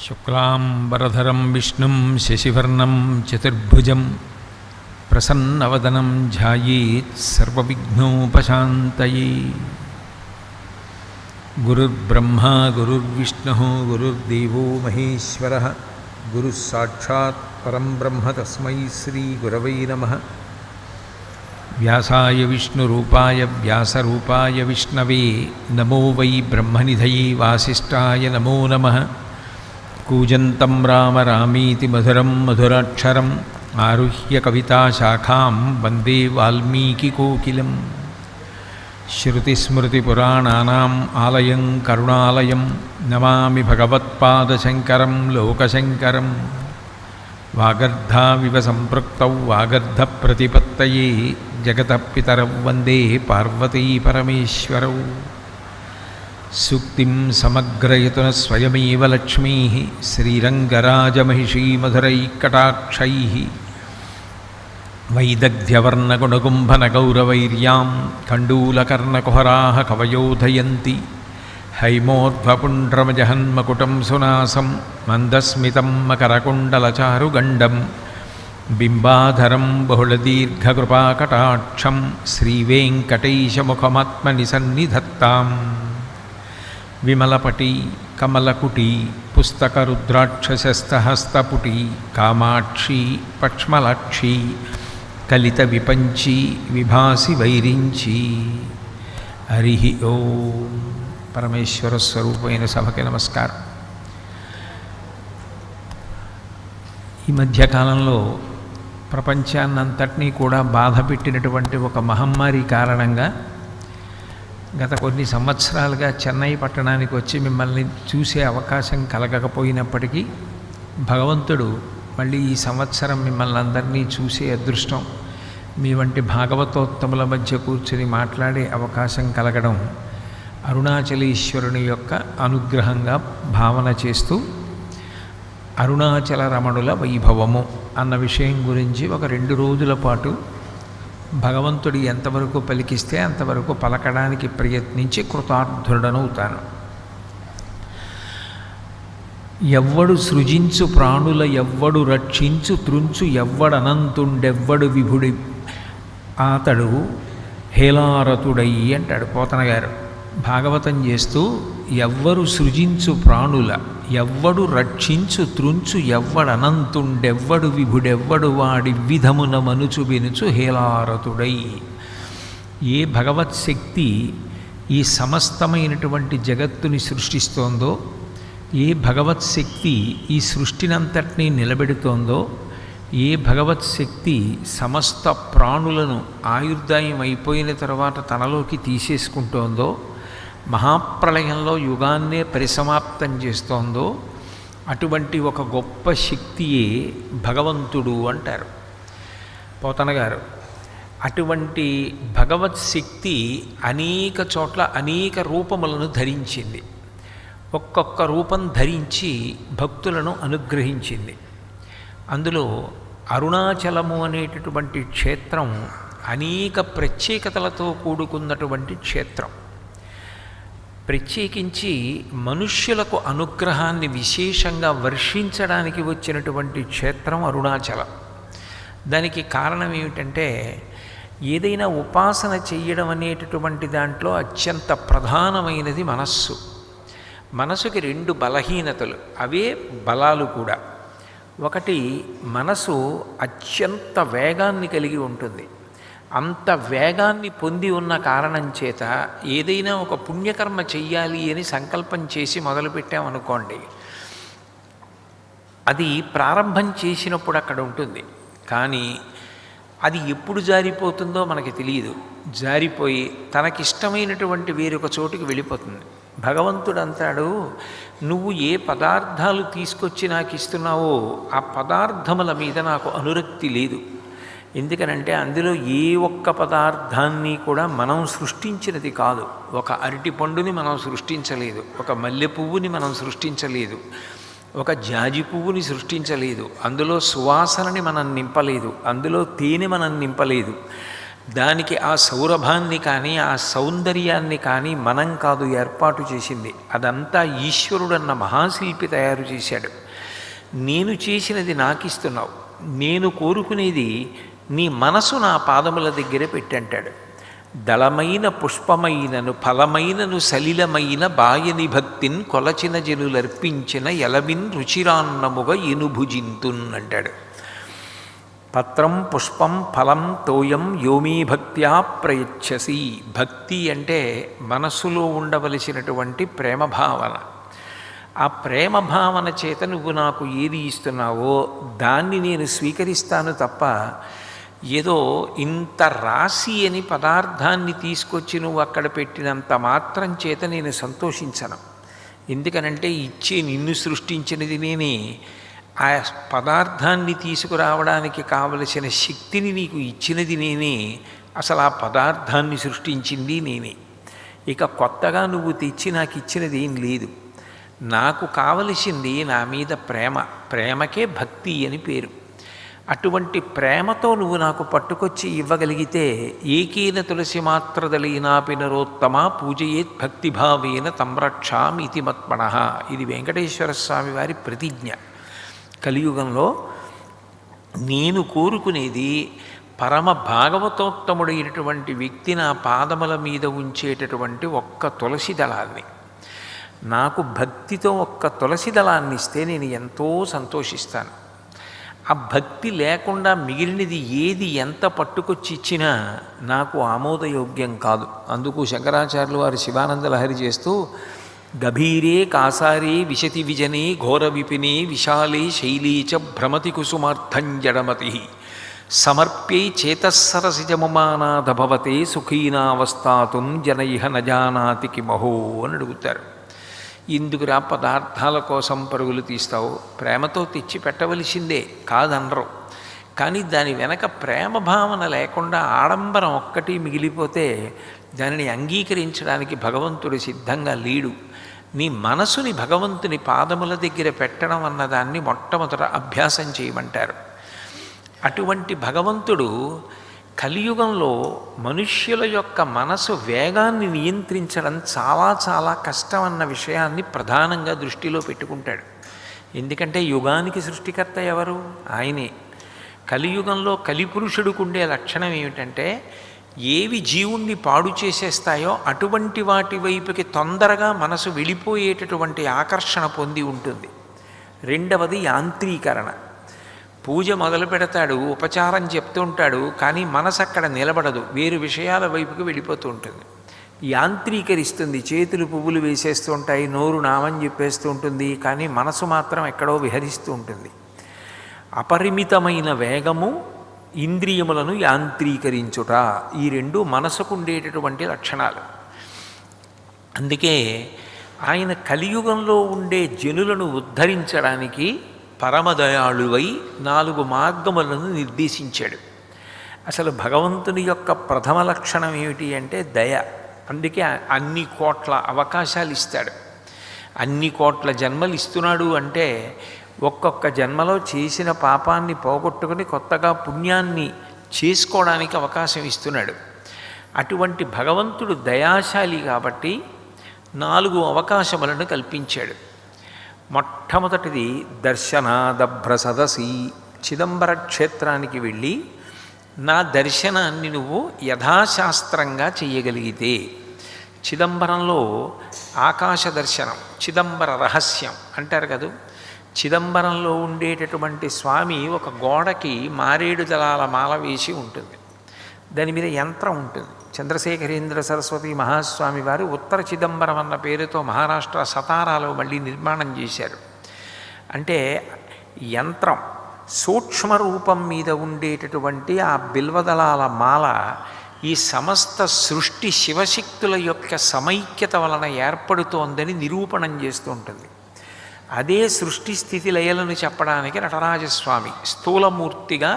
శుక్లాంబరధరం విష్ణుం శశివర్ణం చతుర్భుజం ప్రసన్నవదనం ధ్యాయేత్ సర్వవిఘ్నోపశాంతయే. గురుర్బ్రహ్మా గురుర్విష్ణుః గురుర్దేవో మహేశ్వరః గురుః సాక్షాత్ పరం బ్రహ్మ తస్మై శ్రీ గురవై నమః. వ్యాసాయ విష్ణురూపాయ వ్యాసరూపాయ విష్ణవే నమో వై బ్రహ్మనిధయే వాసిష్ఠాయ నమో నమః. కూజంతం రామ రామీతి మధురం మధురాక్షరం ఆరుహ్య కవితాశాఖాం వందే వాల్మీకికోకిలం. శృతిస్మృతిపురాణానాం ఆలయం కరుణాలయం నమామి భగవత్పాదశంకరం లోకశంకరం. వాగర్ధావివ సంపృక్తౌ వాగర్ధప్రతిపత్తయే జగతః పితరౌ వందే పార్వతీ పరమేశ్వరౌ. సూక్తిం సమగ్రయతున స్వయమేవ లక్ష్మీ శ్రీరంగరాజమహిషీమధురైకటాక్షై వైదగ్ధ్యవర్ణగుణగుంభనగౌరవైర్యాం కండూలకర్ణకుహరాः కవయోధయంతి. హైమోర్ధ్వపుండ్రమజహన్మకుటం సునాసం మందస్మితం మకరకుండలచారుగండం బింబాధరం బహుళదీర్ఘకృపాకటాక్షం శ్రీవేంకటేశముఖమాత్మని సన్నిధత్తాం. విమలపటి కమలకుటి పుస్తకరుద్రాక్షసస్తహస్తపుటి కామాక్షి పక్ష్మలాక్షి కలిత విపంచి విభాసి వైరించి. హరి ఓం. పరమేశ్వర స్వరూపమైన సభకి నమస్కారం. ఈ మధ్యకాలంలో ప్రపంచాన్నంతటినీ కూడా బాధ పెట్టినటువంటి ఒక మహమ్మారి కారణంగా గత కొన్ని సంవత్సరాలుగా చెన్నై పట్టణానికి వచ్చి మిమ్మల్ని చూసే అవకాశం కలగకపోయినప్పటికీ భగవంతుడు మళ్ళీ ఈ సంవత్సరం మిమ్మల్ని అందరినీ చూసే అదృష్టం, మీ వంటి భాగవతోత్తముల మధ్య కూర్చుని మాట్లాడే అవకాశం కలగడం అరుణాచలేశ్వరుని యొక్క అనుగ్రహంగా భావన చేస్తూ అరుణాచల రమణుల వైభవము అన్న విషయం గురించి ఒక 2 రోజుల పాటు భగవంతుడు ఎంతవరకు పలికిస్తే అంతవరకు పలకడానికి ప్రయత్నించి కృతార్థుడనవుతాను. ఎవ్వడు సృజించు ప్రాణుల ఎవ్వడు రక్షించు త్రుంచు ఎవ్వడనంతుండెవ్వడు విభుడి ఆతడు హేలారతుడై అంటాడు పోతన గారు భాగవతం చేస్తూ. ఎవ్వరు సృజించు ప్రాణుల ఎవ్వడు రక్షించు త్రుంచు ఎవ్వడనంతుండెవ్వడు విభుడెవ్వడు వాడి విధమున మనుచు వినుచు హేలారతుడై. ఏ భగవత్శక్తి ఈ సమస్తమైనటువంటి జగత్తుని సృష్టిస్తోందో, ఏ భగవత్శక్తి ఈ సృష్టినంతటినీ నిలబెడుతోందో, ఏ భగవత్శక్తి సమస్త ప్రాణులను ఆయుర్దాయం అయిపోయిన తర్వాత తనలోకి తీసేసుకుంటోందో, మహాప్రళయంలో యుగాన్నే పరిసమాప్తం చేస్తోందో, అటువంటి ఒక గొప్ప శక్తియే భగవంతుడు అంటారు పోతన గారు. అటువంటి భగవత్ శక్తి అనేక చోట్ల అనేక రూపములను ధరించింది. ఒక్కొక్క రూపం ధరించి భక్తులను అనుగ్రహించింది. అందులో అరుణాచలము అనేటటువంటి క్షేత్రం అనేక ప్రత్యేకతలతో కూడుకున్నటువంటి క్షేత్రం. ప్రత్యేకించి మనుష్యులకు అనుగ్రహాన్ని విశేషంగా వర్షించడానికి వచ్చినటువంటి క్షేత్రం అరుణాచలం. దానికి కారణం ఏమిటంటే, ఏదైనా ఉపాసన చెయ్యడం అనేటటువంటి దాంట్లో అత్యంత ప్రధానమైనది మనస్సు. మనసుకి 2 బలహీనతలు, అవే బలాలు కూడా. ఒకటి, మనసు అత్యంత వేగాన్ని కలిగి ఉంటుంది. అంత వేగాన్ని పొంది ఉన్న కారణం చేత ఏదైనా ఒక పుణ్యకర్మ చెయ్యాలి అని సంకల్పం చేసి మొదలుపెట్టామనుకోండి, అది ప్రారంభం చేసినప్పుడు అక్కడ ఉంటుంది, కానీ అది ఎప్పుడు జారిపోతుందో మనకి తెలియదు. జారిపోయి తనకిష్టమైనటువంటి వేరొక చోటుకి వెళ్ళిపోతుంది. భగవంతుడు అంటాడు, నువ్వు ఏ పదార్థాలు తీసుకొచ్చి నాకు ఇస్తున్నావో ఆ పదార్థముల మీద నాకు అనురక్తి లేదు. ఎందుకనంటే అందులో ఏ ఒక్క పదార్థాన్ని కూడా మనం సృష్టించినది కాదు. ఒక అరటి పండుని మనం సృష్టించలేదు, ఒక మల్లె పువ్వుని మనం సృష్టించలేదు, ఒక జాజి పువ్వుని సృష్టించలేదు, అందులో సువాసనని మనం నింపలేదు, అందులో తేనె మనం నింపలేదు. దానికి ఆ సౌరభాన్ని కానీ ఆ సౌందర్యాన్ని కానీ మనం కాదు ఏర్పాటు చేసింది, అదంతా ఈశ్వరుడన్న మహాశిల్పి తయారు చేశాడు. నేను చేసినది నాకిస్తున్నావు, నేను కోరుకునేది నీ మనసు నా పాదముల దగ్గర పెట్టంటాడు. దళమైన పుష్పమైనను ఫలమైనను సలిలమైన బాయని భక్తిన్ కొలచిన జనులర్పించిన ఎలవిన్ రుచిరాన్నముగా ఎనుభుజింతున్ అంటాడు. పత్రం పుష్పం ఫలం తోయం యోమీ భక్త్యా ప్రయచ్చసి. భక్తి అంటే మనస్సులో ఉండవలసినటువంటి ప్రేమ భావన. ఆ ప్రేమ భావన చేత నువ్వు నాకు ఏది ఇస్తున్నావో దాన్ని నేను స్వీకరిస్తాను తప్ప ఏదో ఇంత రాసి అని పదార్థాన్ని తీసుకొచ్చి నువ్వు అక్కడ పెట్టినంత మాత్రం చేత నేను సంతోషించను. ఎందుకనంటే ఇచ్చే నిన్ను సృష్టించినది నేనే, ఆ పదార్థాన్ని తీసుకురావడానికి కావలసిన శక్తిని నీకు ఇచ్చినది నేనే, అసలు ఆ పదార్థాన్ని సృష్టించింది నేనే. ఇక కొత్తగా నువ్వు తెచ్చి నాకు ఇచ్చినది ఏం లేదు. నాకు కావలసింది నా మీద ప్రేమ, ప్రేమకే భక్తి అని పేరు. అటువంటి ప్రేమతో నువ్వు నాకు పట్టుకొచ్చి ఇవ్వగలిగితే ఏకీన తులసి మాత్రదలీనాపి నరోత్తమ పూజయేత్ భక్తిభావేన తంరక్షామితి మత్మణః. ఇది వెంకటేశ్వర స్వామి వారి ప్రతిజ్ఞ. కలియుగంలో నేను కోరుకునేది పరమ భాగవతోత్తముడైనటువంటి వ్యక్తి నా పాదముల మీద ఉంచేటటువంటి ఒక్క తులసి దళాన్ని. నాకు భక్తితో ఒక్క తులసి దళాన్ని ఇస్తే నేను ఎంతో సంతోషిస్తాను. ఆ భక్తి లేకుండా మిగిలినది ఏది ఎంత పట్టుకొచ్చి ఇచ్చినా నాకు ఆమోదయోగ్యం కాదు. అందుకు శంకరాచార్యులు వారు శివానంద లహరి చేస్తూ గభీరే కాసారే విశతి విజనే ఘోర విపినే విశాలే శైలీ చ భ్రమతి కుసుమార్థం జడమతి సమర్ప్యై చేతస్సరసిజముమానాథ భవతే సుఖీనావస్థాతుం జన ఇహ నజానాతి కిమహో అని అడుగుతారు. ఎందుకురా పదార్థాల కోసం పరుగులు తీస్తావు, ప్రేమతో తెచ్చి పెట్టవలసిందే కాదనరు. కానీ దాని వెనక ప్రేమ భావన లేకుండా ఆడంబరం ఒక్కటి మిగిలిపోతే దానిని అంగీకరించడానికి భగవంతుడు సిద్ధంగా లేడు. నీ మనసుని భగవంతుని పాదముల దగ్గర పెట్టడం అన్నదాన్ని మొట్టమొదట అభ్యాసం చేయమంటారు. అటువంటి భగవంతుడు కలియుగంలో మనుష్యుల యొక్క మనసు వేగాన్ని నియంత్రించడం చాలా చాలా కష్టం అన్న విషయాన్ని ప్రధానంగా దృష్టిలో పెట్టుకుంటాడు. ఎందుకంటే యుగానికి సృష్టికర్త ఎవరు? ఆయనే. కలియుగంలో కలిపురుషుడికి ఉండే లక్షణం ఏమిటంటే ఏవి జీవుణ్ణి పాడు చేసేస్తాయో అటువంటి వాటి వైపుకి తొందరగా మనసు వెళ్ళిపోయేటటువంటి ఆకర్షణ పొంది ఉంటుంది. రెండవది యాంత్రీకరణ. పూజ మొదలు పెడతాడు, ఉపచారం చెప్తూ ఉంటాడు, కానీ మనసు అక్కడ నిలబడదు, వేరు విషయాల వైపుకి వెళ్ళిపోతూ ఉంటుంది. యాంత్రీకరిస్తుంది. చేతులు పువ్వులు వేసేస్తూ ఉంటాయి, నోరు నామం చెప్పేస్తూ ఉంటుంది, కానీ మనసు మాత్రం ఎక్కడో విహరిస్తూ ఉంటుంది. అపరిమితమైన వేగము, ఇంద్రియములను యాంత్రీకరించుట, ఈ రెండు మనసుకు ఉండేటటువంటి లక్షణాలు. అందుకే ఆయన కలియుగంలో ఉండే జనులను ఉద్ధరించడానికి పరమదయాళువై 4 మార్గములను నిర్దేశించాడు. అసలు భగవంతుని యొక్క ప్రథమ లక్షణం ఏమిటి అంటే దయ. అందుకే అన్ని కోట్ల అవకాశాలు ఇస్తాడు, అన్ని కోట్ల జన్మలు ఇస్తున్నాడు. అంటే ఒక్కొక్క జన్మలో చేసిన పాపాన్ని పోగొట్టుకుని కొత్తగా పుణ్యాన్ని చేసుకోవడానికి అవకాశం ఇస్తున్నాడు. అటువంటి భగవంతుడు దయాశాలి కాబట్టి 4 అవకాశములను కల్పించాడు. మొట్టమొదటిది దర్శనాదభ్ర సదసి. చిదంబర క్షేత్రానికి వెళ్ళి నా దర్శనాన్ని నువ్వు యథాశాస్త్రంగా చెయ్యగలిగితే, చిదంబరంలో ఆకాశ దర్శనం, చిదంబర రహస్యం అంటారు కదా. చిదంబరంలో ఉండేటటువంటి స్వామి ఒక గోడకి మారేడు దళాల మాల వేసి ఉంటుంది, దాని మీద యంత్రం ఉంటుంది. చంద్రశేఖరేంద్ర సరస్వతి మహాస్వామి వారు ఉత్తర చిదంబరం అన్న పేరుతో మహారాష్ట్ర సతారాలో మళ్ళీ నిర్మాణం చేశారు. అంటే యంత్రం సూక్ష్మ రూపం మీద ఉండేటటువంటి ఆ బిల్వదళాల మాల ఈ సమస్త సృష్టి శివశక్తుల యొక్క సమైక్యత వలన ఏర్పడుతోందని నిరూపణం చేస్తూ ఉంటుంది. అదే సృష్టి స్థితి లయలను చెప్పడానికి నటరాజస్వామి స్థూలమూర్తిగా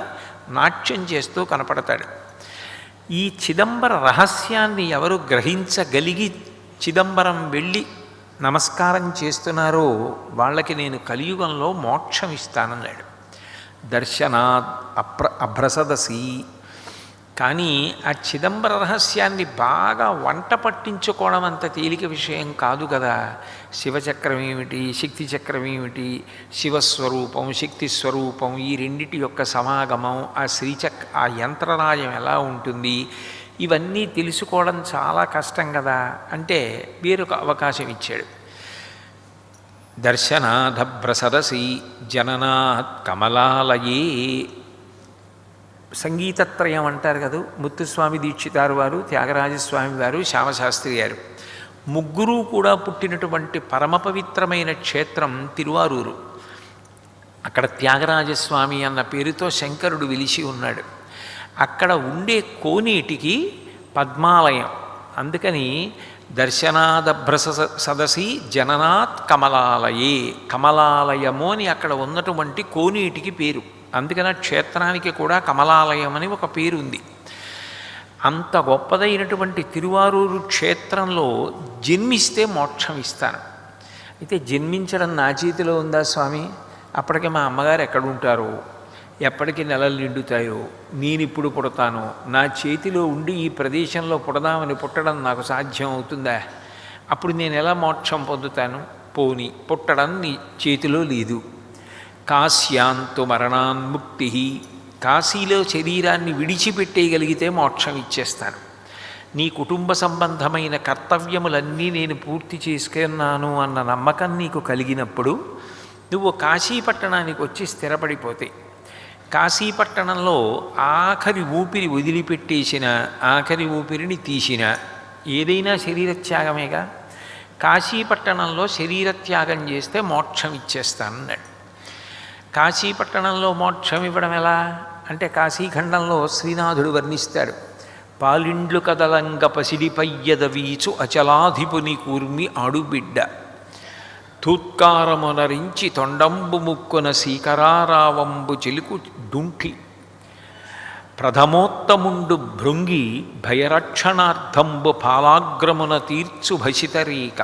నాట్యం చేస్తూ కనపడతాడు. ఈ చిదంబర రహస్యాన్ని ఎవరు గ్రహించగలిగి చిదంబరం వెళ్ళి నమస్కారం చేస్తున్నారో వాళ్ళకి నేను కలియుగంలో మోక్షం ఇస్తానన్నాడు. దర్శనాత్ అభ్రసదసి. కానీ ఆ చిదంబర రహస్యాన్ని బాగా వంట పట్టించుకోవడం అంత తేలిక విషయం కాదు కదా. శివచక్రం ఏమిటి, శక్తి చక్రం ఏమిటి, శివస్వరూపం శక్తి స్వరూపం, ఈ రెండిటి యొక్క సమాగమం, ఆ యంత్రరాజం ఎలా ఉంటుంది, ఇవన్నీ తెలుసుకోవడం చాలా కష్టం కదా. అంటే వేరొక అవకాశం ఇచ్చాడు. దర్శనాధభ్రసరసి జననాత్ కమలాలయే. సంగీతత్రయం అంటారు కదా, ముత్తుస్వామి దీక్షితారు వారు, త్యాగరాజస్వామి వారు, శ్యామశాస్త్రి గారు, ముగ్గురు కూడా పుట్టినటువంటి పరమ పవిత్రమైన క్షేత్రం తిరువారూరు. అక్కడ త్యాగరాజస్వామి అన్న పేరుతో శంకరుడు వెలిసి ఉన్నాడు. అక్కడ ఉండే కోనేటికి పద్మాలయం. అందుకని దర్శనాదభ్రస సదసి జననాత్ కమలాలయే, కమలాలయము అని అక్కడ ఉన్నటువంటి కోనేటికి పేరు. అందుకని క్షేత్రానికి కూడా కమలాలయం అని ఒక పేరు ఉంది. అంత గొప్పదైనటువంటి తిరువారూరు క్షేత్రంలో జన్మిస్తే మోక్షం ఇస్తాను. అయితే జన్మించడం నా చేతిలో ఉందా స్వామి? అప్పటికే మా అమ్మగారు ఎక్కడుంటారో, ఎప్పటికీ నెలలు నిండుతాయో, నేను ఇప్పుడు పుడతానో, నా చేతిలో ఉండి ఈ ప్రదేశంలో పుడదామని పుట్టడం నాకు సాధ్యం అవుతుందా? అప్పుడు నేను ఎలా మోక్షం పొందుతాను? పోని పుట్టడం నీ చేతిలో లేదు. కాశ్యాంతు మరణాన్ముక్తి, కాశీలో శరీరాన్ని విడిచిపెట్టేయగలిగితే మోక్షం ఇచ్చేస్తాను. నీ కుటుంబ సంబంధమైన కర్తవ్యములన్నీ నేను పూర్తి చేసుకున్నాను అన్న నమ్మకం నీకు కలిగినప్పుడు నువ్వు కాశీపట్టణానికి వచ్చి స్థిరపడిపోతే, కాశీపట్టణంలో ఆఖరి ఊపిరి వదిలిపెట్టేసిన, ఆఖరి ఊపిరిని తీసిన ఏదైనా శరీరత్యాగమేగా. కాశీపట్టణంలో శరీరత్యాగం చేస్తే మోక్షం ఇచ్చేస్తానన్నాడు. కాశీపట్టణంలో మోక్షం ఇవ్వడం ఎలా అంటే, కాశీఖండంలో శ్రీనాథుడు వర్ణిస్తాడు. పాలిండ్లు కదలంగ పసిడిపయ్యద వీచు అచలాధిపుని కూర్మి ఆడుబిడ్డ, తూత్కారమునరించి తొండంబు ముక్కున సీకరారావంబు చిలుకు డుంఠి, ప్రథమోత్తముండు భృంగి భయరక్షణార్థంబు పాలాగ్రమున తీర్చు భసితరీక,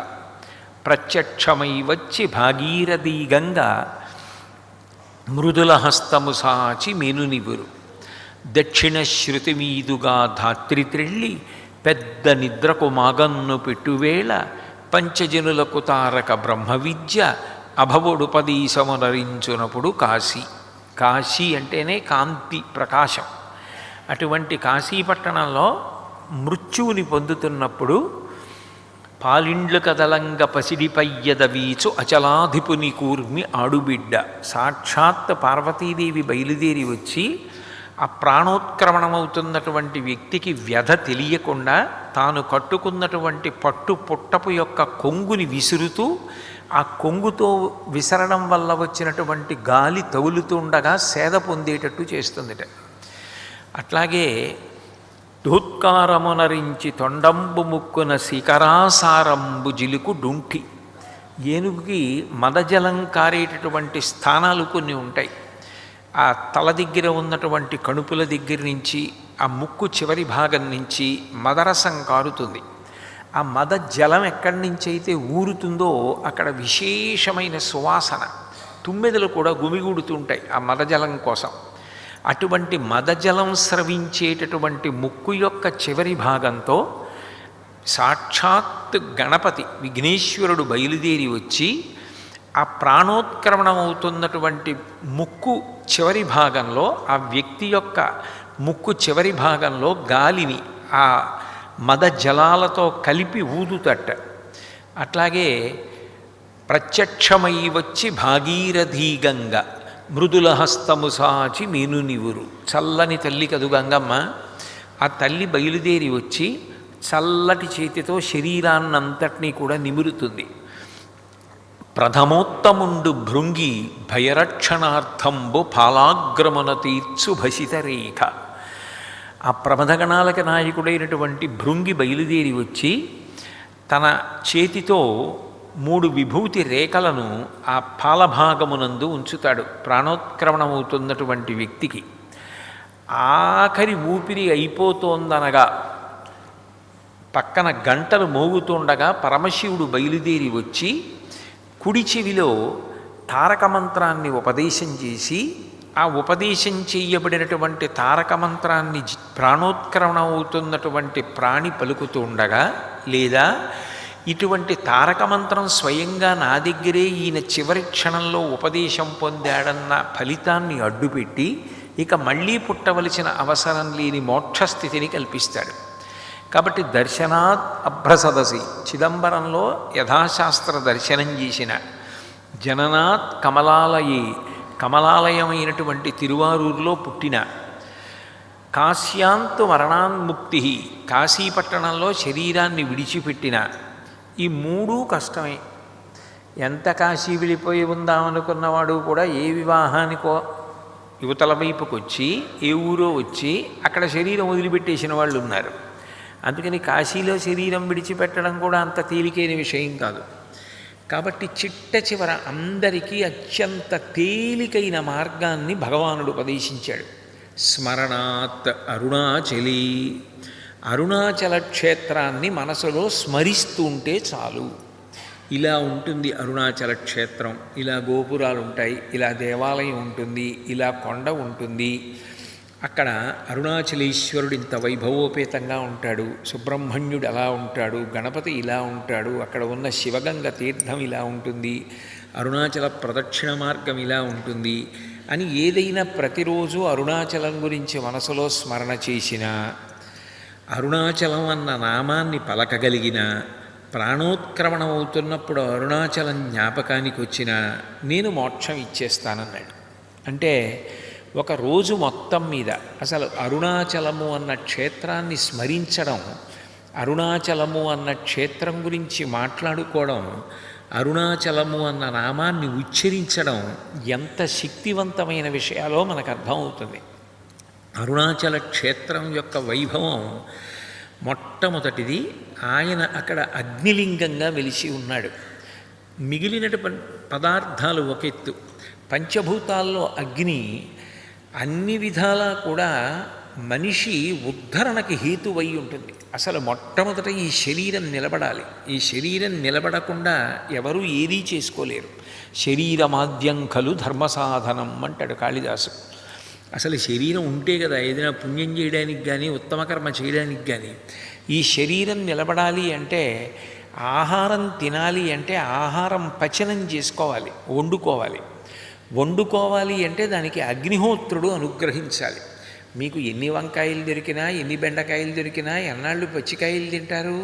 ప్రత్యక్షమై వచ్చి భాగీరథీ గంగ మృదుల హస్తము సాచి మెనునివురు, దక్షిణ శృతి మీదుగా ధాత్రి త్రెళ్ళి పెద్ద నిద్రకు మాగన్ను పెట్టువేళ, పంచజనులకు తారక బ్రహ్మ విద్య అభవుడుపదీశమునరించునప్పుడు కాశీ. కాశీ అంటేనే కాంతి, ప్రకాశం. అటువంటి కాశీపట్టణంలో మృత్యువుని పొందుతున్నప్పుడు పాలిండ్లు కదలంగ పసిడిపయ్యద వీచు అచలాధిపుని కూర్మి ఆడుబిడ్డ, సాక్షాత్ పార్వతీదేవి బయలుదేరి వచ్చి ఆ ప్రాణోత్క్రమణమవుతున్నటువంటి వ్యక్తికి వ్యధ తెలియకుండా తాను కట్టుకున్నటువంటి పట్టు పుట్టపు యొక్క కొంగుని విసురుతూ, ఆ కొంగుతో విసరడం వల్ల వచ్చినటువంటి గాలి తగులుతుండగా సేద పొందేటట్టు చేస్తుందిట. అట్లాగే ధూత్కారమునరించి తొండంబు ముక్కున శిఖరాసారంబు జిలుకు డుంఠి, ఏనుగుకి మదజలం కారేటటువంటి స్థానాలు కొన్ని ఉంటాయి. ఆ తల దగ్గర ఉన్నటువంటి కణుపుల దగ్గర నుంచి ఆ ముక్కు చివరి భాగం నుంచి మదరసం కారుతుంది. ఆ మద జలం ఎక్కడి నుంచి అయితే ఊరుతుందో అక్కడ విశేషమైన సువాసన, తుమ్మెదలు కూడా గుమిగూడుతుంటాయి ఆ మదజలం కోసం. అటువంటి మదజలం స్రవించేటటువంటి ముక్కు యొక్క చివరి భాగంతో సాక్షాత్ గణపతి విఘ్నేశ్వరుడు బయలుదేరి వచ్చి ఆ ప్రాణోత్క్రమణం అవుతున్నటువంటి ముక్కు చివరి భాగంలో, ఆ వ్యక్తి యొక్క ముక్కు చివరి భాగంలో గాలిని ఆ మద జలాలతో కలిపి ఊదుతట. అట్లాగే ప్రత్యక్షమై వచ్చి భాగీరథీ గంగ మృదుల హస్తము సాచి మేనునివురు, చల్లని తల్లి కదు గంగమ్మ. ఆ తల్లి బయలుదేరి వచ్చి చల్లటి చేతితో శరీరాన్నంతటినీ కూడా నిమురుతుంది. ప్రథమోత్తముండు భృంగి భయరక్షణార్థంబు పాలాగ్రమున తీర్చు భసితరేఖ. ఆ ప్రమథగణాలకి నాయకుడైనటువంటి భృంగి బయలుదేరి వచ్చి తన చేతితో 3 విభూతి రేఖలను ఆ పాలభాగమునందు ఉంచుతాడు ప్రాణోత్క్రమణమవుతున్నటువంటి వ్యక్తికి. ఆఖరి ఊపిరి అయిపోతోందనగా పక్కన గంటలు మోగుతుండగా పరమశివుడు బయలుదేరి వచ్చి కుడి చెవిలో తారక మంత్రాన్ని ఉపదేశం చేసి ఆ ఉపదేశం చేయబడినటువంటి తారక మంత్రాన్ని ప్రాణోత్క్రమణ అవుతున్నటువంటి ప్రాణి పలుకుతూ ఉండగా, లేదా ఇటువంటి తారక మంత్రం స్వయంగా నా దగ్గరే ఈయన చివరి క్షణంలో ఉపదేశం పొందాడన్న ఫలితాన్ని అడ్డుపెట్టి ఇక మళ్ళీ పుట్టవలసిన అవసరం లేని మోక్షస్థితిని కల్పిస్తాడు. కాబట్టి దర్శనాత్ అభ్రసదసి, చిదంబరంలో యథాశాస్త్ర దర్శనం చేసిన, జననాత్ కమలాలయే, కమలాలయమైనటువంటి తిరువారూరులో పుట్టిన, కాశ్యాంతు మరణాన్ముక్తి, కాశీపట్టణంలో శరీరాన్ని విడిచిపెట్టిన, ఈ మూడూ కష్టమే. ఎంత కాశీ వెళ్ళిపోయి ఉందామనుకున్నవాడు కూడా ఏ వివాహానికో యువతల వైపుకి వచ్చి ఏ ఊరో వచ్చి అక్కడ శరీరం వదిలిపెట్టేసిన వాళ్ళు ఉన్నారు. అందుకని కాశీలో శరీరం విడిచిపెట్టడం కూడా అంత తేలికైన విషయం కాదు. కాబట్టి చిట్ట చివర అందరికీ అత్యంత తేలికైన మార్గాన్ని భగవానుడు ఉపదేశించాడు. స్మరణాత్ అరుణాచలి, అరుణాచల క్షేత్రాన్ని మనసులో స్మరిస్తూ ఉంటే చాలు. ఇలా ఉంటుంది అరుణాచల క్షేత్రం, ఇలా గోపురాలు ఉంటాయి, ఇలా దేవాలయం ఉంటుంది, ఇలా కొండ ఉంటుంది. అక్కడ అరుణాచలేశ్వరుడు ఇంత వైభవోపేతంగా ఉంటాడు, సుబ్రహ్మణ్యుడు అలా ఉంటాడు, గణపతి ఇలా ఉంటాడు, అక్కడ ఉన్న శివగంగ తీర్థం ఇలా ఉంటుంది, అరుణాచల ప్రదక్షిణ మార్గం ఇలా ఉంటుంది అని ఏదైనా ప్రతిరోజు అరుణాచలం గురించి మనసులో స్మరణ చేసినా, అరుణాచలం అన్న నామాన్ని పలకగలిగిన, ప్రాణోత్క్రమణం అవుతున్నప్పుడు అరుణాచలం జ్ఞాపకానికి వచ్చినా నేను మోక్షం ఇచ్చేస్తానన్నాడు. అంటే ఒక రోజు మొత్తం మీద అసలు అరుణాచలము అన్న క్షేత్రాన్ని స్మరించడం, అరుణాచలము అన్న క్షేత్రం గురించి మాట్లాడుకోవడం, అరుణాచలము అన్న నామాన్ని ఉచ్చరించడం ఎంత శక్తివంతమైన విషయాలో మనకు అర్థమవుతుంది. అరుణాచల క్షేత్రం యొక్క వైభవం మొట్టమొదటిది, ఆయన అక్కడ అగ్నిలింగంగా వెలిసి ఉన్నాడు. మిగిలినటువంటి పదార్థాలు ఒక ఎత్తు, పంచభూతాల్లో అగ్ని అన్ని విధాలా కూడా మనిషి ఉద్ధరణకి హేతువై ఉంటుంది. అసలు మొట్టమొదట ఈ శరీరం నిలబడాలి. ఈ శరీరం నిలబడకుండా ఎవరూ ఏదీ చేసుకోలేరు. శరీరమాద్యం ఖలు ధర్మసాధనం అంటాడు కాళిదాసు. అసలు శరీరం ఉంటే కదా ఏదైనా పుణ్యం చేయడానికి కానీ ఉత్తమ కర్మ చేయడానికి కానీ. ఈ శరీరం నిలబడాలి అంటే, ఆహారం తినాలి అంటే ఆహారం పచనం చేసుకోవాలి, వండుకోవాలి. వండుకోవాలి అంటే దానికి అగ్నిహోత్రుడు అనుగ్రహించాలి. మీకు ఎన్ని వంకాయలు దొరికినా, ఎన్ని బెండకాయలు దొరికినా ఎన్నాళ్ళు పచ్చికాయలు తింటారు?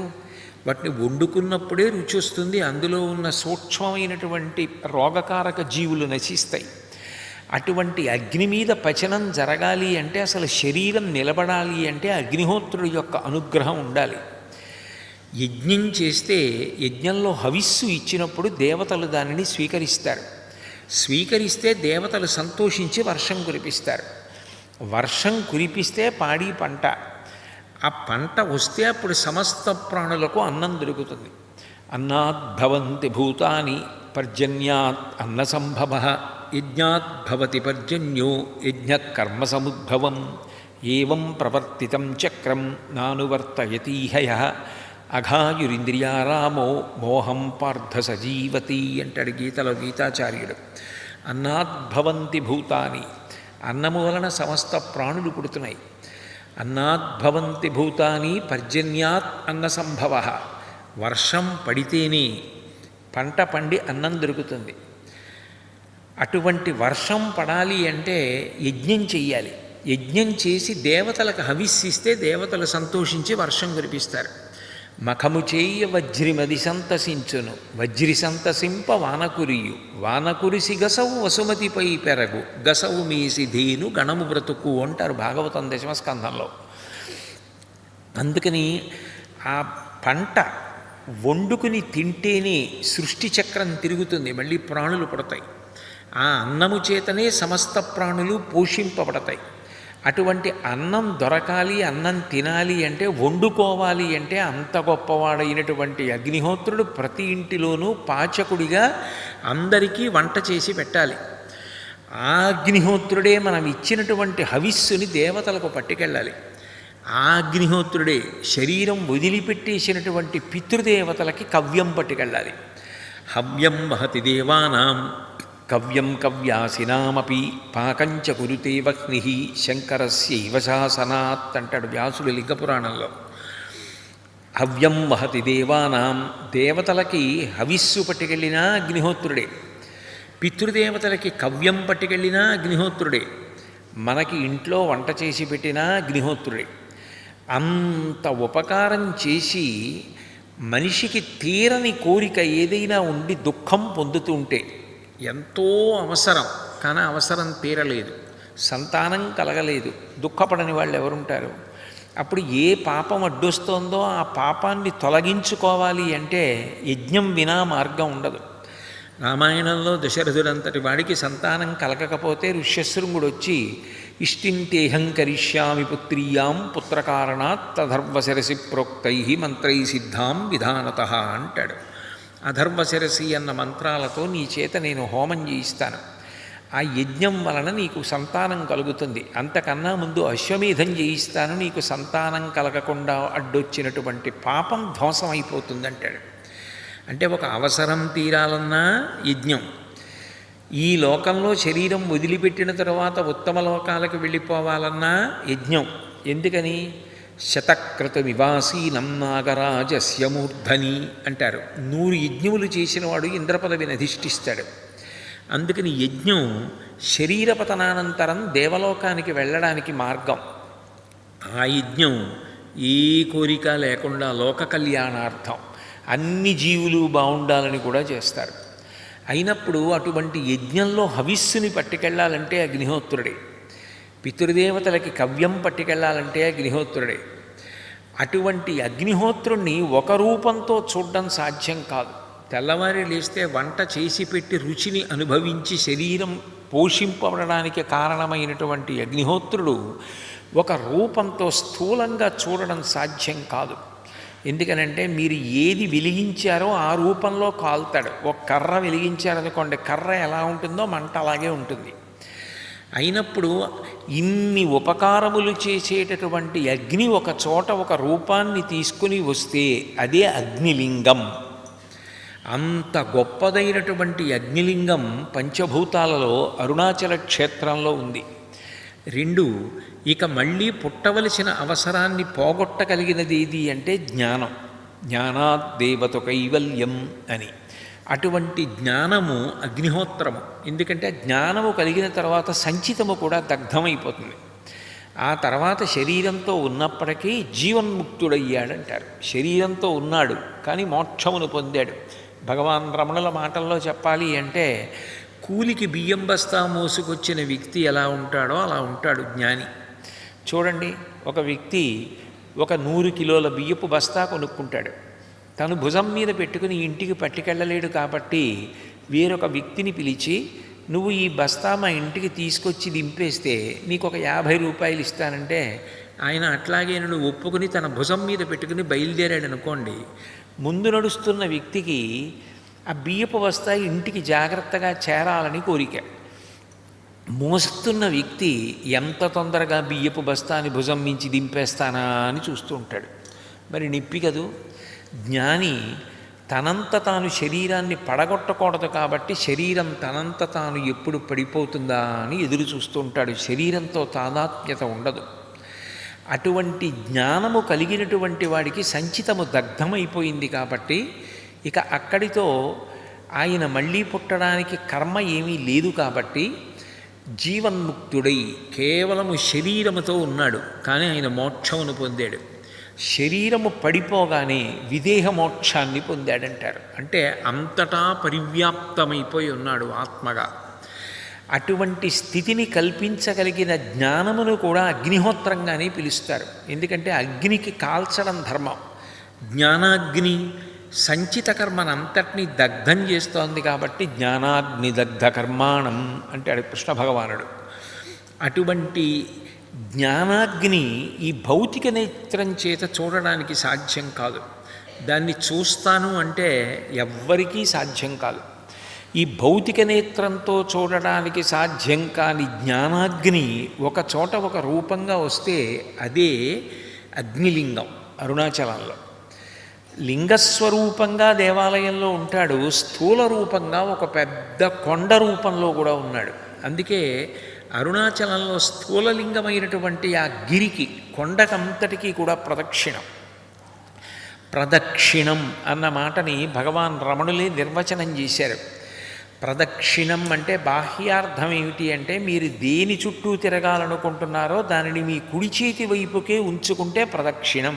వాటిని వండుకున్నప్పుడే రుచి వస్తుంది. అందులో ఉన్న సూక్ష్మమైనటువంటి రోగకారక జీవులు నశిస్తాయి. అటువంటి అగ్ని మీద పచనం జరగాలి అంటే, అసలు శరీరం నిలబడాలి అంటే అగ్నిహోత్రుడి యొక్క అనుగ్రహం ఉండాలి. యజ్ఞం చేస్తే యజ్ఞంలో హవిస్సు ఇచ్చినప్పుడు దేవతలు దానిని స్వీకరిస్తారు. స్వీకరిస్తే దేవతలు సంతోషించి వర్షం కురిపిస్తారు. వర్షం కురిపిస్తే పాడి పంట. ఆ పంట వస్తే అప్పుడు సమస్త ప్రాణులకు అన్నం దొరుకుతుంది. అన్నాద్భవంతి భూతాని పర్జన్యాత్ అన్న సంభవ, యజ్ఞాత్ భవతి పర్జన్యో యజ్ఞకర్మ సముద్భవం, ఏవం ప్రవర్తితం చక్రం నానువర్తయతీహయ, అఘాయురింద్రియారామో మోహం పార్థ సజీవతి అంటాడు గీతలో గీతాచార్యుడు. అన్నాద్భవంతి భూతాని, అన్నము వలన సమస్త ప్రాణులు పుడుతున్నాయి. అన్నాద్భవంతి భూతాని పర్జన్యాత్ అన్న సంభవ, వర్షం పడితేనే పంట పండి అన్నం దొరుకుతుంది. అటువంటి వర్షం పడాలి అంటే యజ్ఞం చెయ్యాలి. యజ్ఞం చేసి దేవతలకు హవిస్సిస్తే దేవతలు సంతోషించి వర్షం కురిపిస్తారు. మఖము చేయ వజ్రిమది సంతసించును, వజ్రి సంతసింప వానకురియు, వానకురిసి గసవు వసుమతిపై పెరగు, గసవు మీసి ధేను గణము బ్రతుకు అంటారు భాగవతం దశమస్కంధంలో. అందుకని ఆ పంట వండుకుని తింటేనే సృష్టి చక్రం తిరుగుతుంది, మళ్ళీ ప్రాణులు పుడతాయి. ఆ అన్నము చేతనే సమస్త ప్రాణులు పోషింపబడతాయి. అటువంటి అన్నం దొరకాలి, అన్నం తినాలి అంటే, వండుకోవాలి అంటే అంత గొప్పవాడైనటువంటి అగ్నిహోత్రుడు ప్రతి ఇంటిలోనూ పాచకుడిగా అందరికీ వంట చేసి పెట్టాలి. ఆ అగ్నిహోత్రుడే మనం ఇచ్చినటువంటి హవిస్సుని దేవతలకు పట్టుకెళ్ళాలి. ఆ అగ్నిహోత్రుడే శరీరం వదిలిపెట్టేసినటువంటి పితృదేవతలకి కవ్యం పట్టుకెళ్ళాలి. హవ్యం వహతి దేవానాం కవ్యం కవ్యాసినామపి పాకంచ కురుతే వహ్ని శంకరస్యైవ శాసనాత్ అంటాడు వ్యాసుడు లింగపురాణంలో. హవ్యం వహతి దేవానాం, దేవతలకి హవిస్సు పట్టుకెళ్ళినా అగ్నిహోత్రుడే, పితృదేవతలకి కవ్యం పట్టుకెళ్ళినా అగ్నిహోత్రుడే, మనకి ఇంట్లో వంట చేసి పెట్టినా అగ్నిహోత్రుడే. అంత ఉపకారం చేసి మనిషికి తీరని కోరిక ఏదైనా ఉండి దుఃఖం పొందుతూ ఉంటే, ఎంతో అవసరం కానీ అవసరం తీరలేదు, సంతానం కలగలేదు, దుఃఖపడని వాళ్ళు ఎవరుంటారు? అప్పుడు ఏ పాపం అడ్డొస్తోందో ఆ పాపాన్ని తొలగించుకోవాలి అంటే యజ్ఞం వినా మార్గం ఉండదు. రామాయణంలో దశరథుడంతటి వాడికి సంతానం కలగకపోతే ఋష్యశృంగుడు వచ్చి ఇష్టింతేహం కరిష్యామి పుత్రీయాం పుత్రకారణాత్ తధర్వశిరసి ప్రోక్తై మంత్రై సిద్ధాం విధానత అంటాడు. అధర్వశిరసి అన్న మంత్రాలతో నీ చేత నేను హోమం చేయిస్తాను, ఆ యజ్ఞం వలన నీకు సంతానం కలుగుతుంది, అంతకన్నా ముందు అశ్వమేధం చేయిస్తాను, నీకు సంతానం కలగకుండా అడ్డొచ్చినటువంటి పాపం ధ్వంసం అయిపోతుంది అంటాడు. అంటే ఒక అవసరం తీరాలన్నా యజ్ఞం, ఈ లోకంలో శరీరం వదిలిపెట్టిన తర్వాత ఉత్తమ లోకాలకు వెళ్ళిపోవాలన్నా యజ్ఞం. ఎందుకని? శతక్రతుమివాసీనం నాగరాజస్య మూర్ధని అంటారు. 100 యజ్ఞములు చేసిన వాడు ఇంద్రపదవిని అధిష్ఠిస్తాడు. అందుకని యజ్ఞం శరీర పతనానంతరం దేవలోకానికి వెళ్ళడానికి మార్గం. ఆ యజ్ఞం ఏ కోరిక లేకుండా లోక కళ్యాణార్థం అన్ని జీవులు బాగుండాలని కూడా చేస్తారు. అయినప్పుడు అటువంటి యజ్ఞంలో హవిస్సుని పట్టుకెళ్ళాలంటే అగ్నిహోత్రుడే, పితృదేవతలకి కవ్యం పట్టుకెళ్ళాలంటే అగ్నిహోత్రుడే. అటువంటి అగ్నిహోత్రుణ్ణి ఒక రూపంతో చూడడం సాధ్యం కాదు. తెల్లవారి లేస్తే వంట చేసి పెట్టి రుచిని అనుభవించి శరీరం పోషింపబడడానికి కారణమైనటువంటి అగ్నిహోత్రుడు ఒక రూపంతో స్థూలంగా చూడడం సాధ్యం కాదు. ఎందుకనంటే మీరు ఏది వెలిగించారో ఆ రూపంలో కాలుతాడు. ఒక కర్ర వెలిగించారనుకోండి, కర్ర ఎలా ఉంటుందో మంట అలాగే ఉంటుంది. అయినప్పుడు ఇన్ని ఉపకారములు చేసేటటువంటి అగ్ని ఒక చోట ఒక రూపాన్ని తీసుకుని వస్తే అదే అగ్నిలింగం. అంత గొప్పదైనటువంటి అగ్నిలింగం పంచభూతాలలో అరుణాచల క్షేత్రంలో ఉంది. 2, ఇక మళ్ళీ పుట్టవలసిన అవసరాన్ని పోగొట్టగలిగినది ఏది అంటే జ్ఞానం. జ్ఞానాద్ దేవత కైవల్యం అని. అటువంటి జ్ఞానము అగ్నిహోత్రము. ఎందుకంటే జ్ఞానము కలిగిన తర్వాత సంచితము కూడా దగ్ధమైపోతుంది. ఆ తర్వాత శరీరంతో ఉన్నప్పటికీ జీవన్ముక్తుడయ్యాడంటారు. శరీరంతో ఉన్నాడు కానీ మోక్షమును పొందాడు. భగవాన్ రమణుల మాటల్లో చెప్పాలి అంటే కూలికి బియ్యం బస్తా మోసుకొచ్చిన వ్యక్తి ఎలా ఉంటాడో అలా ఉంటాడు జ్ఞాని. చూడండి, ఒక వ్యక్తి ఒక 100 కిలోల బియ్యపు బస్తా కొనుక్కుంటాడు. తను భుజం మీద పెట్టుకుని ఇంటికి పట్టుకెళ్ళలేడు కాబట్టి వేరొక వ్యక్తిని పిలిచి, నువ్వు ఈ బస్తా మా ఇంటికి తీసుకొచ్చి దింపేస్తే నీకు ఒక 50 రూపాయలు ఇస్తానంటే ఆయన అట్లాగే నువ్వు ఒప్పుకుని తన భుజం మీద పెట్టుకుని బయలుదేరాడు అనుకోండి. ముందు నడుస్తున్న వ్యక్తికి ఆ బియ్యపు బస్తా ఇంటికి జాగ్రత్తగా చేరాలని కోరిక. మోస్తున్న వ్యక్తి ఎంత తొందరగా బియ్యపు బస్తాని భుజం మించి దింపేస్తానా అని చూస్తూ ఉంటాడు. మరి నిప్పి కదూ. జ్ఞాని తనంత తాను శరీరాన్ని పడగొట్టకూడదు కాబట్టి శరీరం తనంత తాను ఎప్పుడు పడిపోతుందా అని ఎదురు చూస్తూ ఉంటాడు. శరీరంతో తాదాత్మ్యత ఉండదు. అటువంటి జ్ఞానము కలిగినటువంటి వాడికి సంచితము దగ్ధమైపోయింది కాబట్టి ఇక అక్కడితో ఆయన మళ్ళీ పుట్టడానికి కర్మ ఏమీ లేదు కాబట్టి జీవన్ముక్తుడై కేవలము శరీరముతో ఉన్నాడు కానీ ఆయన మోక్షమును పొందాడు. శరీరము పడిపోగానే విదేహ మోక్షాన్ని పొందాడంటారు. అంటే అంతటా పరివ్యాప్తమైపోయి ఉన్నాడు ఆత్మగా. అటువంటి స్థితిని కల్పించగలిగిన జ్ఞానమును కూడా అగ్నిహోత్రంగానే పిలుస్తారు. ఎందుకంటే అగ్నికి కాల్చడం ధర్మం. జ్ఞానాగ్ని సంచిత కర్మనంతటినీ దగ్ధం చేస్తోంది కాబట్టి జ్ఞానాగ్ని దగ్ధ కర్మాణం అంటాడు కృష్ణ భగవానుడు. అటువంటి జ్ఞానాగ్ని ఈ భౌతిక నేత్రం చేత చూడడానికి సాధ్యం కాదు. దాన్ని చూస్తాను అంటే ఎవ్వరికీ సాధ్యం కాదు. ఈ భౌతిక నేత్రంతో చూడడానికి సాధ్యం కాని జ్ఞానాగ్ని ఒక చోట ఒక రూపంగా వస్తే అదే అగ్నిలింగం అరుణాచలంలో. లింగస్వరూపంగా దేవాలయంలో ఉంటాడు, స్థూల రూపంగా ఒక పెద్ద కొండ రూపంలో కూడా ఉన్నాడు. అందుకే అరుణాచలంలో స్థూలలింగమైనటువంటి ఆ గిరికి, కొండకంతటికీ కూడా ప్రదక్షిణం. ప్రదక్షిణం అన్న మాటని భగవాన్ రమణులే నిర్వచనం చేశారు. ప్రదక్షిణం అంటే బాహ్యార్థం ఏమిటి అంటే, మీరు దేని చుట్టూ తిరగాలనుకుంటున్నారో దానిని మీ కుడి చేతి వైపుకే ఉంచుకుంటే ప్రదక్షిణం.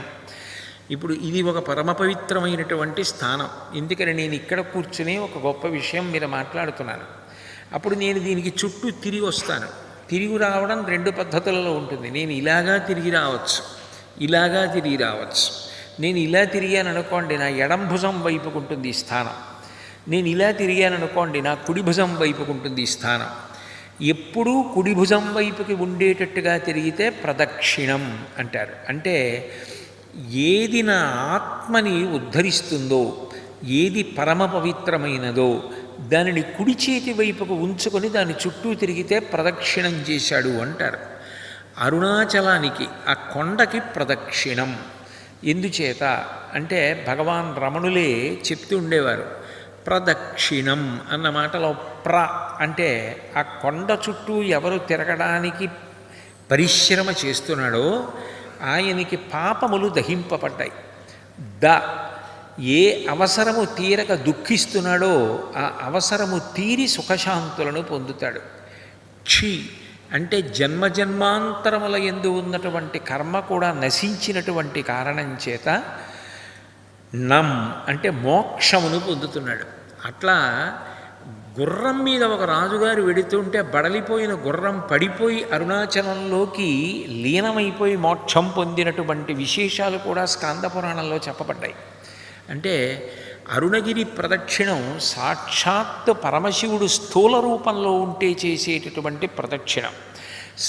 ఇప్పుడు ఇది ఒక పరమ పవిత్రమైనటువంటి స్థానం. ఎందుకని నేను ఇక్కడ కూర్చుని ఒక గొప్ప విషయం మీరు మాట్లాడుతున్నాను. అప్పుడు నేను దీనికి చుట్టూ తిరిగి వస్తాను. తిరిగి రావడం రెండు పద్ధతులలో ఉంటుంది. నేను ఇలాగా తిరిగి రావచ్చు, ఇలాగా తిరిగి రావచ్చు. నేను ఇలా తిరిగాను అనుకోండి, నా ఎడం భుజం వైపుకు ఉంటుంది ఈ స్థానం. నేను ఇలా తిరిగాను అనుకోండి, నా కుడి భుజం వైపుకు ఉంటుంది ఈ స్థానం. ఎప్పుడూ కుడి భుజం వైపుకి ఉండేటట్టుగా తిరిగితే ప్రదక్షిణం అంటారు. అంటే ఏది నా ఆత్మని ఉద్ధరిస్తుందో, ఏది పరమ పవిత్రమైనదో దానిని కుడి చేతి వైపుకు ఉంచుకొని దాని చుట్టూ తిరిగితే ప్రదక్షిణం చేశాడు అంటారు. అరుణాచలానికి, ఆ కొండకి ప్రదక్షిణం ఎందుచేత అంటే భగవాన్ రమణులే చెప్తూ ఉండేవారు. ప్రదక్షిణం అన్న మాటలో అంటే ఆ కొండ చుట్టూ ఎవరు తిరగడానికి పరిశ్రమ చేస్తున్నాడో ఆయనకి పాపములు దహింపబడ్డాయి. ఏ అవసరము తీరక దుఃఖిస్తున్నాడో ఆ అవసరము తీరి సుఖశాంతులను పొందుతాడు. అంటే జన్మజన్మాంతరముల యందు ఉన్నటువంటి కర్మ కూడా నశించినటువంటి కారణం చేత అంటే మోక్షమును పొందుతున్నాడు. అట్లా గుర్రం మీద ఒక రాజుగారు వెడుతుంటే బడలిపోయిన గుర్రం పడిపోయి అరుణాచలంలోకి లీనమైపోయి మోక్షం పొందినటువంటి విశేషాలు కూడా స్కాంద పురాణంలో చెప్పబడ్డాయి. అంటే అరుణగిరి ప్రదక్షిణం సాక్షాత్తు పరమశివుడు స్థూల రూపంలో ఉంటే చేసేటటువంటి ప్రదక్షిణం.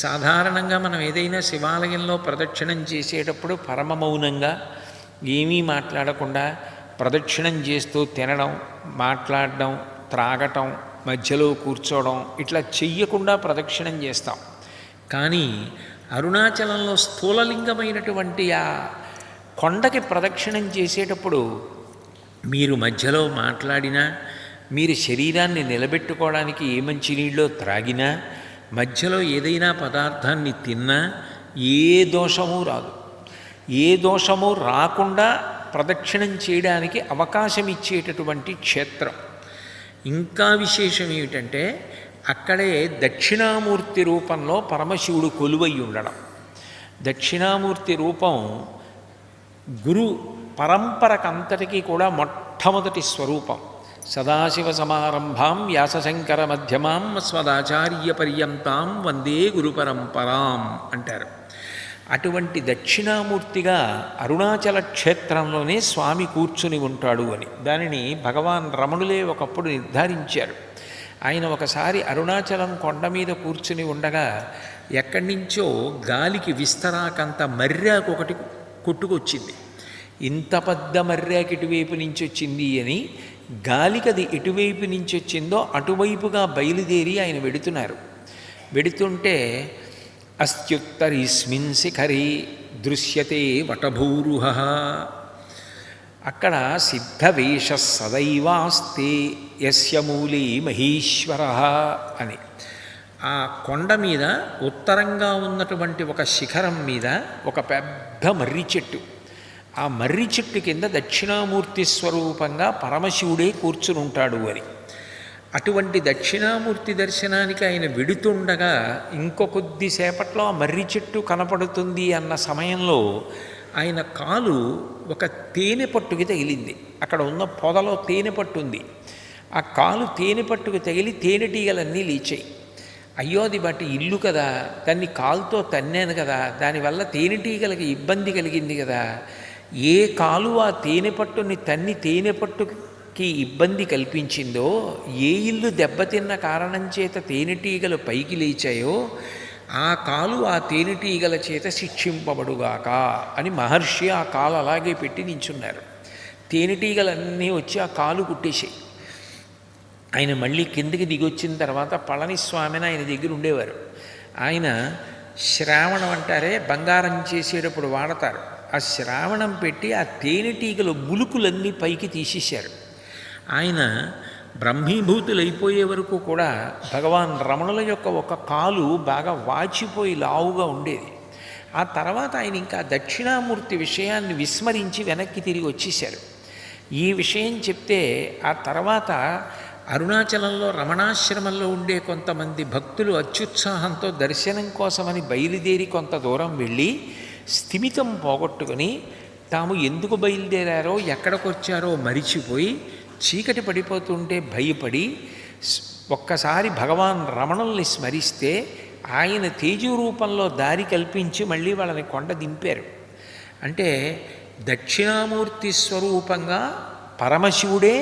సాధారణంగా మనం ఏదైనా శివాలయంలో ప్రదక్షిణం చేసేటప్పుడు పరమ మౌనంగా ఏమీ మాట్లాడకుండా ప్రదక్షిణం చేస్తూ తినడం, మాట్లాడడం, త్రాగటం, మధ్యలో కూర్చోవడం ఇట్లా చెయ్యకుండా ప్రదక్షిణం చేస్తాం. కానీ అరుణాచలంలో స్థూలలింగమైనటువంటి ఆ కొండకి ప్రదక్షిణం చేసేటప్పుడు మీరు మధ్యలో మాట్లాడినా, మీరు శరీరాన్ని నిలబెట్టుకోవడానికి ఏ మంచినీళ్ళో త్రాగినా, మధ్యలో ఏదైనా పదార్థాన్ని తిన్నా ఏ దోషము రాదు. ఏ దోషము రాకుండా ప్రదక్షిణం చేయడానికి అవకాశం ఇచ్చేటటువంటి క్షేత్రం. ఇంకా విశేషం ఏమిటంటే అక్కడే దక్షిణామూర్తి రూపంలో పరమశివుడు కొలువై ఉండడం. దక్షిణామూర్తి రూపం గురు పరంపరకంతటికీ కూడా మొట్టమొదటి స్వరూపం. సదాశివ సమారంభాం వ్యాసశంకర మధ్యమాం స్మదాచార్య పర్యంతాం వందే గురు పరంపరాం అంటారు. అటువంటి దక్షిణామూర్తిగా అరుణాచల క్షేత్రంలోనే స్వామి కూర్చుని ఉంటాడు అని దానిని భగవాన్ రమణులే ఒకప్పుడు నిర్ధారించారు. ఆయన ఒకసారి అరుణాచలం కొండ మీద కూర్చుని ఉండగా ఎక్కడి నుంచో గాలికి విస్తరాకంత మర్యాకు ఒకటి కొట్టుకొచ్చింది. ఇంత పెద్ద మర్యాకి ఇటువైపు నుంచి వచ్చింది అని గాలికి అది ఎటువైపు నుంచి వచ్చిందో అటువైపుగా బయలుదేరి ఆయన వెడుతుంటే అస్త్యుత్తరీస్మిన్ శిఖరి దృశ్యతే వటభూరుహ. అక్కడ సిద్ధవేష సదైవాస్తే యస్య మూలే మహేశ్వర అని ఆ కొండ మీద ఉత్తరంగా ఉన్నటువంటి ఒక శిఖరం మీద ఒక పెద్ద మర్రి చెట్టు. ఆ మర్రి చెట్టు కింద దక్షిణామూర్తి స్వరూపంగా పరమశివుడే కూర్చుని ఉంటాడు అని. అటువంటి దక్షిణామూర్తి దర్శనానికి ఆయన వెడుతుండగా ఇంకో కొద్దిసేపట్లో ఆ మర్రి చెట్టు కనపడుతుంది అన్న సమయంలో ఆయన కాలు ఒక తేనె పట్టుకి తగిలింది. అక్కడ ఉన్న పొదలో తేనె పట్టు ఉంది. ఆ కాలు తేనె పట్టుకు తగిలి తేనెటీగలన్నీ లేచాయి. అయ్యో అది బట్టి ఇల్లు కదా, దాన్ని కాలుతో తన్నాను కదా, దానివల్ల తేనెటీగలకి ఇబ్బంది కలిగింది కదా. ఏ కాలు ఆ తేనె పట్టుని తన్ని తేనె పట్టుకి ఇబ్బంది కల్పించిందో, ఏ ఇల్లు దెబ్బతిన్న కారణం చేత తేనెటీగలు పైకి లేచాయో ఆ కాలు ఆ తేనెటీగల చేత శిక్షింపబడుగాక అని మహర్షి ఆ కాలు అలాగే పెట్టి నించున్నారు. తేనెటీగలన్నీ వచ్చి ఆ కాలు కుట్టేసాయి. ఆయన మళ్ళీ కిందికి దిగొచ్చిన తర్వాత పళనిస్వామిని ఆయన దగ్గర ఉండేవారు. ఆయన శ్రావణం అంటారే బంగారం చేసేటప్పుడు వాడతారు. ఆ శ్రావణం పెట్టి ఆ తేనెటీగల గులుకులన్నీ పైకి తీసేశారు. ఆయన బ్రహ్మీభూతులైపోయే వరకు కూడా భగవాన్ రమణుల యొక్క ఒక కాలు బాగా వాచిపోయి లావుగా ఉండేది. ఆ తర్వాత ఆయన ఇంకా దక్షిణామూర్తి విషయాన్ని విస్మరించి వెనక్కి తిరిగి వచ్చేశారు. ఈ విషయం చెప్తే ఆ తర్వాత అరుణాచలంలో రమణాశ్రమంలో ఉండే కొంతమంది భక్తులు అత్యుత్సాహంతో దర్శనం కోసమని బయలుదేరి కొంత దూరం వెళ్ళి స్థిమితం పోగొట్టుకొని తాము ఎందుకు బయలుదేరారో ఎక్కడికొచ్చారో మరిచిపోయి చీకటి పడిపోతుంటే భయపడి ఒక్కసారి భగవాన్ రమణుల్ని స్మరిస్తే ఆయన తేజు రూపంలో దారి కల్పించి మళ్ళీ వాళ్ళని కొండ దింపారు. అంటే దక్షిణామూర్తి స్వరూపంగా పరమశివుడే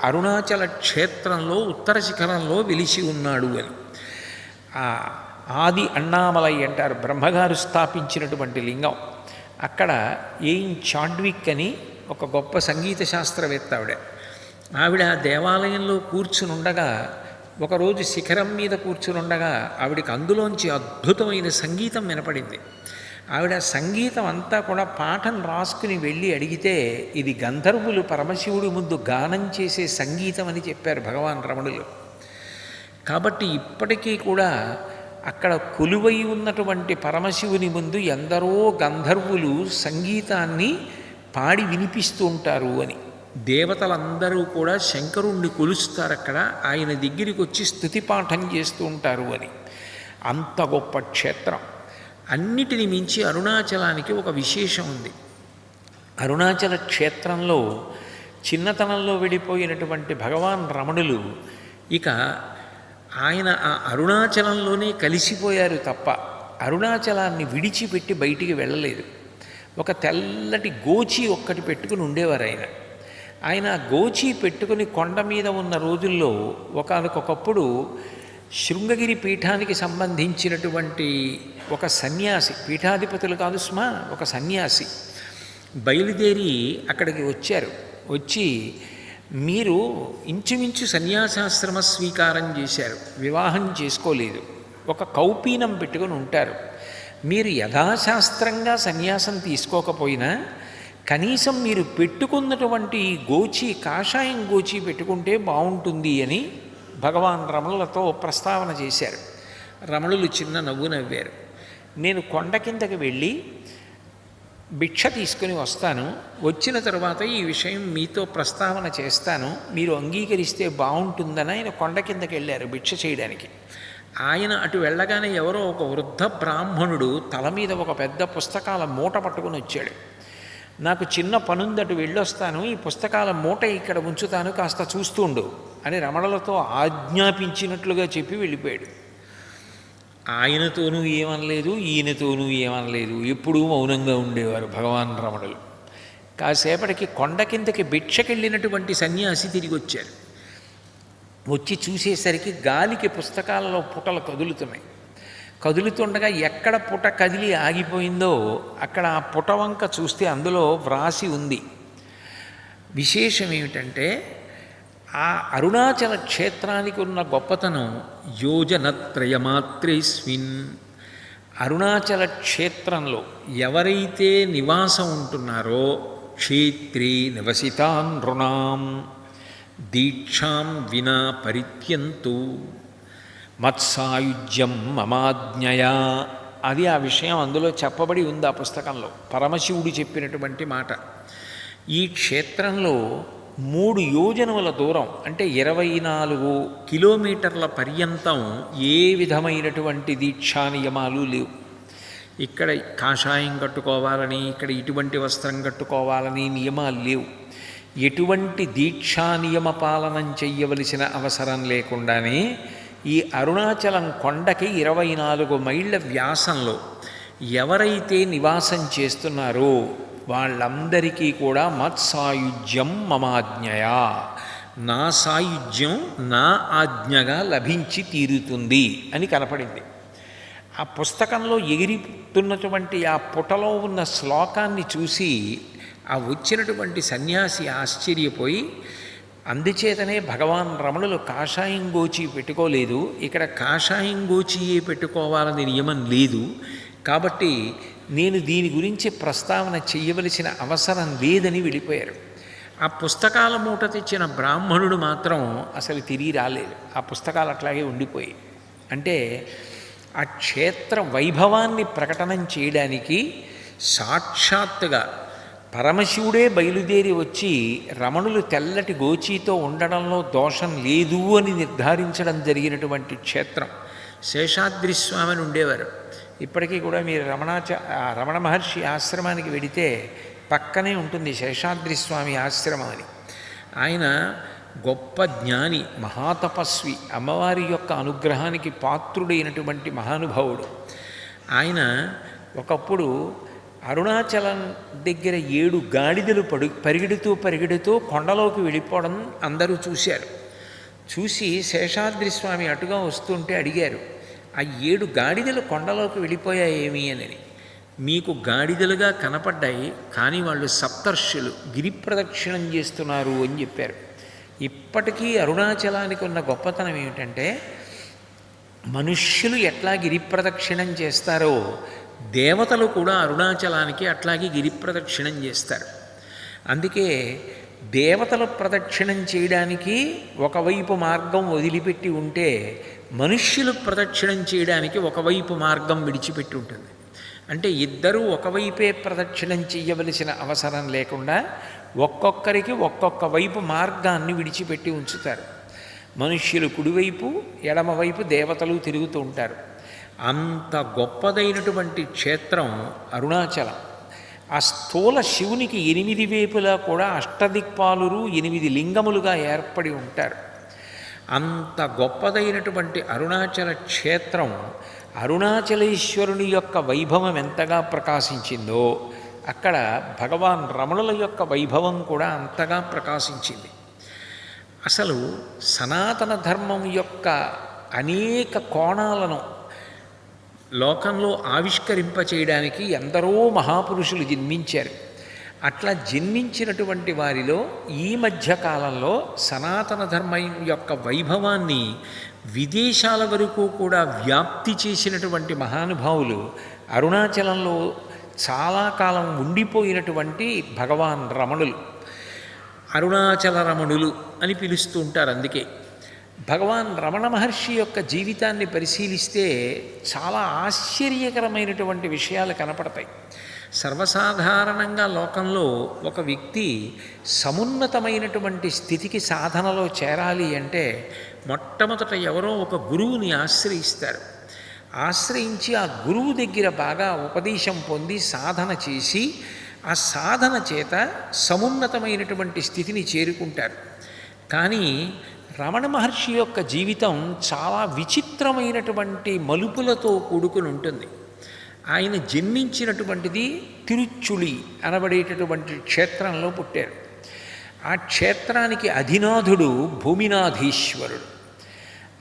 అరుణాచల క్షేత్రంలో ఉత్తర శిఖరంలో వెలిసి ఉన్నాడు అని. ఆది అన్నామలై అంటారు, బ్రహ్మగారు స్థాపించినటువంటి లింగం. అక్కడ చాడ్విక్ అని ఒక గొప్ప సంగీత శాస్త్రవేత్త ఆవిడ దేవాలయంలో కూర్చునుండగా ఒకరోజు శిఖరం మీద కూర్చునుండగా ఆవిడికి అందులోంచి అద్భుతమైన సంగీతం వినపడింది. ఆవిడ సంగీతం అంతా కూడా పాఠం రాసుకుని వెళ్ళి అడిగితే ఇది గంధర్వులు పరమశివుడి ముందు గానం చేసే సంగీతం అని చెప్పారు భగవాన్ రమణులు. కాబట్టి ఇప్పటికీ కూడా అక్కడ కొలువై ఉన్నటువంటి పరమశివుని ముందు ఎందరో గంధర్వులు సంగీతాన్ని పాడి వినిపిస్తూ ఉంటారు అని. దేవతలందరూ కూడా శంకరుణ్ణి కొలుస్తారు అక్కడ, ఆయన దగ్గరికి వచ్చి స్తుతి పాఠం చేస్తూ ఉంటారు అని. అంత గొప్ప క్షేత్రం. అన్నిటిని మించి అరుణాచలానికి ఒక విశేషం ఉంది. అరుణాచల క్షేత్రంలో చిన్నతనంలో వెళ్ళిపోయినటువంటి భగవాన్ రమణులు ఇక ఆయన ఆ అరుణాచలంలోనే కలిసిపోయారు తప్ప అరుణాచలాన్ని విడిచిపెట్టి బయటికి వెళ్ళలేదు. ఒక తెల్లటి గోచి ఒక్కటి పెట్టుకుని ఉండేవారు ఆయన. ఆయన గోచి పెట్టుకుని కొండ మీద ఉన్న రోజుల్లో ఒకనకొకప్పుడు శృంగగిరి పీఠానికి సంబంధించినటువంటి ఒక సన్యాసి, పీఠాధిపతులు కాదు సుమా, ఒక సన్యాసి బయలుదేరి అక్కడికి వచ్చారు. వచ్చి మీరు ఇంచుమించు సన్యాసాశ్రమ స్వీకారం చేశారు, వివాహం చేసుకోలేదు, ఒక కౌపీనం పెట్టుకొని ఉంటారు. మీరు యథాశాస్త్రంగా సన్యాసం తీసుకోకపోయినా కనీసం మీరు పెట్టుకున్నటువంటి గోచి, కాషాయం గోచి పెట్టుకుంటే బాగుంటుంది అని భగవాన్ రమణులతో ప్రస్తావన చేశారు. రమణులు చిన్న నవ్వు నవ్వారు. నేను కొండ కిందకి వెళ్ళి భిక్ష తీసుకుని వస్తాను, వచ్చిన తర్వాత ఈ విషయం మీతో ప్రస్తావన చేస్తాను, మీరు అంగీకరిస్తే బాగుంటుందని ఆయన కొండ కిందకి వెళ్ళారు భిక్ష చేయడానికి. ఆయన అటు వెళ్ళగానే ఎవరో ఒక వృద్ధ బ్రాహ్మణుడు తల మీద ఒక పెద్ద పుస్తకాల మూట పట్టుకుని వచ్చాడు. నాకు చిన్న పనుంది, అటు వెళ్ళొస్తాను, ఈ పుస్తకాల మూట ఇక్కడ ఉంచుతాను, కాస్త చూస్తుండు అని రమణులతో ఆజ్ఞాపించినట్లుగా చెప్పి వెళ్ళిపోయాడు. ఆయనతోనూ ఏమనలేదు, ఈయనతోనూ ఏమనలేదు, ఎప్పుడూ మౌనంగా ఉండేవారు భగవాన్ రమణులు. కాసేపటికి కొండ కిందకి భిక్షకెళ్ళినటువంటి సన్యాసి తిరిగి వచ్చారు. వచ్చి చూసేసరికి గాలికి పుస్తకాలలో పుటలు కదులుతున్నాయి. కదులుతుండగా ఎక్కడ పుట కదిలి ఆగిపోయిందో అక్కడ ఆ పుట వంక చూస్తే అందులో వ్రాసి ఉంది. విశేషం ఏమిటంటే ఆ అరుణాచల క్షేత్రానికి ఉన్న గొప్పతనం యోజనత్రయమాత్రేస్మిన్. అరుణాచల క్షేత్రంలో ఎవరైతే నివాసం ఉంటున్నారో క్షేత్రే నివసితాన్ నృణాం దీక్షాం వినా పరిత్యంతు మత్సాయుజ్యం మమాజ్ఞయా. అది ఆ విషయం అందులో చెప్పబడి ఉంది ఆ పుస్తకంలో. పరమశివుడు చెప్పినటువంటి మాట. ఈ క్షేత్రంలో 3 యోజనముల దూరం అంటే 24 కిలోమీటర్ల పర్యంతం ఏ విధమైనటువంటి దీక్షా నియమాలు లేవు. ఇక్కడ కాషాయం కట్టుకోవాలని, ఇక్కడ ఇటువంటి వస్త్రం కట్టుకోవాలని నియమాలు లేవు. ఎటువంటి దీక్షా నియమ పాలనం చెయ్యవలసిన అవసరం లేకుండానే ఈ అరుణాచలం కొండకి 24 మైళ్ళ వ్యాసంలో ఎవరైతే నివాసం చేస్తున్నారో వాళ్ళందరికీ కూడా మత్సాయుజ్యం మమాజ్ఞయా, నా సాయుజ్యం నా ఆజ్ఞగా లభించి తీరుతుంది అని కనపడింది. ఆ పుస్తకంలో ఎగిరితున్నటువంటి ఆ పుటలో ఉన్న శ్లోకాన్ని చూసి ఆ వచ్చినటువంటి సన్యాసి ఆశ్చర్యపోయి, అందుచేతనే భగవాన్ రమణులు కాషాయం గోచి పెట్టుకోలేదు, ఇక్కడ కాషాయం గోచియే పెట్టుకోవాలని నియమం లేదు, కాబట్టి నేను దీని గురించి ప్రస్తావన చెయ్యవలసిన అవసరం లేదని వెళ్ళిపోయారు. ఆ పుస్తకాల మూట తెచ్చిన బ్రాహ్మణుడు మాత్రం అసలు తిరిగి రాలేదు. ఆ పుస్తకాలు అట్లాగే ఉండిపోయి. అంటే ఆ క్షేత్ర వైభవాన్ని ప్రకటనం చేయడానికి సాక్షాత్తుగా పరమశివుడే బయలుదేరి వచ్చి రమణులు తెల్లటి గోచీతో ఉండడంలో దోషం లేదు అని నిర్ధారించడం జరిగినటువంటి క్షేత్రం శేషాద్రి స్వామి అని ఉండేవారు. ఇప్పటికీ కూడా మీరు రమణ మహర్షి ఆశ్రమానికి వెడితే పక్కనే ఉంటుంది శేషాద్రి స్వామి ఆశ్రమం అని. ఆయన గొప్ప జ్ఞాని, మహాతపస్వి, అమ్మవారి యొక్క అనుగ్రహానికి పాత్రుడైనటువంటి మహానుభావుడు. ఆయన ఒకప్పుడు అరుణాచలం దగ్గర 7 గాడిదలు పరిగెడుతూ కొండలోకి వెళ్ళిపోవడం అందరూ చూశారు. చూసి శేషాద్రి స్వామి అటుగా వస్తుంటే అడిగారు, ఆ 7 గాడిదలు కొండలోకి వెళ్ళిపోయాయేమి అని. మీకు గాడిదలుగా కనపడ్డాయి, కానీ వాళ్ళు సప్తర్షులు గిరి ప్రదక్షిణం చేస్తున్నారు అని చెప్పారు. ఇప్పటికీ అరుణాచలానికి ఉన్న గొప్పతనం ఏమిటంటే, మనుష్యులు ఎట్లా గిరి ప్రదక్షిణం చేస్తారో దేవతలు కూడా అరుణాచలానికి అట్లాగే గిరి ప్రదక్షిణం చేస్తారు. అందుకే దేవతల ప్రదక్షిణం చేయడానికి ఒకవైపు మార్గం వదిలిపెట్టి ఉంటే, మనుష్యులు ప్రదక్షిణం చేయడానికి ఒకవైపు మార్గం విడిచిపెట్టి ఉంటుంది. అంటే ఇద్దరూ ఒకవైపే ప్రదక్షిణం చేయవలసిన అవసరం లేకుండా ఒక్కొక్కరికి ఒక్కొక్క వైపు మార్గాన్ని విడిచిపెట్టి ఉంచుతారు. మనుష్యులు కుడివైపు, ఎడమవైపు దేవతలు తిరుగుతూ ఉంటారు. అంత గొప్పదైనటువంటి క్షేత్రం అరుణాచలం. ఆ స్థూల శివునికి 8 వైపులా కూడా అష్టదిక్పాలురు 8 లింగములుగా ఏర్పడి ఉంటారు. అంత గొప్పదైనటువంటి అరుణాచల క్షేత్రం, అరుణాచలేశ్వరుని యొక్క వైభవం ఎంతగా ప్రకాశించిందో అక్కడ భగవాన్ రమణుల యొక్క వైభవం కూడా అంతగా ప్రకాశించింది. అసలు సనాతన ధర్మం యొక్క అనేక కోణాలను లోకంలో ఆవిష్కరింపచేయడానికి ఎందరో మహాపురుషులు జన్మించారు. అట్లా జన్మించినటువంటి వారిలో ఈ మధ్యకాలంలో సనాతన ధర్మం యొక్క వైభవాన్ని విదేశాల వరకు కూడా వ్యాప్తి చేసినటువంటి మహానుభావులు అరుణాచలంలో చాలా కాలం ఉండిపోయినటువంటి భగవాన్ రమణులు, అరుణాచల రమణులు అని పిలుస్తూ ఉంటారు. అందుకే భగవాన్ రమణ మహర్షి యొక్క జీవితాన్ని పరిశీలిస్తే చాలా ఆశ్చర్యకరమైనటువంటి విషయాలు కనపడతాయి. సర్వసాధారణంగా లోకంలో ఒక వ్యక్తి సమున్నతమైనటువంటి స్థితికి సాధనలో చేరాలి అంటే మొట్టమొదట ఎవరో ఒక గురువుని ఆశ్రయిస్తారు. ఆశ్రయించి ఆ గురువు దగ్గర బాగా ఉపదేశం పొంది సాధన చేసి ఆ సాధన చేత సమున్నతమైనటువంటి స్థితిని చేరుకుంటారు. కానీ రమణ మహర్షి యొక్క జీవితం చాలా విచిత్రమైనటువంటి మలుపులతో కూడుకుని ఉంటుంది. ఆయన జన్మించినటువంటిది తిరుచుళి అనబడేటటువంటి క్షేత్రంలో పుట్టారు. ఆ క్షేత్రానికి అధినాథుడు భూమినాథీశ్వరుడు.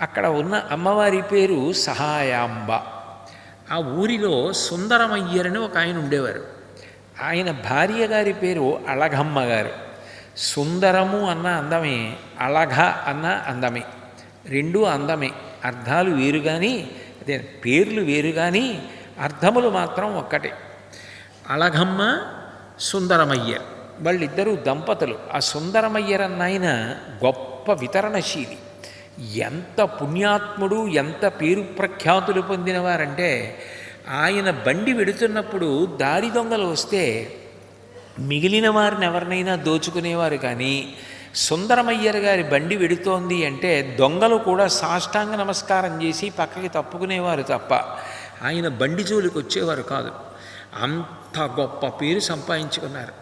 అక్కడ ఉన్న అమ్మవారి పేరు సహాయాంబ. ఆ ఊరిలో సుందరమయ్యరని ఒక ఆయన ఉండేవారు. ఆయన భార్య గారి పేరు అళఘమ్మ గారు. సుందరము అన్న అందమే, అళఘ అన్న అందమే, రెండూ అందమే. అర్థాలు వేరు కానీ, అదే పేర్లు వేరు కానీ అర్థములు మాత్రం ఒక్కటే. అళఘమ్మ, సుందరమయ్యర్ వాళ్ళిద్దరూ దంపతులు. ఆ సుందరమయ్యర్ అన్న ఆయన గొప్ప వితరణశీలి. ఎంత పుణ్యాత్ముడు, ఎంత పేరు ప్రఖ్యాతులు పొందినవారంటే, ఆయన బండి వెడుతున్నప్పుడు దారి దొంగలు వస్తే మిగిలిన వారిని ఎవరినైనా దోచుకునేవారు. కానీ సుందరమయ్యర్ గారి బండి వెడుతోంది అంటే దొంగలు కూడా సాష్టాంగ నమస్కారం చేసి పక్కకి తప్పుకునేవారు తప్ప ఆయన బండి జోలికి వచ్చేవారు కాదు. అంత గొప్ప పేరు సంపాదించుకున్నారు.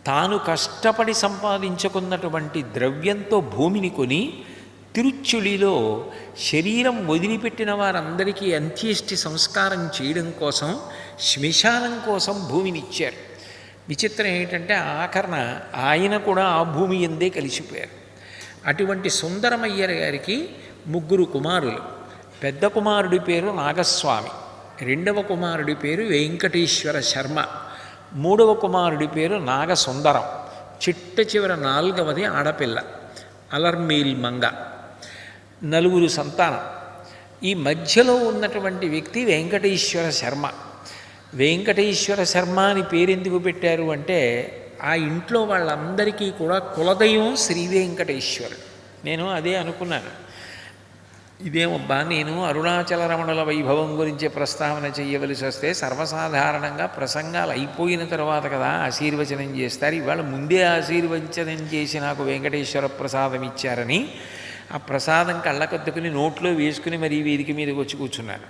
తాను కష్టపడి సంపాదించుకున్నటువంటి ద్రవ్యంతో భూమిని కొని తిరుచుళిలో శరీరం వదిలిపెట్టిన వారందరికీ అంత్యేష్టి సంస్కారం చేయడం కోసం, శ్మశానం కోసం భూమిని ఇచ్చారు. విచిత్రం ఏంటంటే ఆఖరణ ఆయన కూడా ఆ భూమి ఎందే కలిసిపోయారు. అటువంటి సుందరమయ్యర్ గారికి 3 కుమారులు. పెద్ద కుమారుడి పేరు నాగస్వామి, రెండవ కుమారుడి పేరు వెంకటేశ్వర శర్మ, మూడవ కుమారుడి పేరు నాగసుందరం, చిట్ట చివర 4వది ఆడపిల్ల అలర్మేల్ మంగ. 4 సంతానం. ఈ మధ్యలో ఉన్నటువంటి వ్యక్తి వెంకటేశ్వర శర్మ. వెంకటేశ్వర శర్మ అని పేరెందుకు పెట్టారు అంటే ఆ ఇంట్లో వాళ్ళందరికీ కూడా కులదైవం శ్రీ వెంకటేశ్వరుడు. నేను అదే అనుకున్నాను, ఇదేమబ్బా నేను అరుణాచల రమణుల వైభవం గురించి ప్రస్తావన చేయవలసి వస్తే సర్వసాధారణంగా ప్రసంగాలు అయిపోయిన తర్వాత కదా ఆశీర్వచనం చేస్తారు, ఇవాళ ముందే ఆశీర్వచనం చేసి నాకు వెంకటేశ్వర ప్రసాదం ఇచ్చారని ఆ ప్రసాదం కళ్ళకద్దుకుని నోట్లో వేసుకుని మరీ వేదిక మీదకి వచ్చి కూర్చున్నాను.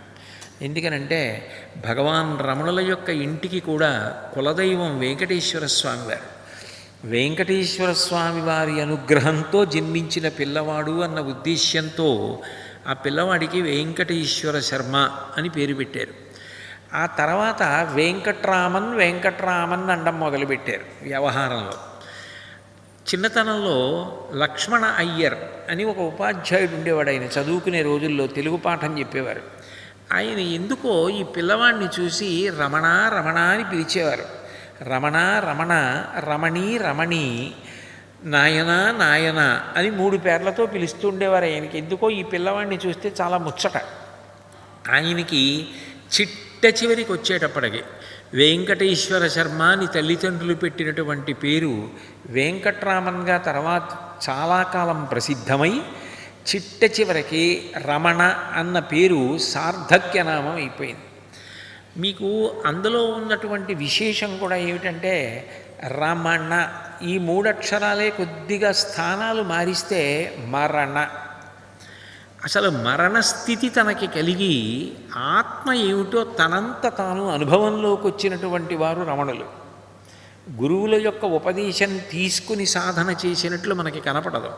ఎందుకనంటే భగవాన్ రమణుల యొక్క ఇంటికి కూడా కులదైవం వెంకటేశ్వర స్వామి వారు. వెంకటేశ్వర స్వామి వారి అనుగ్రహంతో జన్మించిన పిల్లవాడు అన్న ఉద్దేశ్యంతో ఆ పిల్లవాడికి వెంకటేశ్వర శర్మ అని పేరు పెట్టారు. ఆ తర్వాత వెంకట్రామన్ వెంకట్రామన్ అండం మొదలుపెట్టారు వ్యవహారంలో. చిన్నతనంలో లక్ష్మణ అయ్యర్ అని ఒక ఉపాధ్యాయుడు ఉండేవాడు. ఆయన చదువుకునే రోజుల్లో తెలుగు పాఠం చెప్పేవారు. ఆయన ఎందుకో ఈ పిల్లవాడిని చూసి రమణ రమణ అని పిలిచేవారు. రమణ రమణ, రమణి రమణి, నాయన నాయన అని 3 పేర్లతో పిలుస్తూ ఉండేవారు. ఆయనకి ఎందుకో ఈ పిల్లవాడిని చూస్తే చాలా ముచ్చట. ఆయనకి చిట్ట చివరికి వచ్చేటప్పటికి వెంకటేశ్వర శర్మ అని తల్లిదండ్రులు పెట్టినటువంటి పేరు వెంకట్రామన్గా తర్వాత చాలా కాలం ప్రసిద్ధమై చిట్ట చివరికి రమణ అన్న పేరు సార్థక్యనామం అయిపోయింది. మీకు అందులో ఉన్నటువంటి విశేషం కూడా ఏమిటంటే రమణ ఈ 3 అక్షరాలే కొద్దిగా స్థానాలు మారిస్తే మరణ. అసలు మరణస్థితి తనకి కలిగి ఆత్మ ఏమిటో తనంత తాను అనుభవంలోకి వచ్చినటువంటి వారు రమణులు. గురువుల యొక్క ఉపదేశం తీసుకుని సాధన చేసినట్లు మనకి కనపడదు.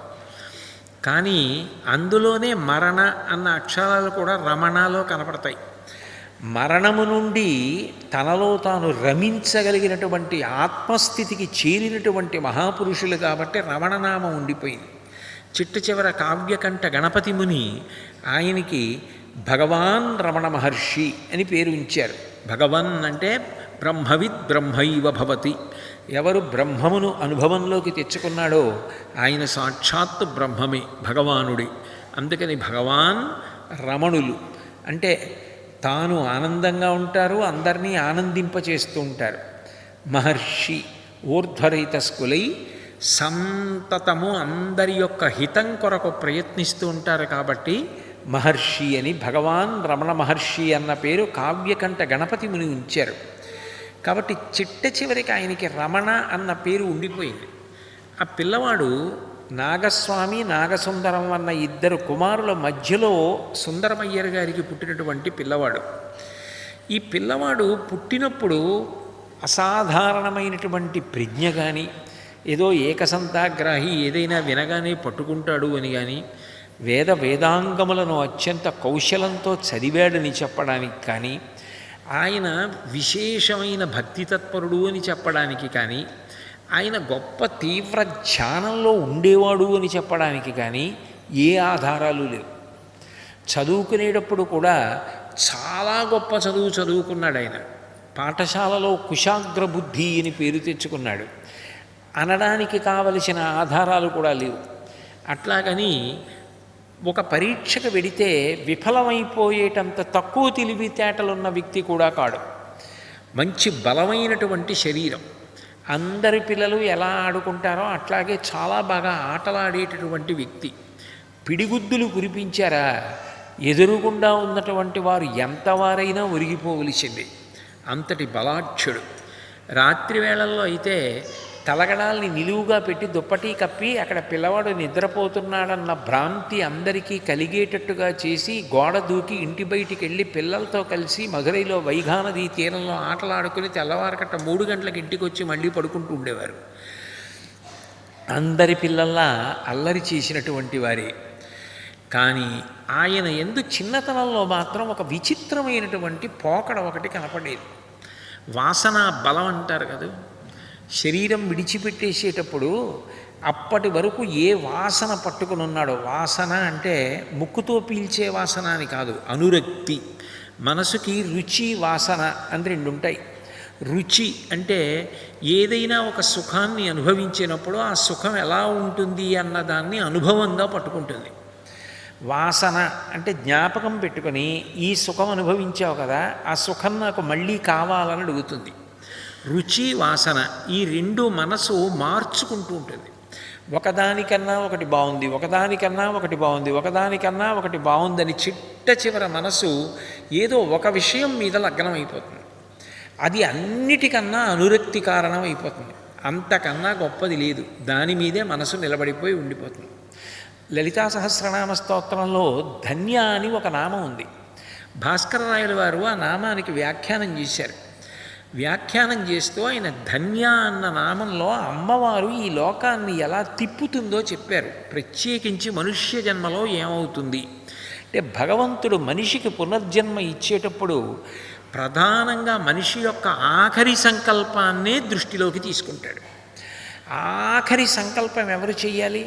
కానీ అందులోనే మరణ అన్న అక్షరాలు కూడా రమణలో కనపడతాయి. మరణము నుండి తనలో తాను రమించగలిగినటువంటి ఆత్మస్థితికి చేరినటువంటి మహాపురుషులు కాబట్టి రమణనామం ఉండిపోయింది. చిట్ట చివర కావ్యకంఠ గణపతి ముని ఆయనకి భగవాన్ రమణ మహర్షి అని పేరు ఉంచారు. భగవన్ అంటే బ్రహ్మవిద్ బ్రహ్మైవ భవతి. ఎవరు బ్రహ్మమును అనుభవంలోకి తెచ్చుకున్నాడో ఆయన సాక్షాత్తు బ్రహ్మమే, భగవానుడే. అందుకని భగవాన్ రమణులు అంటే తాను ఆనందంగా ఉంటారు, అందరినీ ఆనందింపచేస్తూ ఉంటారు. మహర్షి ఊర్ధ్వరైతస్కులై సంతతము అందరి యొక్క హితం కొరకు ప్రయత్నిస్తూ ఉంటారు కాబట్టి మహర్షి అని భగవాన్ రమణ మహర్షి అన్న పేరు కావ్యకంఠ గణపతి ముని ఉంచారు. కాబట్టి చిట్ట చివరికి ఆయనకి రమణ అన్న పేరు ఉండిపోయింది. ఆ పిల్లవాడు నాగస్వామి నాగసుందరం అన్న 2 కుమారుల మధ్యలో సుందరమయ్యర్ గారికి పుట్టినటువంటి పిల్లవాడు. ఈ పిల్లవాడు పుట్టినప్పుడు అసాధారణమైనటువంటి ప్రజ్ఞ కానీ ఏదో ఏకసంతాగ్రాహి ఏదైనా వినగానే పట్టుకుంటాడు అని కానీ వేదాంగములను అత్యంత కౌశలంతో చదివాడని చెప్పడానికి కానీ ఆయన విశేషమైన భక్తితత్పరుడు అని చెప్పడానికి కానీ ఆయన గొప్ప తీవ్ర ధ్యానంలో ఉండేవాడు అని చెప్పడానికి కానీ ఏ ఆధారాలు లేవు. చదువుకునేటప్పుడు కూడా చాలా గొప్ప చదువుకున్నాడు ఆయన. పాఠశాలలో కుశాగ్ర బుద్ధి అని పేరు తెచ్చుకున్నాడు. అనడానికి కావలసిన ఆధారాలు కూడా లేవు. అట్లాగని ఒక పరీక్షకు వెడితే విఫలమైపోయేటంత తక్కువ తెలివితేటలున్న వ్యక్తి కూడా కాడు. మంచి బలమైనటువంటి శరీరం. అందరి పిల్లలు ఎలా ఆడుకుంటారో అట్లాగే చాలా బాగా ఆటలాడేటటువంటి వ్యక్తి. పిడిగుద్దులు కురిపించారా ఎదురుగుండా ఉన్నటువంటి వారు ఎంతవారైనా ఒరిగిపోవలసింది. అంతటి బలాఢ్యుడు. రాత్రి వేళల్లో అయితే తలగడాల్ని నిలువుగా పెట్టి దుప్పటి కప్పి అక్కడ పిల్లవాడు నిద్రపోతున్నాడన్న భ్రాంతి అందరికీ కలిగేటట్టుగా చేసి గోడ దూకి ఇంటి బయటికి వెళ్ళి పిల్లలతో కలిసి మధురైలో వైఘానది తీరంలో ఆటలాడుకుని తెల్లవారకట్ట 3 గంటలకు ఇంటికి వచ్చి మళ్ళీ పడుకుంటూ ఉండేవారు. అందరి పిల్లల్లా అల్లరి చేసినటువంటి వారే. కానీ ఆయన యందు చిన్నతనంలో మాత్రం ఒక విచిత్రమైనటువంటి పోకడ ఒకటి కనపడేది. వాసన బలం అంటారు కదా, శరీరం విడిచిపెట్టేసేటప్పుడు అప్పటి వరకు ఏ వాసన పట్టుకుని ఉన్నాడో, వాసన అంటే ముక్కుతో పీల్చే వాసన అని కాదు, అనురక్తి. మనసుకి రుచి వాసన అని 2 ఉంటాయి. రుచి అంటే ఏదైనా ఒక సుఖాన్ని అనుభవించినప్పుడు ఆ సుఖం ఎలా ఉంటుంది అన్నదాన్ని అనుభవంగా పట్టుకుంటుంది. వాసన అంటే జ్ఞాపకం పెట్టుకొని ఈ సుఖం అనుభవించావు కదా, ఆ సుఖం నాకు మళ్ళీ కావాలని అడుగుతుంది. రుచి వాసన ఈ రెండు మనసు మార్చుకుంటూ ఉంటుంది. ఒకదానికన్నా ఒకటి బాగుంది, ఒకదానికన్నా ఒకటి బాగుంది, ఒకదానికన్నా ఒకటి బాగుందని చిట్ట చివర మనసు ఏదో ఒక విషయం మీద లగ్నం అయిపోతుంది. అది అన్నిటికన్నా అనురక్తి కారణం అయిపోతుంది. అంతకన్నా గొప్పది లేదు, దాని మీదే మనసు నిలబడిపోయి ఉండిపోతుంది. లలితా సహస్రనామ స్తోత్రంలో ధన్య అని ఒక నామం ఉంది. భాస్కరరాయల వారు ఆ నామానికి వ్యాఖ్యానం చేశారు. వ్యాఖ్యానం చేస్తూ ఆయన ధన్య అన్న నామంలో అమ్మవారు ఈ లోకాన్ని ఎలా తిప్పుతుందో చెప్పారు. ప్రత్యేకించి మనుష్య జన్మలో ఏమవుతుంది అంటే, భగవంతుడు మనిషికి పునర్జన్మ ఇచ్చేటప్పుడు ప్రధానంగా మనిషి యొక్క ఆఖరి సంకల్పాన్నే దృష్టిలోకి తీసుకుంటాడు. ఆఖరి సంకల్పం ఎవరు చెయ్యాలి?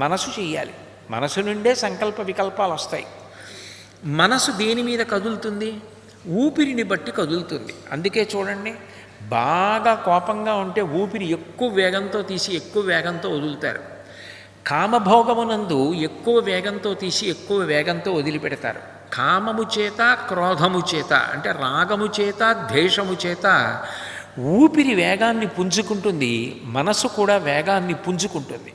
మనసు చెయ్యాలి. మనసు నుండే సంకల్ప వికల్పాలు వస్తాయి. మనసు దేని మీద కదులుతుంది? ఊపిరిని బట్టి కదులుతుంది. అందుకే చూడండి, బాగా కోపంగా ఉంటే ఊపిరి ఎక్కువ వేగంతో తీసి ఎక్కువ వేగంతో వదులుతారు. కామభోగమునందు ఎక్కువ వేగంతో తీసి ఎక్కువ వేగంతో వదిలిపెడతారు. కామము చేత, క్రోధము చేత అంటే రాగము చేత, ద్వేషము చేత ఊపిరి వేగాన్ని పుంజుకుంటుంది, మనసు కూడా వేగాన్ని పుంజుకుంటుంది.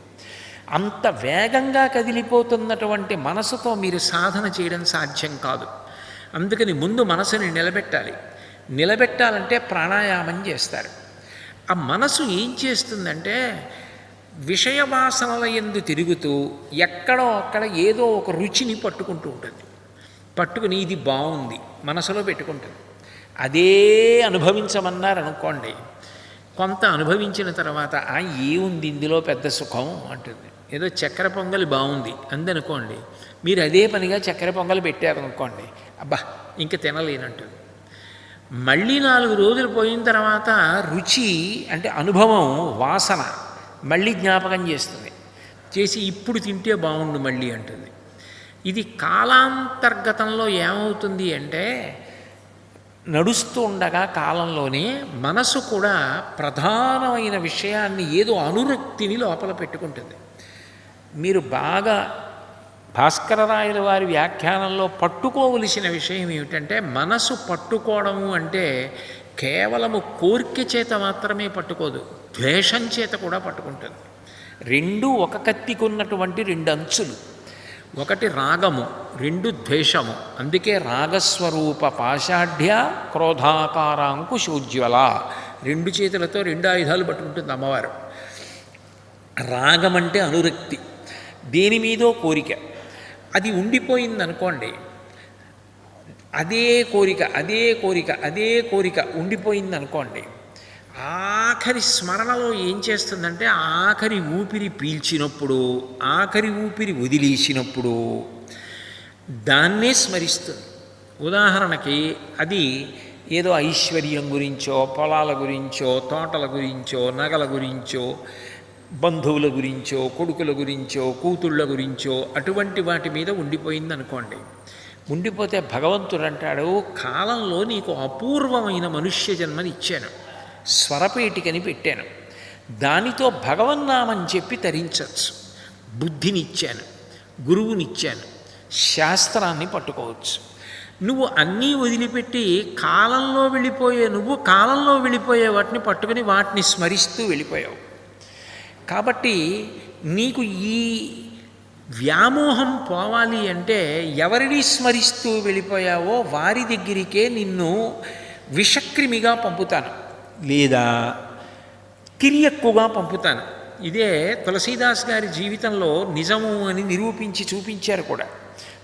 అంత వేగంగా కదిలిపోతున్నటువంటి మనసుతో మీరు సాధన చేయడం సాధ్యం కాదు. అందుకని ముందు మనసుని నిలబెట్టాలి. నిలబెట్టాలంటే ప్రాణాయామం చేస్తారు. ఆ మనసు ఏం చేస్తుందంటే, విషయవాసనల యందు తిరుగుతూ ఎక్కడో అక్కడ ఏదో ఒక రుచిని పట్టుకుంటూ ఉంటుంది. పట్టుకుని ఇది బాగుంది మనసులో పెట్టుకుంటుంది. అదే అనుభవించమన్నారనుకోండి, కొంత అనుభవించిన తర్వాత ఏముంది ఇందులో పెద్ద సుఖం అంటుంది. ఏదో చక్కెర పొంగలి బాగుంది అందనుకోండి, మీరు అదే పనిగా చక్కెర పొంగలి పెట్టారనుకోండి, అబ్బా ఇంక తినలేనంటుంది. మళ్ళీ 4 రోజులు పోయిన తర్వాత రుచి అంటే అనుభవం, వాసన మళ్ళీ జ్ఞాపకం చేస్తుంది. చేసి ఇప్పుడు తింటే బాగుండు మళ్ళీ అంటుంది. ఇది కాలాంతర్గతంలో ఏమవుతుంది అంటే, నడుస్తూ ఉండగా కాలంలోనే మనసు కూడా ప్రధానమైన విషయాన్ని ఏదో అనురక్తిని లోపల పెట్టుకుంటుంది. మీరు బాగా భాస్కరరాయల వారి వ్యాఖ్యానంలో పట్టుకోవలసిన విషయం ఏమిటంటే, మనసు పట్టుకోవడము అంటే కేవలము కోరిక చేత మాత్రమే పట్టుకోదు, ద్వేషం చేత కూడా పట్టుకుంటుంది. రెండు ఒక కత్తికున్నటువంటి 2 అంచులు. ఒకటి రాగము, 2 ద్వేషము. అందుకే రాగస్వరూప పాషాఢ్య క్రోధాకారాంకుశోజ్వల, 2 చేతులతో 2 ఆయుధాలు పట్టుకుంటుంది అమ్మవారు. రాగం అంటే అనురక్తి, దేని మీదో కోరిక, అది ఉండిపోయిందనుకోండి, అదే కోరిక అదే కోరిక అదే కోరిక ఉండిపోయిందనుకోండి, ఆఖరి స్మరణలో ఏం చేస్తుందంటే, ఆఖరి ఊపిరి పీల్చినప్పుడు, ఆఖరి ఊపిరి వదిలేసినప్పుడు దాన్నే స్మరిస్తుంది. ఉదాహరణకి అది ఏదో ఐశ్వర్యం గురించో, పొలాల గురించో, తోటల గురించో, నగల గురించో, బంధువుల గురించో, కొడుకుల గురించో, కూతుళ్ళ గురించో అటువంటి వాటి మీద ఉండిపోయిందనుకోండి. ఉండిపోతే భగవంతుడు అంటాడు, కాలంలో నీకు అపూర్వమైన మనుష్య జన్మని ఇచ్చాను, స్వరపేటికని పెట్టాను, దానితో భగవన్నామని చెప్పి తరించవచ్చు, బుద్ధినిచ్చాను, గురువునిచ్చాను, శాస్త్రాన్ని పట్టుకోవచ్చు. నువ్వు అన్నీ వదిలిపెట్టి కాలంలో వెళ్ళిపోయే కాలంలో వెళ్ళిపోయే వాటిని పట్టుకుని వాటిని స్మరిస్తూ వెళ్ళిపోయావు. కాబట్టి నీకు ఈ వ్యామోహం పోవాలి అంటే, ఎవరిని స్మరిస్తూ వెళ్ళిపోయావో వారి దగ్గరికే నిన్ను విషక్రిమిగా పంపుతాను, లేదా తిరియక్కుగా పంపుతాను. ఇదే తులసీదాస్ గారి జీవితంలో నిజము అని నిరూపించి చూపించారు కూడా.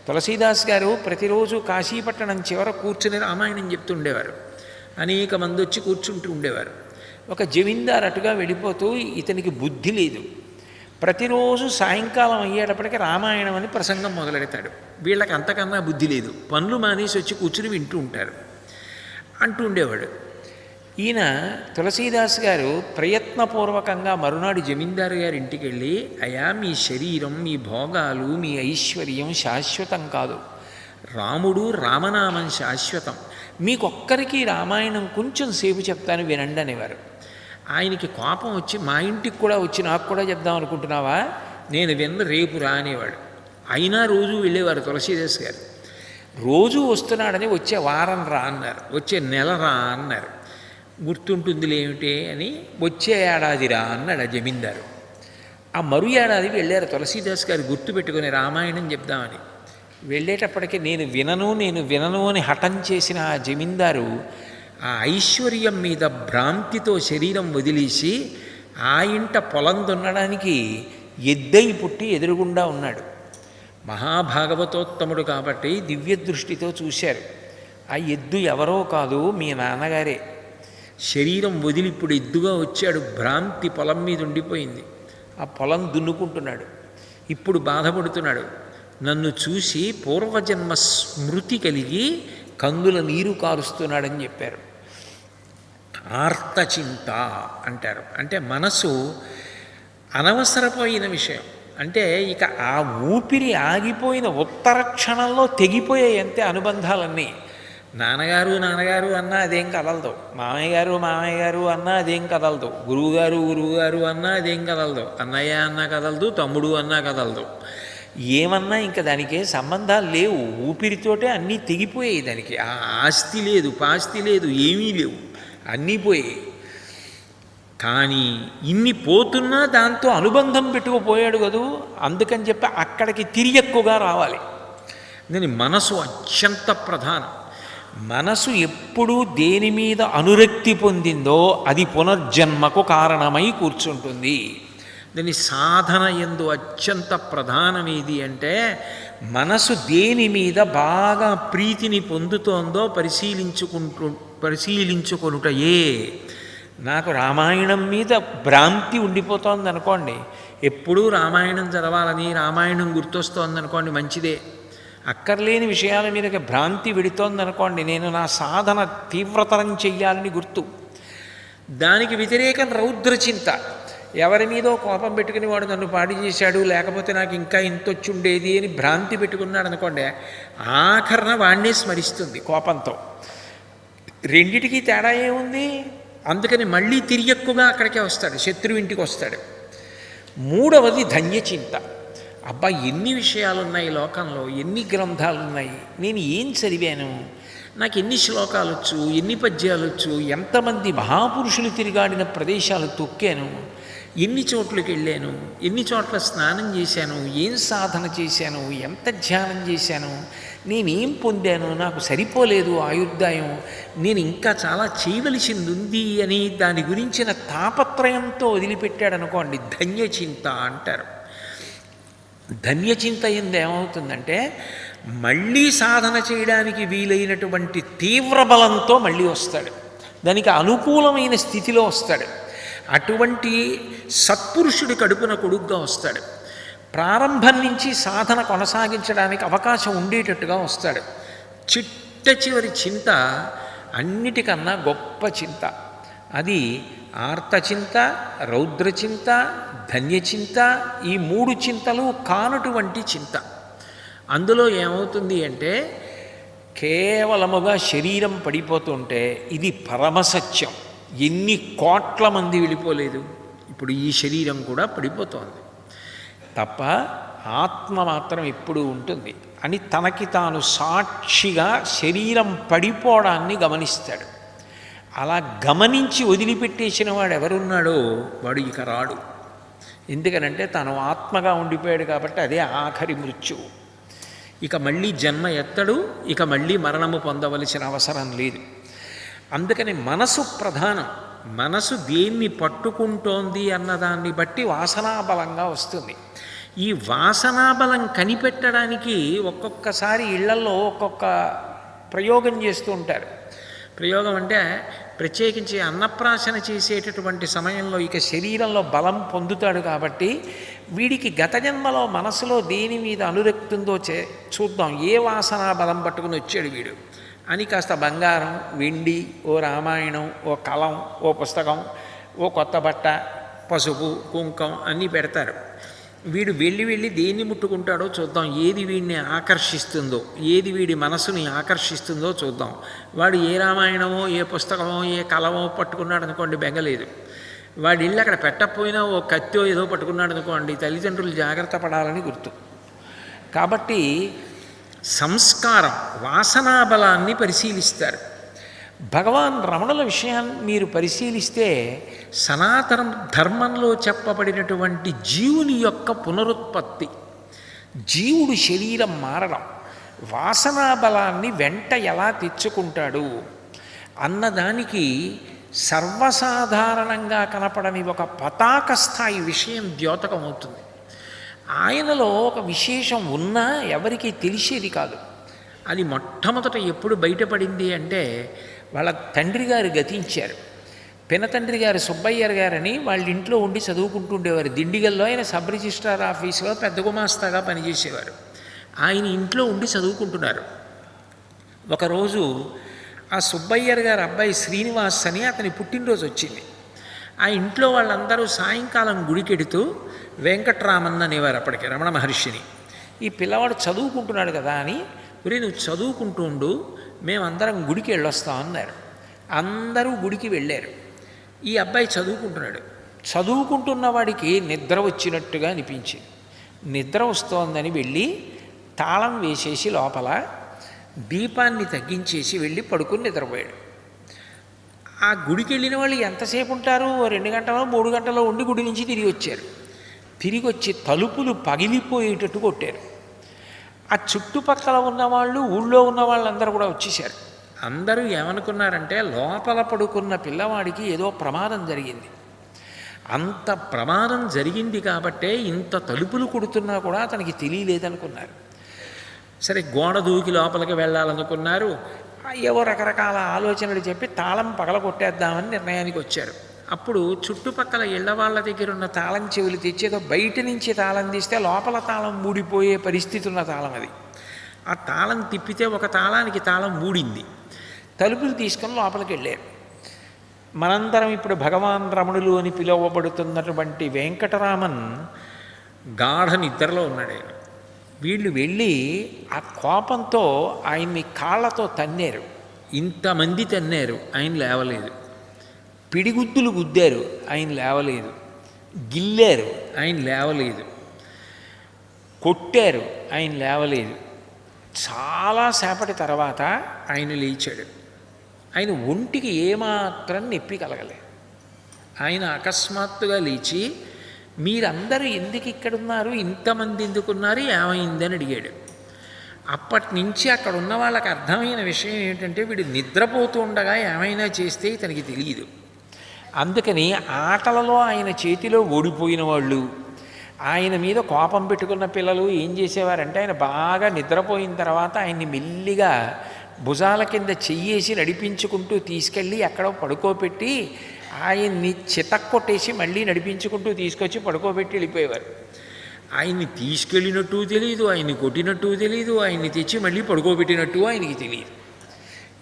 తులసీదాస్ గారు ప్రతిరోజు కాశీపట్టణం చివర కూర్చుని రామాయణం చెప్తుండేవారు. అనేక మంది వచ్చి కూర్చుంటూ ఉండేవారు. ఒక జమీందారు అటుగా వెళ్ళిపోతూ, ఇతనికి బుద్ధి లేదు, ప్రతిరోజు సాయంకాలం అయ్యేటప్పటికీ రామాయణం అని ప్రసంగం మొదలెడతాడు. వీళ్ళకి అంతకన్నా బుద్ధి లేదు, పనులు మానేసి వచ్చి కూర్చుని వింటూ ఉంటారు అంటూ ఉండేవాడు. ఈయన తులసీదాస్ గారు ప్రయత్నపూర్వకంగా మరునాడు జమీందారు గారి ఇంటికి వెళ్ళి, అయ్యా మీ శరీరం, మీ భోగాలు, మీ ఐశ్వర్యం శాశ్వతం కాదు, రాముడు రామనామం శాశ్వతం, మీకొక్కరికి రామాయణం కొంచెం సేపు చెప్తాను వినండి అనేవారు. ఆయనకి కోపం వచ్చి, మా ఇంటికి కూడా వచ్చి నాకు కూడా చెప్దాం అనుకుంటున్నావా, నేను విన్న రేపు రా అనేవాడు. అయినా రోజు వెళ్ళేవారు తులసీదాస్ గారు. రోజు వస్తున్నాడని వచ్చే వారం రా అన్నారు, వచ్చే నెల రా అన్నారు. గుర్తుంటుందిలే ఏమిటి అని వచ్చే ఏడాది రా అన్నాడు ఆ జమీందారు. ఆ మరు ఏడాది వెళ్ళారు తులసీదాస్ గారు గుర్తుపెట్టుకుని రామాయణం చెప్దామని. వెళ్ళేటప్పటికీ నేను వినను అని హఠం చేసిన ఆ జమీందారు ఆ ఐశ్వర్యం మీద భ్రాంతితో శరీరం వదిలేసి ఆ ఇంట పొలం దున్నడానికి ఎద్దై పుట్టి ఎదురుగుండా ఉన్నాడు. మహాభాగవతోత్తముడు కాబట్టి దివ్య దృష్టితో చూశారు. ఆ ఎద్దు ఎవరో కాదు, మీ నాన్నగారే. శరీరం వదిలి ఇప్పుడు ఎద్దుగా వచ్చాడు. భ్రాంతి పొలం మీద ఉండిపోయింది. ఆ పొలం దున్నుకుంటున్నాడు. ఇప్పుడు బాధపడుతున్నాడు. నన్ను చూసి పూర్వజన్మ స్మృతి కలిగి కందుల నీరు కారుస్తున్నాడని చెప్పారు. ఆర్తచింత అంటారు. అంటే మనసు అనవసరపోయిన విషయం. అంటే ఇక ఆ ఊపిరి ఆగిపోయిన ఉత్తర క్షణంలో తెగిపోయాయి అంతే అనుబంధాలన్నీ. నాన్నగారు నాన్నగారు అన్నా అదేం కదలదు, మామయ్య గారు అన్నా అదేం కదలదు, గురువుగారు అన్నా అదేం కదలదు, అన్నయ్య అన్నా కదలదు, తమ్ముడు అన్నా కదలదు. ఏమన్నా ఇంకా దానికి సంబంధాలు లేవు. ఊపిరితోటే అన్నీ తెగిపోయాయి. దానికి ఆ ఆస్తి లేదు, పాస్తి లేదు, ఏమీ లేవు, అన్నీ పోయాయి. కానీ ఇన్ని పోతున్నా దాంతో అనుబంధం పెట్టుకుపోయాడు కదూ. అందుకని చెప్పి అక్కడికి తిరిగి ఎక్కువగా రావాలి. దాని మనసు అత్యంత ప్రధానం. మనసు ఎప్పుడూ దేని మీద అనురక్తి పొందిందో అది పునర్జన్మకు కారణమై కూర్చుంటుంది. దాని సాధన యందు అత్యంత ప్రధానమేది అంటే మనసు దేని మీద బాగా ప్రీతిని పొందుతోందో పరిశీలించుకొనుటయే. నాకు రామాయణం మీద భ్రాంతి ఉండిపోతోంది అనుకోండి, ఎప్పుడూ రామాయణం చదవాలని రామాయణం గుర్తొస్తోంది అనుకోండి, మంచిదే. అక్కర్లేని విషయాల మీదకి భ్రాంతి విడుతోందనుకోండి, నేను నా సాధన తీవ్రతరం చెయ్యాలని గుర్తు. దానికి వ్యతిరేకం రౌద్రచింత. ఎవరి మీదో కోపం పెట్టుకుని వాడు నన్ను పాడి చేశాడు, లేకపోతే నాకు ఇంకా ఇంతొచ్చి ఉండేది అని భ్రాంతి పెట్టుకున్నాడు అనుకోండి, ఆఖరణ వాణ్ణే స్మరిస్తుంది కోపంతో. రెండిటికీ తేడా ఏముంది? అందుకని మళ్ళీ తిరిగి ఎక్కువగా అక్కడికే వస్తాడు, శత్రువు ఇంటికి వస్తాడు. మూడవది ధన్యచింత. అబ్బా, ఎన్ని విషయాలున్నాయి లోకంలో, ఎన్ని గ్రంథాలున్నాయి, నేను ఏం చదివాను, నాకు ఎన్ని శ్లోకాలు వచ్చు, ఎన్ని పద్యాలు వచ్చు, ఎంతమంది మహాపురుషులు తిరిగాడిన ప్రదేశాలు తొక్కాను, ఎన్ని చోట్లకి వెళ్ళాను, ఎన్ని చోట్ల స్నానం చేశాను, ఏం సాధన చేశాను, ఎంత ధ్యానం చేశాను, నేనేం పొందాను, నాకు సరిపోలేదు ఆయుర్దాయం, నేను ఇంకా చాలా చేయవలసింది ఉంది అని దాని గురించిన తాపత్రయంతో వదిలిపెట్టాడు అనుకోండి, ధన్యచింత అంటారు. ధన్యచింత ఎందు ఏమవుతుందంటే మళ్ళీ సాధన చేయడానికి వీలైనటువంటి తీవ్ర బలంతో మళ్ళీ వస్తాడు, దానికి అనుకూలమైన స్థితిలో వస్తాడు. అటువంటి సత్పురుషుడి కడుపున కొడుగ్గా వస్తాడు. ప్రారంభం నుంచి సాధన కొనసాగించడానికి అవకాశం ఉండేటట్టుగా వస్తాడు. చిట్ట చివరి చింత అన్నిటికన్నా గొప్ప చింత. అది ఆర్తచింత, రౌద్రచింత, ధన్యచింత. ఈ మూడు చింతలు కానటువంటి చింత. అందులో ఏమవుతుంది అంటే కేవలముగా శరీరం పడిపోతుంటే ఇది పరమసత్యం. ఎన్ని కోట్ల మంది వెళ్ళిపోలేదు, ఇప్పుడు ఈ శరీరం కూడా పడిపోతోంది తప్ప ఆత్మ మాత్రం ఎప్పుడూ ఉంటుంది అని తనకి తాను సాక్షిగా శరీరం పడిపోవడాన్ని గమనిస్తాడు. అలా గమనించి వదిలిపెట్టేసిన వాడు ఎవరున్నాడో వాడు ఇక రాడు. ఎందుకనంటే తను ఆత్మగా ఉండిపోయాడు కాబట్టి అదే ఆఖరి మృత్యువు. ఇక మళ్ళీ జన్మ ఎత్తడు, ఇక మళ్ళీ మరణము పొందవలసిన అవసరం లేదు. అందుకని మనసు ప్రధానం. మనసు దేన్ని పట్టుకుంటోంది అన్నదాన్ని బట్టి వాసనాబలంగా వస్తుంది. ఈ వాసనాబలం కనిపెట్టడానికి ఒక్కొక్కసారి ఇళ్లల్లో ఒక్కొక్క ప్రయోగం చేస్తూ ఉంటారు. ప్రయోగం అంటే ప్రత్యేకించి అన్నప్రాశన చేసేటటువంటి సమయంలో ఇక శరీరంలో బలం పొందుతాడు కాబట్టి వీడికి గత జన్మలో మనసులో దేని మీద అనురక్తుందో చూద్దాం, ఏ వాసనా బలం పట్టుకుని వచ్చాడు వీడు అని కాస్త బంగారం, వెండి, ఓ రామాయణం, ఓ కలం, ఓ పుస్తకం, ఓ కొత్త బట్ట, పసుపు, కుంకం అన్నీ పెడతారు. వీడు వెళ్ళి దేన్ని ముట్టుకుంటాడో చూద్దాం, ఏది వీడిని ఆకర్షిస్తుందో, ఏది వీడి మనసుని ఆకర్షిస్తుందో చూద్దాం. వాడు ఏ రామాయణమో, ఏ పుస్తకమో, ఏ కలమో పట్టుకున్నాడు అనుకోండి, బెంగలేదు. వాడి ఇల్లు అక్కడ పెట్టకపోయినా ఓ కత్తో ఏదో పట్టుకున్నాడు అనుకోండి, తల్లిదండ్రులు జాగ్రత్త పడాలని గుర్తు. కాబట్టి సంస్కారం, వాసనాబలాన్ని పరిశీలిస్తారు. భగవాన్ రమణుల విషయాన్ని మీరు పరిశీలిస్తే సనాతన ధర్మంలో చెప్పబడినటువంటి జీవుని యొక్క పునరుత్పత్తి, జీవుడు శరీరం మారడం, వాసనాబలాన్ని వెంట ఎలా తెచ్చుకుంటాడు అన్నదానికి సర్వసాధారణంగా కనపడని ఒక పతాక స్థాయి విషయం ద్యోతకమవుతుంది. ఆయనలో ఒక విశేషం ఉన్నా ఎవరికీ తెలిసేది కాదు. అది మొట్టమొదట ఎప్పుడు బయటపడింది అంటే వాళ్ళ తండ్రి గారు గతించారు. పినతండ్రి గారు సుబ్బయ్యర్ గారని వాళ్ళ ఇంట్లో ఉండి చదువుకుంటూ ఉండేవారు. దిండిగల్లో ఆయన సబ్ రిజిస్ట్రార్ ఆఫీసులో పెద్ద గుమాస్తాగా పనిచేసేవారు. ఆయన ఇంట్లో ఉండి చదువుకుంటున్నారు. ఒకరోజు ఆ సుబ్బయ్యర్ గారు అబ్బాయి శ్రీనివాస్ అని అతని పుట్టినరోజు వచ్చింది. ఆ ఇంట్లో వాళ్ళందరూ సాయంకాలం గుడికెడుతూ వెంకట్రామన్ అనేవారు అప్పటికి రమణ మహర్షిని. ఈ పిల్లవాడు చదువుకుంటున్నాడు కదా అని, ఒరే నువ్వు చదువుకుంటూ ఉండు, మేమందరం గుడికి వెళ్ళొస్తాం అన్నారు. అందరూ గుడికి వెళ్ళారు. ఈ అబ్బాయి చదువుకుంటున్నాడు. చదువుకుంటున్న వాడికి నిద్ర వచ్చినట్టుగా అనిపించింది. నిద్ర వస్తోందని వెళ్ళి తాళం వేసేసి లోపల దీపాన్ని తగ్గించేసి వెళ్ళి పడుకుని నిద్రపోయాడు. ఆ గుడికి వెళ్ళిన వాళ్ళు ఎంతసేపు ఉంటారు? 2 గంటలో 3 గంటలో ఉండి గుడి నుంచి తిరిగి వచ్చారు. తిరిగి వచ్చి తలుపులు పగిలిపోయేటట్టు కొట్టారు. ఆ చుట్టుపక్కల ఉన్నవాళ్ళు, ఊళ్ళో ఉన్న వాళ్ళందరూ కూడా వచ్చేసారు. అందరూ ఏమనుకున్నారంటే లోపల పడుకున్న పిల్లవాడికి ఏదో ప్రమాదం జరిగింది. అంత ప్రమాదం జరిగింది కాబట్టే ఇంత తలుపులు కొడుతున్నా కూడా అతనికి తెలియలేదనుకున్నారు. సరే గోడ దూకి లోపలికి వెళ్ళాలనుకున్నారు. ఏవో రకరకాల ఆలోచనలు చెప్పి తాళం పగలగొట్టేద్దామని నిర్ణయానికి వచ్చారు. అప్పుడు చుట్టుపక్కల ఇళ్ల వాళ్ళ దగ్గర ఉన్న తాళం చెవులు తెచ్చేదో బయట నుంచి తాళం తీస్తే లోపల తాళం మూడిపోయే పరిస్థితి ఉన్న తాళం అది. ఆ తాళం తిప్పితే ఒక తాళానికి తాళం మూడింది. తలుపులు తీసుకొని లోపలికి వెళ్ళారు. మనందరం ఇప్పుడు భగవాన్ రమణులు అని పిలువబడుతున్నటువంటి వెంకటరామన్ గాఢ నిద్రలో ఉన్నాడు. ఆయన వీళ్ళు వెళ్ళి ఆ కోపంతో ఆయన్ని కాళ్ళతో తన్నారు. ఇంతమంది తన్నారు, ఆయన లేవలేదు. పిడిగుద్దులు గుద్దారు, ఆయన లేవలేదు. గిల్లారు, ఆయన లేవలేదు. కొట్టారు, ఆయన లేవలేదు. చాలాసేపటి తర్వాత ఆయన లేచాడు. ఆయన ఒంటికి ఏమాత్రం నొప్పి కలగలేదు. ఆయన అకస్మాత్తుగా లేచి మీరందరూ ఎందుకు ఇక్కడున్నారు, ఇంతమంది ఎందుకున్నారు, ఏమైందని అడిగాడు. అప్పటి నుంచి అక్కడ ఉన్న వాళ్ళకి అర్థమైన విషయం ఏంటంటే వీడు నిద్రపోతూ ఉండగా ఏమైనా చేస్తే ఇతనికి తెలియదు. అందుకని ఆటలలో ఆయన చేతిలో ఓడిపోయిన వాళ్ళు, ఆయన మీద కోపం పెట్టుకున్న పిల్లలు ఏం చేసేవారంటే ఆయన బాగా నిద్రపోయిన తర్వాత ఆయన్ని మెల్లిగా భుజాల కింద చెయ్యేసి నడిపించుకుంటూ తీసుకెళ్ళి ఎక్కడో పడుకోబెట్టి ఆయన్ని చితక్కొట్టేసి మళ్ళీ నడిపించుకుంటూ తీసుకొచ్చి పడుకోబెట్టి వెళ్ళిపోయేవారు. ఆయన్ని తీసుకెళ్ళినట్టు తెలియదు, ఆయన్ని కొట్టినట్టు తెలియదు, ఆయన్ని తెచ్చి మళ్ళీ పడుకోబెట్టినట్టు ఆయనకి తెలియదు.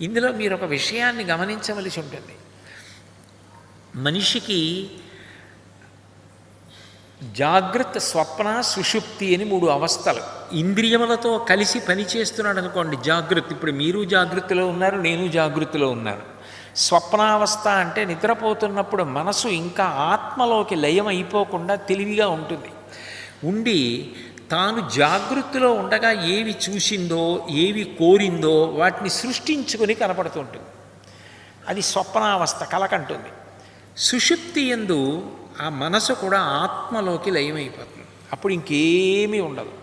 ఇందులో మీరు ఒక విషయాన్ని గమనించవలసి ఉంటుంది. మనిషికి జాగ్రత్త, స్వప్న, సుషుప్తి అని 3 అవస్థలు. ఇంద్రియములతో కలిసి పనిచేస్తున్నాడు అనుకోండి జాగృతి. ఇప్పుడు మీరు జాగృతిలో ఉన్నారు, నేను జాగృతిలో ఉన్నాను. స్వప్నావస్థ అంటే నిద్రపోతున్నప్పుడు మనసు ఇంకా ఆత్మలోకి లయం అయిపోకుండా తెలివిగా ఉంటుంది. ఉండి తాను జాగృతిలో ఉండగా ఏవి చూసిందో, ఏవి కోరిందో వాటిని సృష్టించుకొని కనపడుతుంటుంది. అది స్వప్నావస్థ, కలకంటుంది. సుషుప్తి యందు ఆ మనసు కూడా ఆత్మలోకి లయమైపోతుంది. అప్పుడు ఇంకేమీ ఉండదు,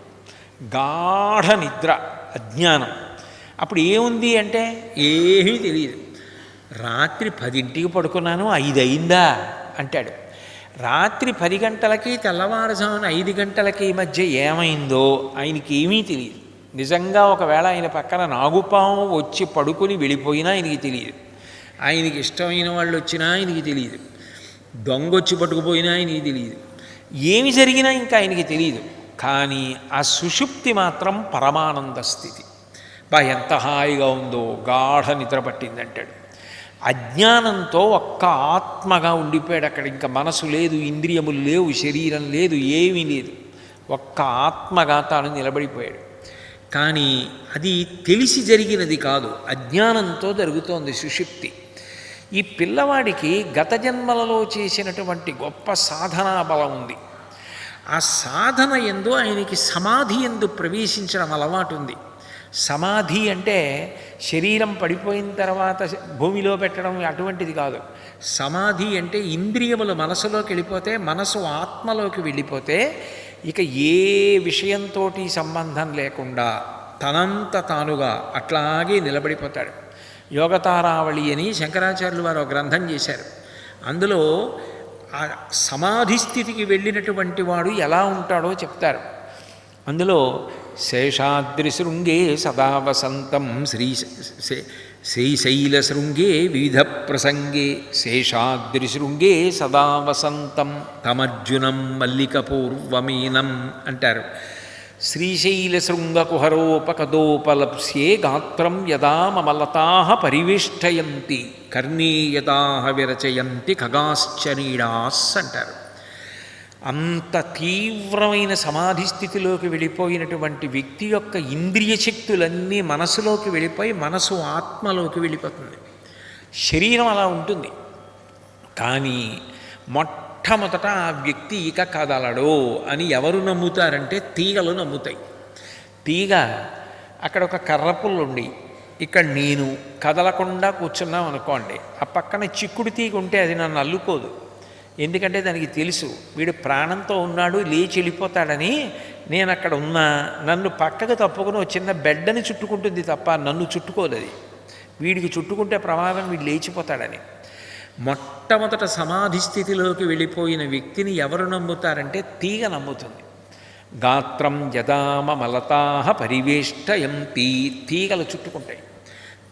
గాఢ నిద్ర, అజ్ఞానం. అప్పుడు ఏముంది అంటే ఏమీ తెలియదు. రాత్రి 10ంటికి పడుకున్నాను, 5 అయిందా అంటాడు. రాత్రి 10 గంటలకి తెల్లవారుజామున 5 గంటలకి మధ్య ఏమైందో ఆయనకి ఏమీ తెలియదు. నిజంగా ఒకవేళ ఆయన పక్కన నాగుపాము వచ్చి పడుకొని వెళ్ళిపోయినా ఆయనకి తెలియదు. ఆయనకి ఇష్టమైన వాళ్ళు వచ్చినా ఆయనకి తెలియదు. దొంగొచ్చి పట్టుకుపోయినా ఆయనకి తెలియదు. ఏమి జరిగినా ఇంకా ఆయనకి తెలియదు. కానీ ఆ సుషుప్తి మాత్రం పరమానంద స్థితి. ఎంత హాయిగా ఉందో, గాఢ నిద్ర పట్టిందంటాడు. అజ్ఞానంతో ఒక్క ఆత్మగా ఉండిపోయాడు అక్కడ. ఇంకా మనసు లేదు, ఇంద్రియములు లేవు, శరీరం లేదు, ఏమీ లేదు. ఒక్క ఆత్మగా తాను నిలబడిపోయాడు. కానీ అది తెలిసి జరిగినది కాదు, అజ్ఞానంతో జరుగుతోంది సుషుప్తి. ఈ పిల్లవాడికి గత జన్మలలో చేసినటువంటి గొప్ప సాధనా బలం ఉంది. ఆ సాధన యందు ఆయనకి సమాధి యందు ప్రవేశించడం అలవాటు ఉంది. సమాధి అంటే శరీరం పడిపోయిన తర్వాత భూమిలో పెట్టడం అటువంటిది కాదు. సమాధి అంటే ఇంద్రియములు మనసులోకి వెళ్ళిపోతే, మనసు ఆత్మలోకి వెళ్ళిపోతే ఇక ఏ విషయంతో సంబంధం లేకుండా తనంత తానుగా అట్లాగే నిలబడిపోతాడు. యోగతారావళి అని శంకరాచార్యులు వారు ఒక గ్రంథం చేశారు. అందులో ఆ సమాధి స్థితికి వెళ్ళినటువంటి వాడు ఎలా ఉంటాడో చెప్తారు. అందులో శేషాద్రిశృంగే సదా వసంతం శ్రీశైలశృంగే వివిధ ప్రసంగే శేషాద్రిశృంగే సదా వసంతం తమర్జునం మల్లికపూర్వమీనం అంటారు. శ్రీశైలశృంగకుహరోపకదోపలప్స్యే గాత్రం యదా మమలతా పరివేష్టయంతి కర్ణీ యదా విరచయంతి ఖగాశ్చనీడాస్ అంటారు. అంత తీవ్రమైన సమాధి స్థితిలోకి వెళ్ళిపోయినటువంటి వ్యక్తి యొక్క ఇంద్రియ శక్తులన్నీ మనసులోకి వెళ్ళిపోయి మనసు ఆత్మలోకి వెళ్ళిపోతుంది. శరీరం అలా ఉంటుంది. కానీ మొట్టమొదట ఆ వ్యక్తి ఇక కదలడు అని ఎవరు నమ్ముతారంటే తీగలు నమ్ముతాయి. తీగ అక్కడ ఒక కర్రపుల్లు ఉండి ఇక్కడ నేను కదలకుండా కూర్చున్నాం అనుకోండి, ఆ పక్కన చిక్కుడు తీగ ఉంటే అది నన్ను అల్లుకోదు. ఎందుకంటే దానికి తెలుసు వీడు ప్రాణంతో ఉన్నాడు, లేచి వెళ్ళిపోతాడని. నేను అక్కడ ఉన్నా నన్ను పక్కకు తప్పుకుని చిన్న బెడ్డని చుట్టుకుంటుంది తప్ప నన్ను చుట్టుకోదు. అది వీడికి చుట్టుకుంటే ప్రమాదం, వీడు లేచిపోతాడని. మొట్టమొదట సమాధి స్థితిలోకి వెళ్ళిపోయిన వ్యక్తిని ఎవరు నమ్ముతారంటే తీగ నమ్ముతుంది. గాత్రం యదామలతా పరివేష్టయంతి, తీగలు చుట్టుకుంటాయి.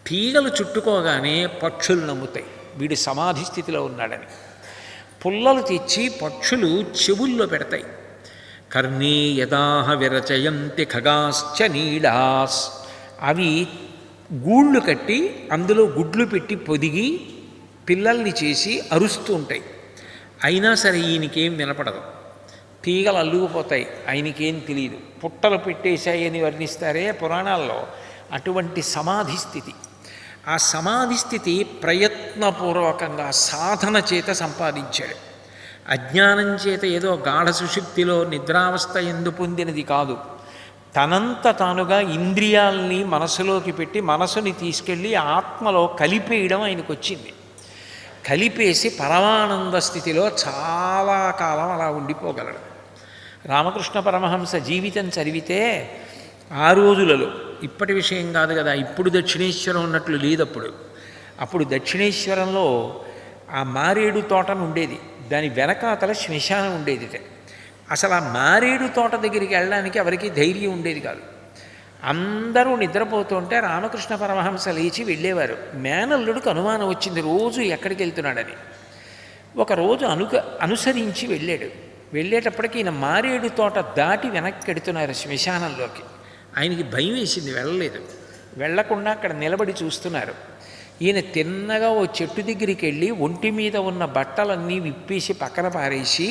తీగలు చుట్టుకోగానే పక్షులు నమ్ముతాయి వీడు సమాధి స్థితిలో ఉన్నాడని. పుల్లలు తెచ్చి పక్షులు చెవుల్లో పెడతాయి. కర్ణే యదాహ విరచయంతి ఖగాశ్చ నీడాస్, అవి గూళ్ళు కట్టి అందులో గుడ్లు పెట్టి పొదిగి పిల్లల్ని చేసి అరుస్తూ ఉంటాయి. అయినా సరే ఈయనకేం వినపడదు. తీగలు అల్లుకుపోతాయి, ఆయనకేం తెలియదు. పుట్టలు పెట్టేశాయని వర్ణిస్తారే పురాణాల్లో, అటువంటి సమాధి స్థితి. ఆ సమాధి స్థితి ప్రయత్నపూర్వకంగా సాధన చేత సంపాదించాడు. అజ్ఞానం చేత ఏదో గాఢ సుషుప్తిలో నిద్రావస్థ ఎందు పొందినది కాదు. తనంత తానుగా ఇంద్రియాల్ని మనసులోకి పెట్టి మనసుని తీసుకెళ్ళి ఆత్మలో కలిపేయడం ఆయనకు వచ్చింది. కలిపేసి పరమానంద స్థితిలో చాలా కాలం అలా ఉండిపోగలడు. రామకృష్ణ పరమహంస జీవితం చదివితే ఆ రోజులలో, ఇప్పటి విషయం కాదు కదా, ఇప్పుడు దక్షిణేశ్వరం ఉన్నట్లు లేదు. అప్పుడు దక్షిణేశ్వరంలో ఆ మారేడు తోటను ఉండేది, దాని వెనకాతల శ్మశానం ఉండేది. అసలు ఆ మారేడు తోట దగ్గరికి వెళ్ళడానికి ఎవరికి ధైర్యం ఉండేది కాదు. అందరూ నిద్రపోతుంటే రామకృష్ణ పరమహంస లేచి వెళ్ళేవారు. మేనల్లుడికి అనుమానం వచ్చింది రోజు ఎక్కడికి వెళ్తున్నాడని. ఒకరోజు అనుసరించి వెళ్ళాడు. వెళ్ళేటప్పటికి ఈయన మారేడు తోట దాటి వెనక్కి వెడుతున్నారు శ్మశానంలోకి. ఆయనకి భయం వేసింది, వెళ్ళలేదు. వెళ్లకుండా అక్కడ నిలబడి చూస్తున్నారు. ఈయన తిన్నగా ఓ చెట్టు దగ్గరికి వెళ్ళి ఒంటి మీద ఉన్న బట్టలన్నీ విప్పేసి పక్కన పారేసి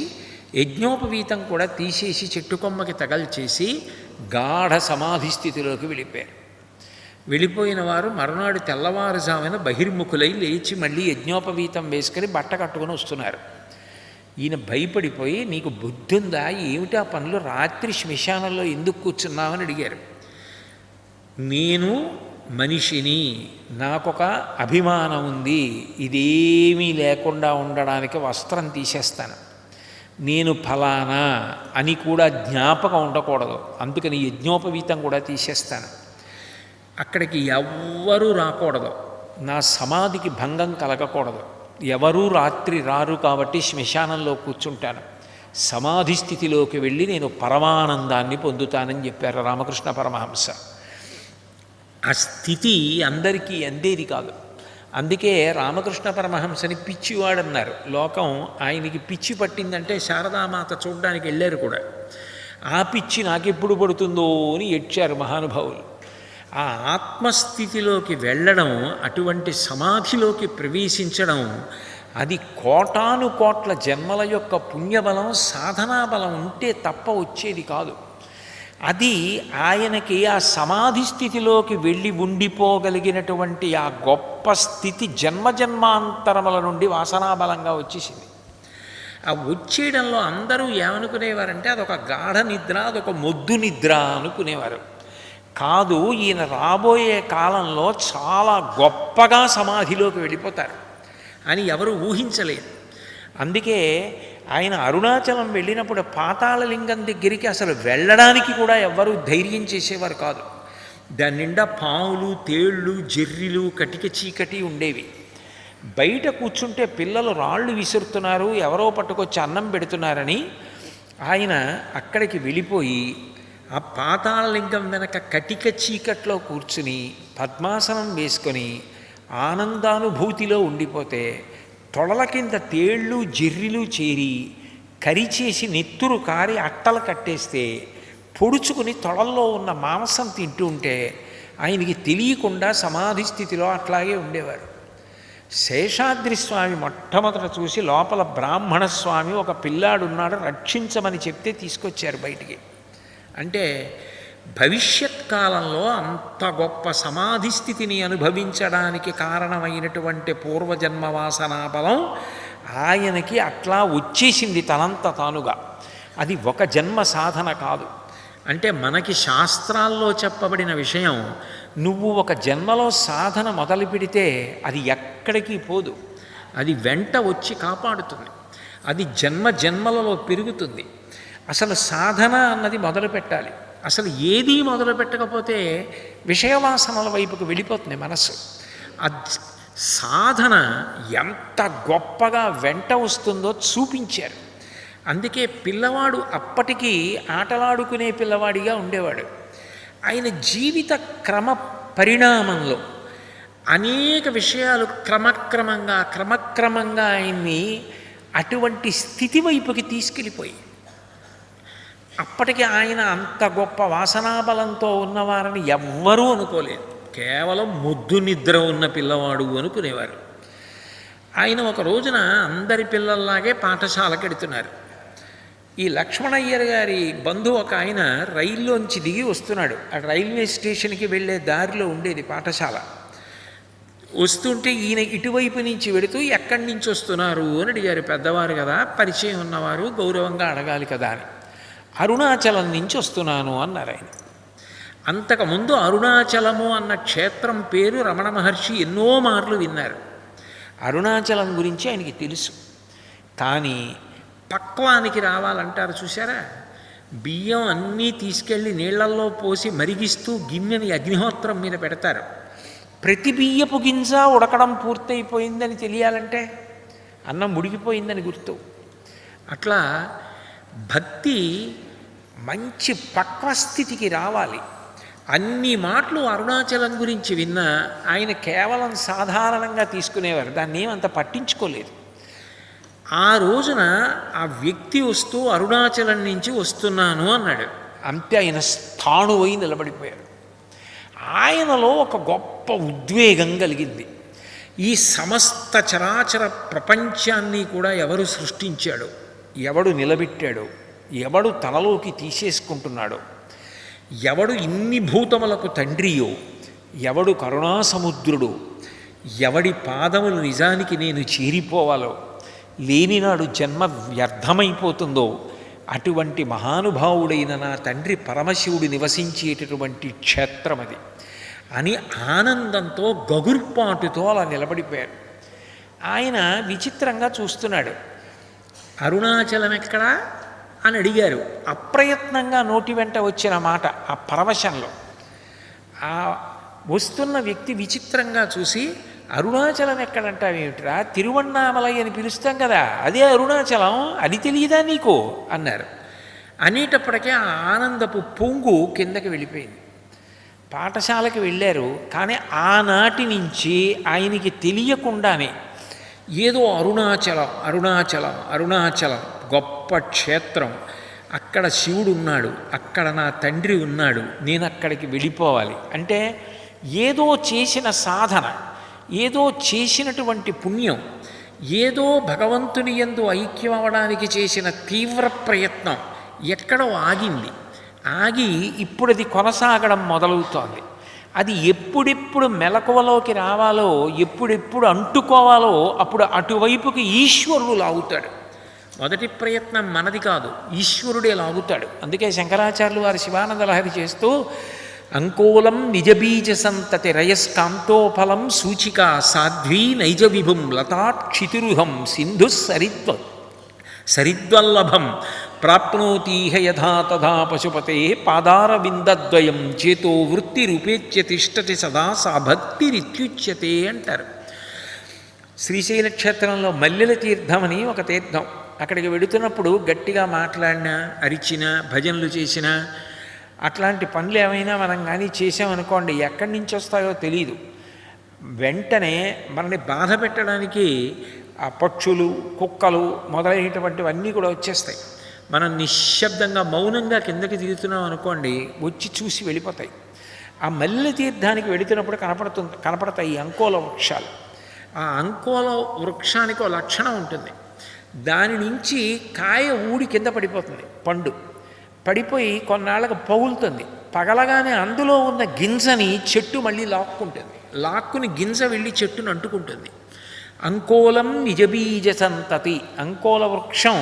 యజ్ఞోపవీతం కూడా తీసేసి చెట్టు కొమ్మకి తగల్చేసి గాఢ సమాధి స్థితిలోకి వెళ్ళిపోయారు. వెళ్ళిపోయిన వారు మరునాడు తెల్లవారుజామున బహిర్ముఖులై లేచి మళ్ళీ యజ్ఞోపవీతం వేసుకొని బట్ట కట్టుకొని వస్తున్నారు. ఈయన భయపడిపోయి, నీకు బుద్ధి ఉందా, ఏమిటా పనులు, రాత్రి శ్మశానంలో ఎందుకు కూర్చున్నామని అడిగారు. నేను మనిషిని, నాకొక అభిమానం ఉంది, ఇదేమీ లేకుండా ఉండడానికి వస్త్రం తీసేస్తాను, నేను ఫలానా అని కూడా జ్ఞాపకం ఉండకూడదు, అందుకని యజ్ఞోపవీతం కూడా తీసేస్తాను, అక్కడికి ఎవ్వరూ రాకూడదు, నా సమాధికి భంగం కలగకూడదు, ఎవరూ రాత్రి రారు కాబట్టి శ్మశానంలో కూర్చుంటాను, సమాధి స్థితిలోకి వెళ్ళి నేను పరమానందాన్ని పొందుతానని చెప్పారు రామకృష్ణ పరమహంస. ఆ స్థితి అందరికీ అందేది కాదు. అందుకే రామకృష్ణ పరమహంసని పిచ్చివాడన్నారు. లోకం ఆయనకి పిచ్చి పట్టిందంటే శారదామాత చూడడానికి వెళ్ళారు కూడా. ఆ పిచ్చి నాకెప్పుడు పడుతుందో అని ఏడ్చారు మహానుభావులు. ఆ ఆత్మస్థితిలోకి వెళ్ళడం, అటువంటి సమాధిలోకి ప్రవేశించడం, అది కోటాను కోట్ల జన్మల యొక్క పుణ్యబలం, సాధనాబలం ఉంటే తప్ప వచ్చేది కాదు. అది ఆయనకి ఆ సమాధి స్థితిలోకి వెళ్ళి ఉండిపోగలిగినటువంటి ఆ గొప్ప స్థితి జన్మజన్మాంతరముల నుండి వాసనాబలంగా వచ్చేసింది. ఆ వచ్చేయడంలో అందరూ ఏమనుకునేవారంటే అదొక గాఢ నిద్ర, అదొక మొద్దు నిద్ర అనుకునేవారు. కాదు, ఈయన రాబోయే కాలంలో చాలా గొప్పగా సమాధిలోకి వెళ్ళిపోతారు అని ఎవరు ఊహించలేదు. అందుకే ఆయన అరుణాచలం వెళ్ళినప్పుడు పాతాళలింగం దగ్గరికి అసలు వెళ్ళడానికి కూడా ఎవ్వరూ ధైర్యం చేసేవారు కాదు. దాని నిండా పాములు, తేళ్ళు, జెర్రిలు, కటిక చీకటి ఉండేవి. బయట కూర్చుంటే పిల్లలు రాళ్ళు విసురుతున్నారు, ఎవరో పట్టుకొచ్చి అన్నం పెడుతున్నారని ఆయన అక్కడికి వెళ్ళిపోయి ఆ పాతాళలింగం వెనక కటిక చీకట్లో కూర్చుని పద్మాసనం వేసుకొని ఆనందానుభూతిలో ఉండిపోతే తొడల కింద తేళ్ళు, జెర్రిలు చేరి కరిచేసి నెత్తురు కారి అట్టలు కట్టేస్తే పొడుచుకుని తొడల్లో ఉన్న మాంసం తింటూ ఉంటే ఆయనకి తెలియకుండా సమాధి స్థితిలో అట్లాగే ఉండేవారు. శేషాద్రి స్వామి మొట్టమొదట చూసి లోపల బ్రాహ్మణ స్వామి ఒక పిల్లాడున్నాడు రక్షించమని చెప్తే తీసుకొచ్చారు బయటికి. అంటే భవిష్యత్ కాలంలో అంత గొప్ప సమాధి స్థితిని అనుభవించడానికి కారణమైనటువంటి పూర్వజన్మ వాసనా బలం ఆయనకి అట్లా వచ్చేసింది తనంత తానుగా. అది ఒక జన్మ సాధన కాదు. అంటే మనకి శాస్త్రాల్లో చెప్పబడిన విషయం, నువ్వు ఒక జన్మలో సాధన మొదలు పెడితే అది ఎక్కడికి పోదు, అది వెంట వచ్చి కాపాడుతుంది, అది జన్మ జన్మలలో పెరుగుతుంది. అసలు సాధన అన్నది మొదలు పెట్టాలి. అసలు ఏదీ మొదలు పెట్టకపోతే విషయవాసనల వైపుకు వెళ్ళిపోతుంది మనస్సు. ఆ సాధన ఎంత గొప్పగా వెంట వస్తుందో చూపించారు. అందుకే పిల్లవాడు అప్పటికీ ఆటలాడుకునే పిల్లవాడిగా ఉండేవాడు. ఆయన జీవిత క్రమ పరిణామంలో అనేక విషయాలు క్రమక్రమంగా ఆయన్ని అటువంటి స్థితి వైపుకి తీసుకెళ్ళిపోయి, అప్పటికి ఆయన అంత గొప్ప వాసనాబలంతో ఉన్నవారని ఎవ్వరూ అనుకోలేదు. కేవలం మొద్దు నిద్ర ఉన్న పిల్లవాడు అనుకునేవారు. ఆయన ఒక రోజున అందరి పిల్లల్లాగే పాఠశాలకు ఎడుతున్నారు. ఈ లక్ష్మణయ్యర్ గారి బంధువు ఒక ఆయన రైల్లోంచి దిగి వస్తున్నాడు. ఆ రైల్వే స్టేషన్కి వెళ్ళే దారిలో ఉండేది పాఠశాల. వస్తుంటే ఈయన ఇటువైపు నుంచి వెడుతూ ఎక్కడి నుంచి వస్తున్నారు అని అడిగారు. పెద్దవారు కదా, పరిచయం ఉన్నవారు, గౌరవంగా అడగాలి కదా అని. అరుణాచలం నుంచి వస్తున్నాను అన్నారు ఆయన. అంతకుముందు అరుణాచలము అన్న క్షేత్రం పేరు రమణ మహర్షి ఎన్నో మార్లు విన్నారు. అరుణాచలం గురించి ఆయనకి తెలుసు. కానీ పక్వానికి రావాలంటారు చూసారా, బియ్యం అన్నీ తీసుకెళ్ళి నీళ్లల్లో పోసి మరిగిస్తూ గిన్నెని అగ్నిహోత్రం మీద పెడతారు. ప్రతి బియ్యపు గింజ ఉడకడం పూర్తయిపోయిందని తెలియాలంటే అన్నం ఉడికిపోయిందని గుర్తు. అట్లా భక్తి మంచి పక్వస్థితికి రావాలి. అన్ని మాటలు అరుణాచలం గురించి విన్నా ఆయన కేవలం సాధారణంగా తీసుకునేవారు, దాన్ని ఏమంత పట్టించుకోలేదు. ఆ రోజున ఆ వ్యక్తి వస్తూ అరుణాచలం నుంచి వస్తున్నాను అన్నాడు. అంతే, ఆయన స్థాణువై నిలబడిపోయారు. ఆయనలో ఒక గొప్ప ఉద్వేగం కలిగింది. ఈ సమస్త చరాచర ప్రపంచాన్ని కూడా ఎవరు సృష్టించాడో, ఎవడు నిలబెట్టాడో, ఎవడు తనలోకి తీసేసుకుంటున్నాడో, ఎవడు ఇన్ని భూతములకు తండ్రియో, ఎవడు కరుణాసముద్రుడు, ఎవడి పాదములు నిజానికి నేను చేరిపోవాలో, లేనినాడు జన్మ వ్యర్థమైపోతుందో అటువంటి మహానుభావుడైన నా తండ్రి పరమశివుడు నివసించేటటువంటి క్షేత్రం అది అని ఆనందంతో గగుర్పాటుతో అలా నిలబడిపోయారు. ఆయన విచిత్రంగా చూస్తున్నాడు. అరుణాచలం ఎక్కడా అని అడిగారు. అప్రయత్నంగా నోటి వెంట వచ్చిన మాట ఆ పరవశంలో. ఆ వస్తున్న వ్యక్తి విచిత్రంగా చూసి, అరుణాచలం ఎక్కడంటావేమిట్రా, తిరువన్నామలై అని పిలుస్తాం కదా, అదే అరుణాచలం, అది తెలియదా నీకు అన్నారు. అనేటప్పటికే ఆ ఆనందపు పొంగు కిందకి వెళ్ళిపోయింది. పాఠశాలకి వెళ్ళారు. కానీ ఆనాటి నుంచి ఆయనకి తెలియకుండానే ఏదో అరుణాచలం అరుణాచలం అరుణాచలం గొప్ప క్షేత్రం, అక్కడ శివుడు ఉన్నాడు, అక్కడ నా తండ్రి ఉన్నాడు, నేను అక్కడికి వెళ్ళిపోవాలి అంటే ఏదో చేసిన సాధన, ఏదో చేసినటువంటి పుణ్యం, ఏదో భగవంతుని యందు ఐక్యం అవ్వడానికి చేసిన తీవ్ర ప్రయత్నం ఎక్కడో ఆగింది. ఆగి ఇప్పుడు అది కొనసాగడం మొదలవుతోంది. అది ఎప్పుడెప్పుడు మెలకువలోకి రావాలో, ఎప్పుడెప్పుడు అంటుకోవాలో అప్పుడు అటువైపుకి ఈశ్వరుడు లాగుతాడు. మొదటి ప్రయత్నం మనది కాదు, ఈశ్వరుడే లాగుతాడు. అందుకే శంకరాచార్యులు వారి శివానంద లహరి చేస్తూ అంకోలం నిజబీజ సంతతి రయస్కాంతోఫలం సూచిక సాధ్వీ నైజ విభుం లతాక్షితిరుహం సింధు సరిద్వల్లభం ప్రాప్నోతీహ యథా తథా పశుపతే పాదారవిందద్వయం చేతో వృత్తి రూపేచ్య తిష్టతి సదా సా భక్తిరిత్యుచ్యతే అంటారు. శ్రీశైల క్షేత్రంలో మల్లెల తీర్థమని ఒక తీర్థం. అక్కడికి వెడుతున్నప్పుడు గట్టిగా మాట్లాడినా, అరిచినా, భజనలు చేసినా, అట్లాంటి పనులు ఏమైనా మనం కానీ చేసామనుకోండి, ఎక్కడి నుంచి వస్తాయో తెలియదు. వెంటనే మనని బాధ పెట్టడానికి ఆ పక్షులు, కుక్కలు మొదలైనటువంటివన్నీ కూడా వచ్చేస్తాయి. మనం నిశ్శబ్దంగా మౌనంగా కిందకి దిగుతున్నాం అనుకోండి, వచ్చి చూసి వెళ్ళిపోతాయి. ఆ మల్లె తీర్థానికి వెళుతున్నప్పుడు కనపడతాయి అంకోల వృక్షాలు. ఆ అంకోల వృక్షానికి ఒక లక్షణం ఉంటుంది. దాని నుంచి కాయ ఊడి కింద పడిపోతుంది, పండు పడిపోయి కొన్నాళ్ళకు పగులుతుంది. పగలగానే అందులో ఉన్న గింజని చెట్టు మళ్ళీ లాక్కుంటుంది. లాక్కుని గింజ వెళ్ళి చెట్టును అంటుకుంటుంది. అంకోలం నిజబీజ సంతతి, అంకోల వృక్షం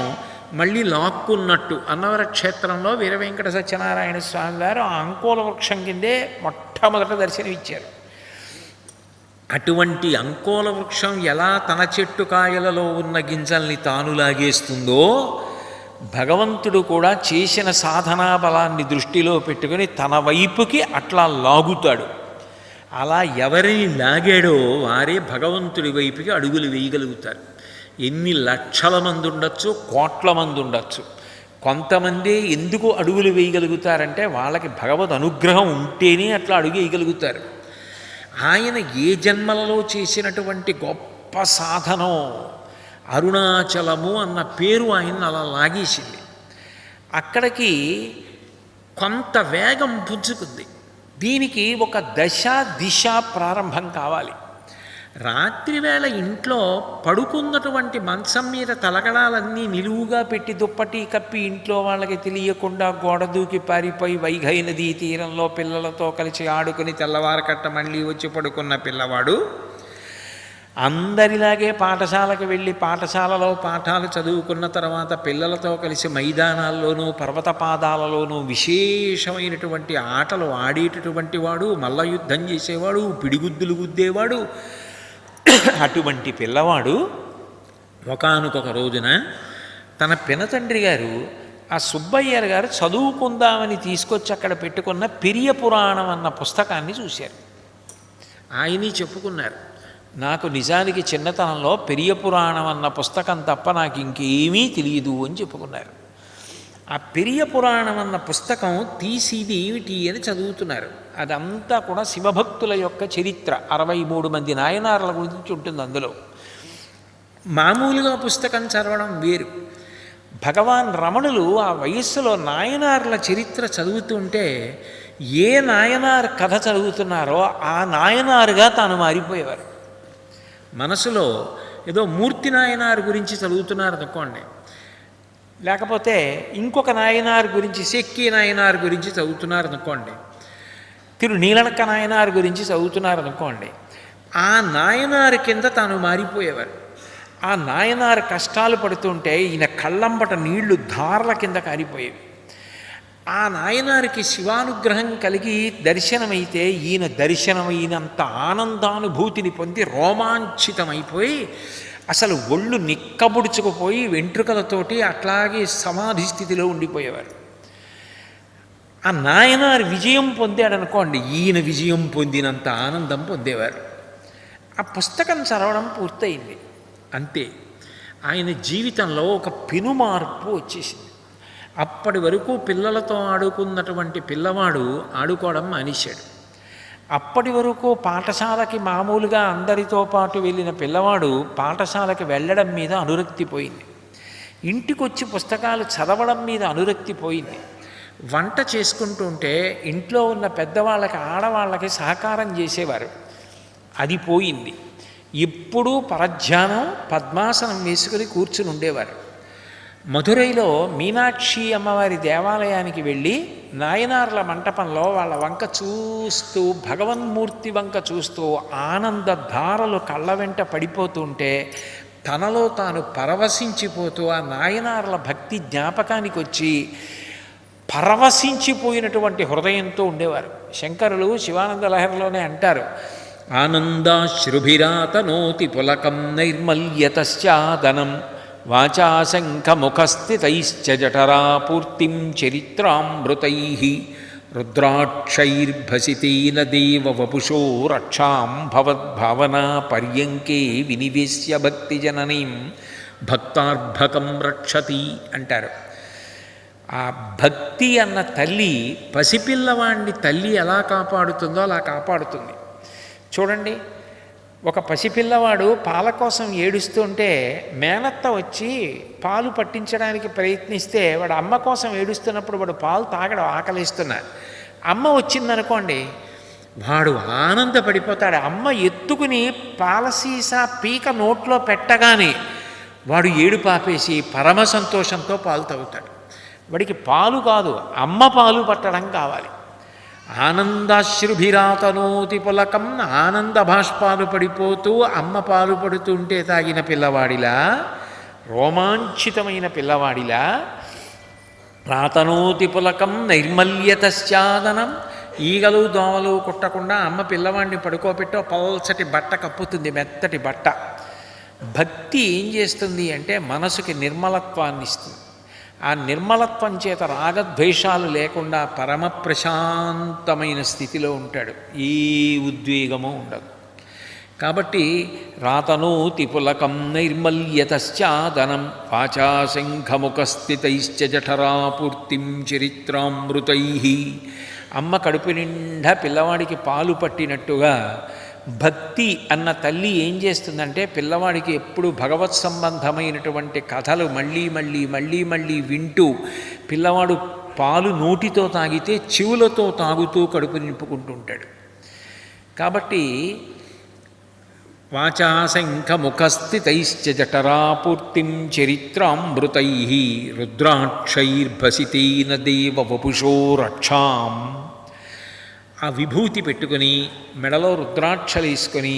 మళ్ళీ లాక్కున్నట్టు అన్నవర క్షేత్రంలో వీర వెంకట సత్యనారాయణ స్వామి వారు ఆ అంకోల వృక్షం కిందే మొట్టమొదట దర్శనమిచ్చారు. అటువంటి అంకోల వృక్షం ఎలా తన చెట్టు కాయలలో ఉన్న గింజల్ని తాను లాగేస్తుందో, భగవంతుడు కూడా చేసిన సాధనా బలాన్ని దృష్టిలో పెట్టుకుని తన వైపుకి అట్లా లాగుతాడు. అలా ఎవరిని లాగాడో వారే భగవంతుడి వైపుకి అడుగులు వేయగలుగుతారు. ఎన్ని లక్షల మంది ఉండొచ్చు, కోట్ల మంది ఉండొచ్చు. కొంతమంది ఎందుకు అడుగులు వేయగలుగుతారంటే వాళ్ళకి భగవద్ అనుగ్రహం ఉంటేనే అట్లా అడుగు వేయగలుగుతారు. ఆయన ఏ జన్మలలో చేసినటువంటి గొప్ప సాధనో, అరుణాచలము అన్న పేరు ఆయన అలా లాగేసింది. అక్కడికి కొంత వేగం పుంజుకుంది. దీనికి ఒక దశ దిశ ప్రారంభం కావాలి. రాత్రివేళ ఇంట్లో పడుకున్నటువంటి మంచం మీద తలగడాలన్నీ నిలువుగా పెట్టి దుప్పటి కప్పి ఇంట్లో వాళ్ళకి తెలియకుండా గోడ దూకి పారిపోయి వైఘై నదీ తీరంలో పిల్లలతో కలిసి ఆడుకుని తెల్లవారకట్ట మళ్ళీ వచ్చి పడుకున్న పిల్లవాడు అందరిలాగే పాఠశాలకు వెళ్ళి పాఠశాలలో పాఠాలు చదువుకున్న తర్వాత పిల్లలతో కలిసి మైదానాల్లోనూ పర్వత పాదాలలోనూ విశేషమైనటువంటి ఆటలు ఆడేటటువంటి వాడు, మల్ల యుద్ధం చేసేవాడు, పిడిగుద్దులు గుద్దేవాడు. అటువంటి పిల్లవాడు ఒకానొక రోజున తన పినతండ్రి గారు ఆ సుబ్బయ్యర్ గారు చదువుకుందామని తీసుకొచ్చి అక్కడ పెట్టుకున్న పెరియ పురాణం అన్న పుస్తకాన్ని చూశారు. ఆయనే చెప్పుకున్నారు, నాకు నిజానికి చిన్నతనంలో పెరియ పురాణం అన్న పుస్తకం తప్ప నాకు ఇంకేమీ తెలియదు అని చెప్పుకున్నారు. ఆ పెరియ పురాణం అన్న పుస్తకం తీసిది ఏమిటి అని చదువుతున్నారు. అదంతా కూడా శివభక్తుల యొక్క చరిత్ర, 63 మంది నాయనార్ల గురించి ఉంటుంది అందులో. మామూలుగా పుస్తకం చదవడం వేరు. భగవాన్ రమణులు ఆ వయస్సులో నాయనార్ల చరిత్ర చదువుతుంటే ఏ నాయనార్ కథ చదువుతున్నారో ఆ నాయనారుగా తాను మారిపోయేవారు. మనసులో ఏదో మూర్తి నాయనార్ గురించి చదువుతున్నారు అనుకోండి, లేకపోతే ఇంకొక నాయనార్ గురించి, శక్కి నాయనార్ గురించి చదువుతున్నారు అనుకోండి, నీలనక్క నాయనార్ గురించి చదువుతున్నారు అనుకోండి, ఆ నాయనారు కింద తాను మారిపోయేవారు. ఆ నాయనారు కష్టాలు పడుతుంటే ఈయన కళ్ళంబట నీళ్లు ధారల కింద కారిపోయేవి. ఆ నాయనారికి శివానుగ్రహం కలిగి దర్శనమైతే ఈయన దర్శనమైనంత ఆనందానుభూతిని పొంది రోమాంచితమైపోయి అసలు ఒళ్ళు నిక్కబుడుచుకుపోయి వెంట్రుకలతోటి అట్లాగే సమాధి స్థితిలో ఉండిపోయేవారు. ఆ నాయనారు విజయం పొందాడనుకోండి, ఈయన విజయం పొందినంత ఆనందం పొందేవారు. ఆ పుస్తకం చదవడం పూర్తయింది, అంతే. ఆయన జీవితంలో ఒక పెనుమార్పు వచ్చేసింది. అప్పటి వరకు పిల్లలతో ఆడుకున్నటువంటి పిల్లవాడు ఆడుకోవడం మానేశాడు. అప్పటి వరకు పాఠశాలకి మామూలుగా అందరితో పాటు వెళ్ళిన పిల్లవాడు పాఠశాలకి వెళ్ళడం మీద అనురక్తి పోయింది. ఇంటికొచ్చి పుస్తకాలు చదవడం మీద అనురక్తి పోయింది. వంట చేసుకుంటుంటే ఇంట్లో ఉన్న పెద్దవాళ్ళకి, ఆడవాళ్ళకి సహకారం చేసేవారు, అది పోయింది. ఎప్పుడూ పరధ్యానం, పద్మాసనం వేసుకుని కూర్చుని ఉండేవారు. మధురైలో మీనాక్షి అమ్మవారి దేవాలయానికి వెళ్ళి నాయనార్ల మంటపంలో వాళ్ళ వంక చూస్తూ, భగవన్మూర్తి వంక చూస్తూ ఆనంద ధారలు కళ్ళ వెంట పడిపోతుంటే తనలో తాను పరవశించిపోతూ ఆ నాయనార్ల భక్తి జ్ఞాపకానికి వచ్చి పరవశించిపోయినటువంటి హృదయంతో ఉండేవారు. శంకరులు శివానంద లహరిలోనే అంటారు, ఆనందాశ్రుభిరాతనోతి పులకం నైర్మల్యతశ్చాదనం వాచాశంఖముఖస్థితైశ్చ జఠరా పూర్తిం చరిత్రామృతైః రుద్రాక్షైర్భసితేన దేవ వపుషో రక్షాం భవద్భావనా పర్యంకే వినివేశ్య భక్తిజననీం భక్తార్భకం రక్షతి అంటారు. ఆ భక్తి అన్న తల్లి పసిపిల్లవాడిని తల్లి ఎలా కాపాడుతుందో అలా కాపాడుతుంది. చూడండి, ఒక పసిపిల్లవాడు పాల కోసం ఏడుస్తుంటే మేనత్త వచ్చి పాలు పట్టించడానికి ప్రయత్నిస్తే వాడు అమ్మ కోసం ఏడుస్తున్నప్పుడు వాడు పాలు తాగడం ఆకలిస్తున్నా. అమ్మ వచ్చిందనుకోండి, వాడు ఆనందపడిపోతాడు. అమ్మ ఎత్తుకుని పాల సీసా పీక నోట్లో పెట్టగానే వాడు ఏడు పాపేసి పరమ సంతోషంతో పాలు తాగుతాడు. వాడికి పాలు కాదు, అమ్మ పాలు పట్టడం కావాలి. ఆనందాశ్రుభిరాతనోతి పులకం, ఆనంద భాష్పాలు పడిపోతూ అమ్మ పాలు పడుతుంటే తాగిన పిల్లవాడిలా, రోమాంచితమైన పిల్లవాడిలా, రాతనోతి పులకం నైర్మల్యతశ్చాదనం, ఈగలు దోమలు కుట్టకుండా అమ్మ పిల్లవాడిని పడుకోబెట్టో పల్చటి బట్ట కప్పుతుంది, మెత్తటి బట్ట. భక్తి ఏం చేస్తుంది అంటే మనసుకి నిర్మలత్వాన్ని ఇస్తుంది. ఆ నిర్మలత్వం చేత రాగద్వేషాలు లేకుండా పరమ ప్రశాంతమైన స్థితిలో ఉంటాడు, ఏ ఉద్వేగము ఉండదు. కాబట్టి రాతనోతి పులకం నైర్మల్యతశ్చాదనం వాచాశంఖముఖస్థితైశ్చ జఠరా పూర్తిం చరిత్రామృతైః. అమ్మ కడుపు నిండా పిల్లవాడికి పాలు పట్టినట్టుగా భక్తి అన్న తల్లి ఏం చేస్తుందంటే పిల్లవాడికి ఎప్పుడు భగవత్ సంబంధమైనటువంటి కథలు మళ్ళీ మళ్ళీ మళ్ళీ మళ్ళీ వింటూ, పిల్లవాడు పాలు నోటితో తాగితే చెవులతో తాగుతూ కడుపు నింపుకుంటూ ఉంటాడు. కాబట్టి వాచాశంఖముఖస్థితైశ్చ జఠరా పూర్తిం చరిత్రామృతైః రుద్రాక్షైర్భసితేన దేవ వపుషో రక్షాం. ఆ విభూతి పెట్టుకుని మెడలో రుద్రాక్షలు వేసుకొని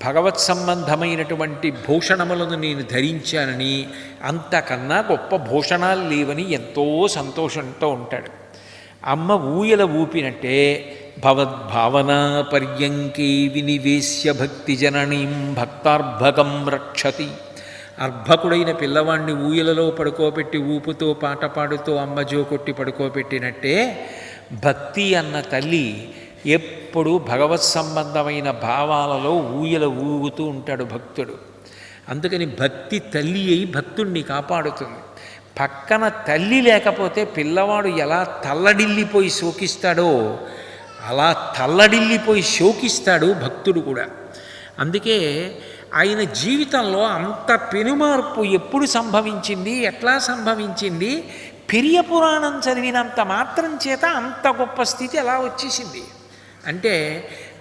భగవత్ సంబంధమైనటువంటి భూషణములను నేను ధరించానని, అంతకన్నా గొప్ప భూషణాలు లేవని ఎంతో సంతోషంతో ఉంటాడు. అమ్మ ఊయల ఊపినట్టే భవద్భావనా పర్యంకే వినివేశ్య భక్తి జననీం భక్తార్భకం రక్షతి. అర్భకుడైన పిల్లవాణ్ణి ఊయలలో పడుకోబెట్టి ఊపుతో పాట పాడుతూ అమ్మ జోకొట్టి పడుకోబెట్టినట్టే భక్తి అన్న తల్లి ఎప్పుడు భగవత్ సంబంధమైన భావాలలో ఊయల ఊగుతూ ఉంటాడు భక్తుడు. అందుకని భక్తి తల్లి అయి భక్తుణ్ణి కాపాడుతుంది. పక్కన తల్లి లేకపోతే పిల్లవాడు ఎలా తల్లడిల్లిపోయి శోకిస్తాడో అలా తల్లడిల్లిపోయి శోకిస్తాడు భక్తుడు కూడా. అందుకే ఆయన జీవితంలో అంత పెనుమార్పు ఎప్పుడు సంభవించింది, ఎట్లా సంభవించింది, పెరియ పురాణం చదివినంత మాత్రం చేత అంత గొప్ప స్థితి ఎలా వచ్చేసింది అంటే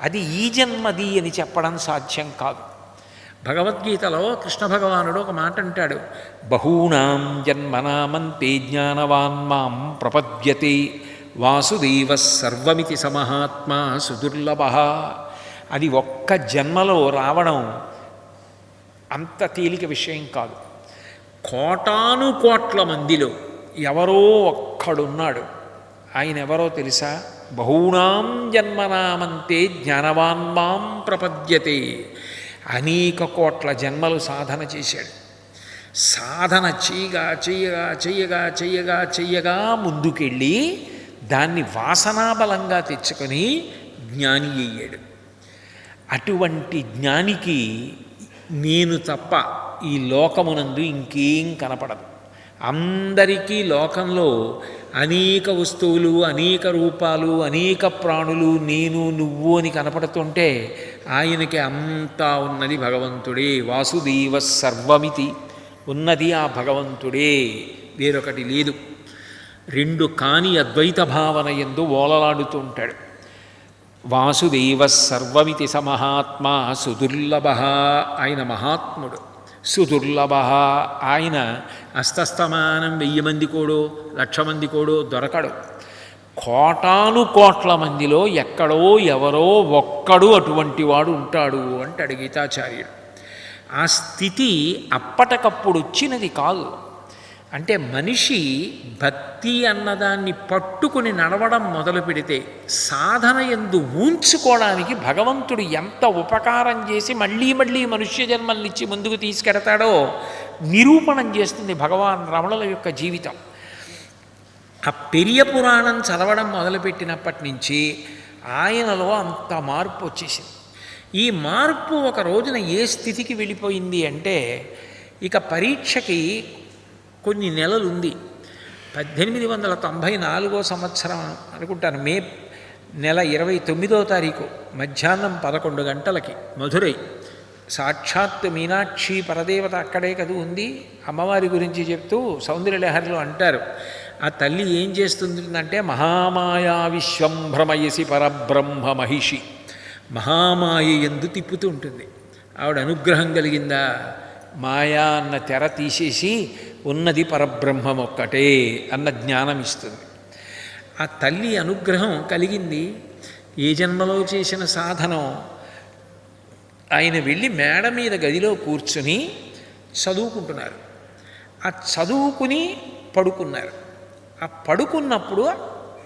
అది ఈ జన్మది అని చెప్పడం సాధ్యం కాదు. భగవద్గీతలో కృష్ణ భగవానుడు ఒక మాట అంటాడు, బహూనాం జన్మనామంతే జ్ఞానవాన్ మాం ప్రపద్యతే వాసుదేవ సర్వమితి సమహాత్మా సుదుర్లభ. అది ఒక్క జన్మలో రావడం అంత తేలిక విషయం కాదు. కోటాను కోట్ల మందిలో ఎవరో ఒక్కడున్నాడు. ఆయన ఎవరో తెలుసా? బహూనాం జన్మనామంతే జ్ఞానవాన్ మాం ప్రపద్యతే. అనేక కోట్ల జన్మలు సాధన చేశాడు. సాధన చేయగా చెయ్యగా చెయ్యగా చెయ్యగా చెయ్యగా ముందుకెళ్ళి దాన్ని వాసనాబలంగా తెచ్చుకొని జ్ఞాని అయ్యాడు. అటువంటి జ్ఞానికి నేను తప్ప ఈ లోకమునందు ఇంకేం కనపడదు. అందరికీ లోకంలో అనేక వస్తువులు, అనేక రూపాలు, అనేక ప్రాణులు, నేను నువ్వు అని కనపడుతుంటే ఆయనకి అంతా ఉన్నది భగవంతుడే. వాసుదేవ సర్వమితి, ఉన్నది ఆ భగవంతుడే, వేరొకటి లేదు. రెండు కాని అద్వైత భావన యందు ఓలలాడుతూ ఉంటాడు. వాసుదేవ సర్వమితి సమహాత్మా సుదుర్లభ, ఆయన మహాత్ముడు. సుదుర్లభ, ఆయన అస్తస్తమానం 1000 మంది కోడో 1,00,000 మంది కోడో దొరకడు. కోటాను కోట్ల మందిలో ఎక్కడో ఎవరో ఒక్కడు అటువంటి వాడు ఉంటాడు అంటాడు గీతాచార్యుడు. ఆ స్థితి అప్పటికప్పుడు వచ్చినది కాదు. అంటే మనిషి భక్తి అన్నదాన్ని పట్టుకుని నడవడం మొదలు పెడితే సాధన యందు ఊంచుకోవడానికి భగవంతుడు ఎంత ఉపకారం చేసి మళ్ళీ మళ్ళీ మనుష్య జన్మల్నిచ్చి ముందుకు తీసుకెడతాడో నిరూపణం చేస్తుంది భగవాన్ రమణుల యొక్క జీవితం. ఆ పెరియ పురాణం చదవడం మొదలుపెట్టినప్పటి నుంచి ఆయనలో అంత మార్పు వచ్చేసింది. ఈ మార్పు ఒక రోజున ఏ స్థితికి వెళ్ళిపోయింది అంటే, ఇక పరీక్షకి కొన్ని నెలలు ఉంది. 1894 సంవత్సరం అనుకుంటాను, మే నెల 29వ తారీఖు మధ్యాహ్నం 11 గంటలకి మధురై సాక్షాత్ మీనాక్షి పరదేవత అక్కడే కదూ ఉంది. అమ్మవారి గురించి చెప్తూ సౌందర్యలహరిలో అంటారు, ఆ తల్లి ఏం చేస్తుందంటే మహామాయా విశ్వం భ్రమయసి పరబ్రహ్మ మహిషి, మహామాయ ఎందు తిప్పుతూ ఉంటుంది. ఆవిడ అనుగ్రహం కలిగిందా, మాయా అన్న తెర తీసేసి ఉన్నది పరబ్రహ్మం ఒక్కటే అన్న జ్ఞానం ఇస్తుంది. ఆ తల్లి అనుగ్రహం కలిగింది. ఏ జన్మలో చేసిన సాధనం. ఆయన వెళ్ళి మేడ మీద గదిలో కూర్చుని చదువుకుంటున్నారు. ఆ చదువుకుని పడుకున్నారు. ఆ పడుకున్నప్పుడు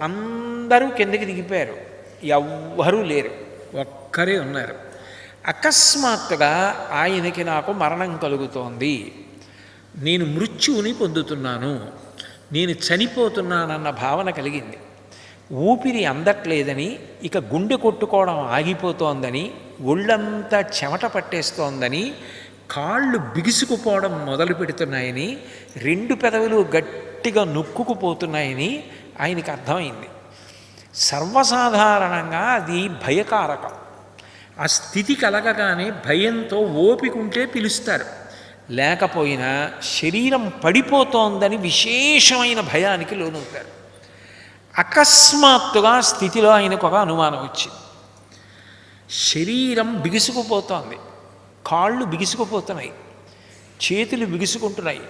అందరూ కిందకి దిగిపోయారు, ఎవ్వరూ లేరు, ఒక్కరే ఉన్నారు. అకస్మాత్తుగా ఆయనకి నాకు మరణం కలుగుతోంది, నేను మృత్యువుని పొందుతున్నాను, నేను చనిపోతున్నానన్న భావన కలిగింది. ఊపిరి అందట్లేదని, ఇక గుండె కొట్టుకోవడం ఆగిపోతోందని, ఒళ్ళంతా చెమట పట్టేస్తోందని, కాళ్ళు బిగుసుకుపోవడం మొదలు పెడుతున్నాయని, 2 పెదవులు గట్టిగా నొక్కుకుపోతున్నాయని ఆయనకి అర్థమైంది. సర్వసాధారణంగా అది భయకారకం. ఆ స్థితి కలగగానే భయంతో ఓపిక ఉంటే పిలుస్తారు, లేకపోయినా శరీరం పడిపోతోందని విశేషమైన భయానికి లోనవుతారు. అకస్మాత్తుగా స్థితిలో ఆయనకు ఒక అనుమానం వచ్చింది. శరీరం బిగుసుకుపోతోంది, కాళ్ళు బిగుసుకుపోతున్నాయి, చేతులు బిగుసుకుంటున్నాయి,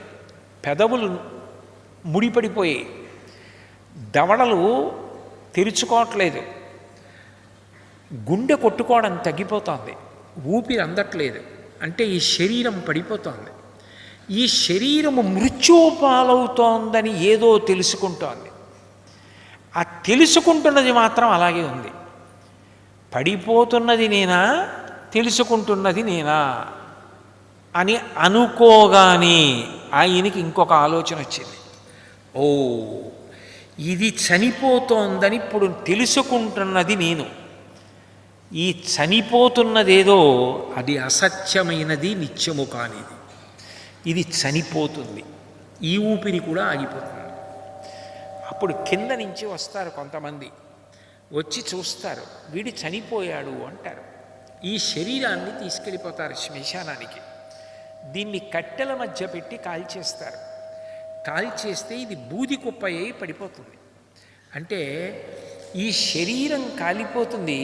పెదవులు ముడిపడిపోయాయి, దవడలు తెరుచుకోవట్లేదు, గుండె కొట్టుకోవడం తగ్గిపోతోంది, ఊపిరి అందట్లేదు. అంటే ఈ శరీరం పడిపోతోంది. ఈ శరీరము మృత్యుపాలవుతోందని ఏదో తెలుసుకుంటోంది. ఆ తెలుసుకుంటున్నది మాత్రం అలాగే ఉంది. పడిపోతున్నది నేనా, తెలుసుకుంటున్నది నేనా అని అనుకోగానే ఆయనకి ఇంకొక ఆలోచన వచ్చింది. ఓ, ఇది చనిపోతోందని ఇప్పుడు తెలుసుకుంటున్నది నేను. ఈ చనిపోతున్నదేదో అది అసత్యమైనది, నిత్యము కానిది. ఇది చనిపోతుంది, ఈ ఊపిరి కూడా ఆగిపోతుంది. అప్పుడు కింద నుంచి వస్తారు కొంతమంది, వచ్చి చూస్తారు, వీడు చనిపోయాడు అంటారు. ఈ శరీరాన్ని తీసుకెళ్ళిపోతారు శ్మశానానికి. దీన్ని కట్టెల మధ్య పెట్టి కాల్చేస్తారు. కాల్చేస్తే ఇది బూది కుప్ప అయి పడిపోతుంది. అంటే ఈ శరీరం కాలిపోతుంది,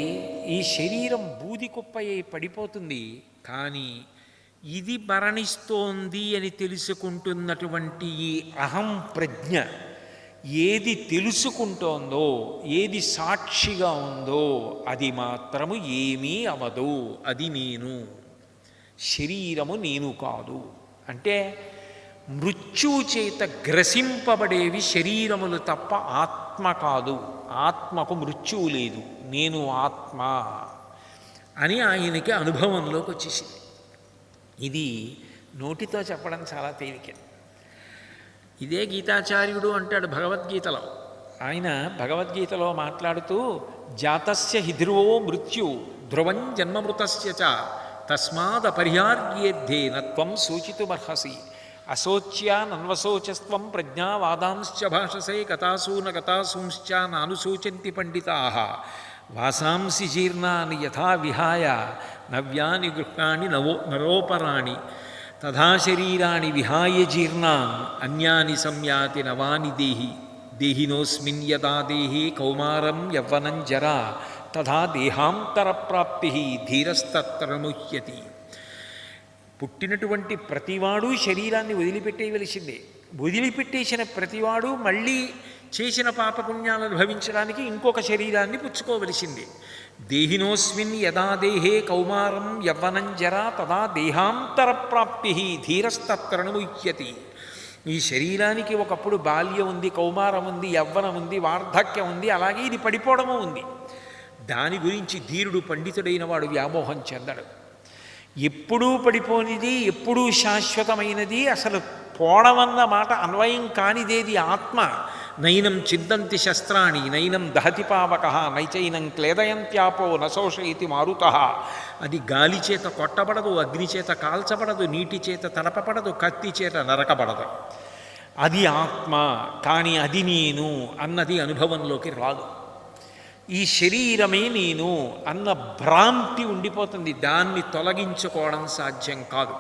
ఈ శరీరం బూది కుప్ప అయి పడిపోతుంది. కానీ ఇది మరణిస్తోంది అని తెలుసుకుంటున్నటువంటి ఈ అహం ప్రజ్ఞ ఏది తెలుసుకుంటోందో, ఏది సాక్షిగా ఉందో అది మాత్రము ఏమీ అవదు. అది నేను, శరీరము నేను కాదు. అంటే మృత్యువు చేత గ్రసింపబడేవి శరీరములు తప్ప ఆత్మ కాదు. ఆత్మకు మృత్యువు లేదు, నేను ఆత్మ అని ఆయనకి అనుభవంలోకి వచ్చేసింది. ఇది నోటితో చెప్పడం చాలా తేలిక. ఇదే గీతాచార్యుడు అంటాడు భగవద్గీతలో. ఆయన భగవద్గీతలో మాట్లాడుతూ, జాతస్య హి ధ్రువో మృత్యు ధ్రువం జన్మమృతస్య చ తస్మాదపరిహార్యేద్ధే నత్వం సూచితుమర్హసి అశోచ్యానన్వశోచస్త్వం ప్రజ్ఞావాదాంశ్చ భాషసే గతాసూన గతాసూంశ్చ నానుశోచంతి పండితాః వాసాంసి జీర్ణాని యథా విహాయ నవ్యాని గృహాణి నరోపరాణి తథా శరీరాణి విహాయ జీర్ణాన్ అన్యాని సంయాతి నవాని దేహి దేహినోస్మిన్ యదా దేహి కౌమారం యవ్వనం జరా తథా దేహాంతర ప్రాప్తి ధీరస్తత్ర ముహ్యతి. పుట్టినటువంటి ప్రతివాడు శరీరాన్ని వదిలిపెట్టేయవలసిందే. వదిలిపెట్టేసిన ప్రతివాడు మళ్ళీ చేసిన పాపపుణ్యాలను భవించడానికి ఇంకొక శరీరాన్ని పుచ్చుకోవలసింది. దేహినోస్మిన్ యదా దేహే కౌమారం యవ్వనం జరా తదా దేహాంతర ప్రాప్తి ధీరస్తత్రణముహ్యతి. ఈ శరీరానికి ఒకప్పుడు బాల్యం ఉంది, కౌమారం ఉంది, యవ్వనం ఉంది, వార్ధక్యం ఉంది, అలాగే ఇది పడిపోవడము ఉంది. దాని గురించి ధీరుడు పండితుడైన వాడు వ్యామోహం చెందడు. ఎప్పుడూ పడిపోనిది, ఎప్పుడూ శాశ్వతమైనది, అసలు పోవడమన్న మాట అన్వయం కానిదేది ఆత్మ. నైనం చిందంతి శస్త్రాణి నైనం దహతి పావక నైచైనం క్లేదయంత్యాపో నశోషయతి మారుత. అది గాలి చేత కొట్టబడదు, అగ్ని చేత కాల్చబడదు, నీటి చేత తడపబడదు, కత్తి చేత నరకబడదు. అది ఆత్మ. కానీ అది నేను అన్నది అనుభవంలోకి రాదు. ఈ శరీరమే నేను అన్న భ్రాంతి ఉండిపోతుంది. దాన్ని తొలగించుకోవడం సాధ్యం కాదు.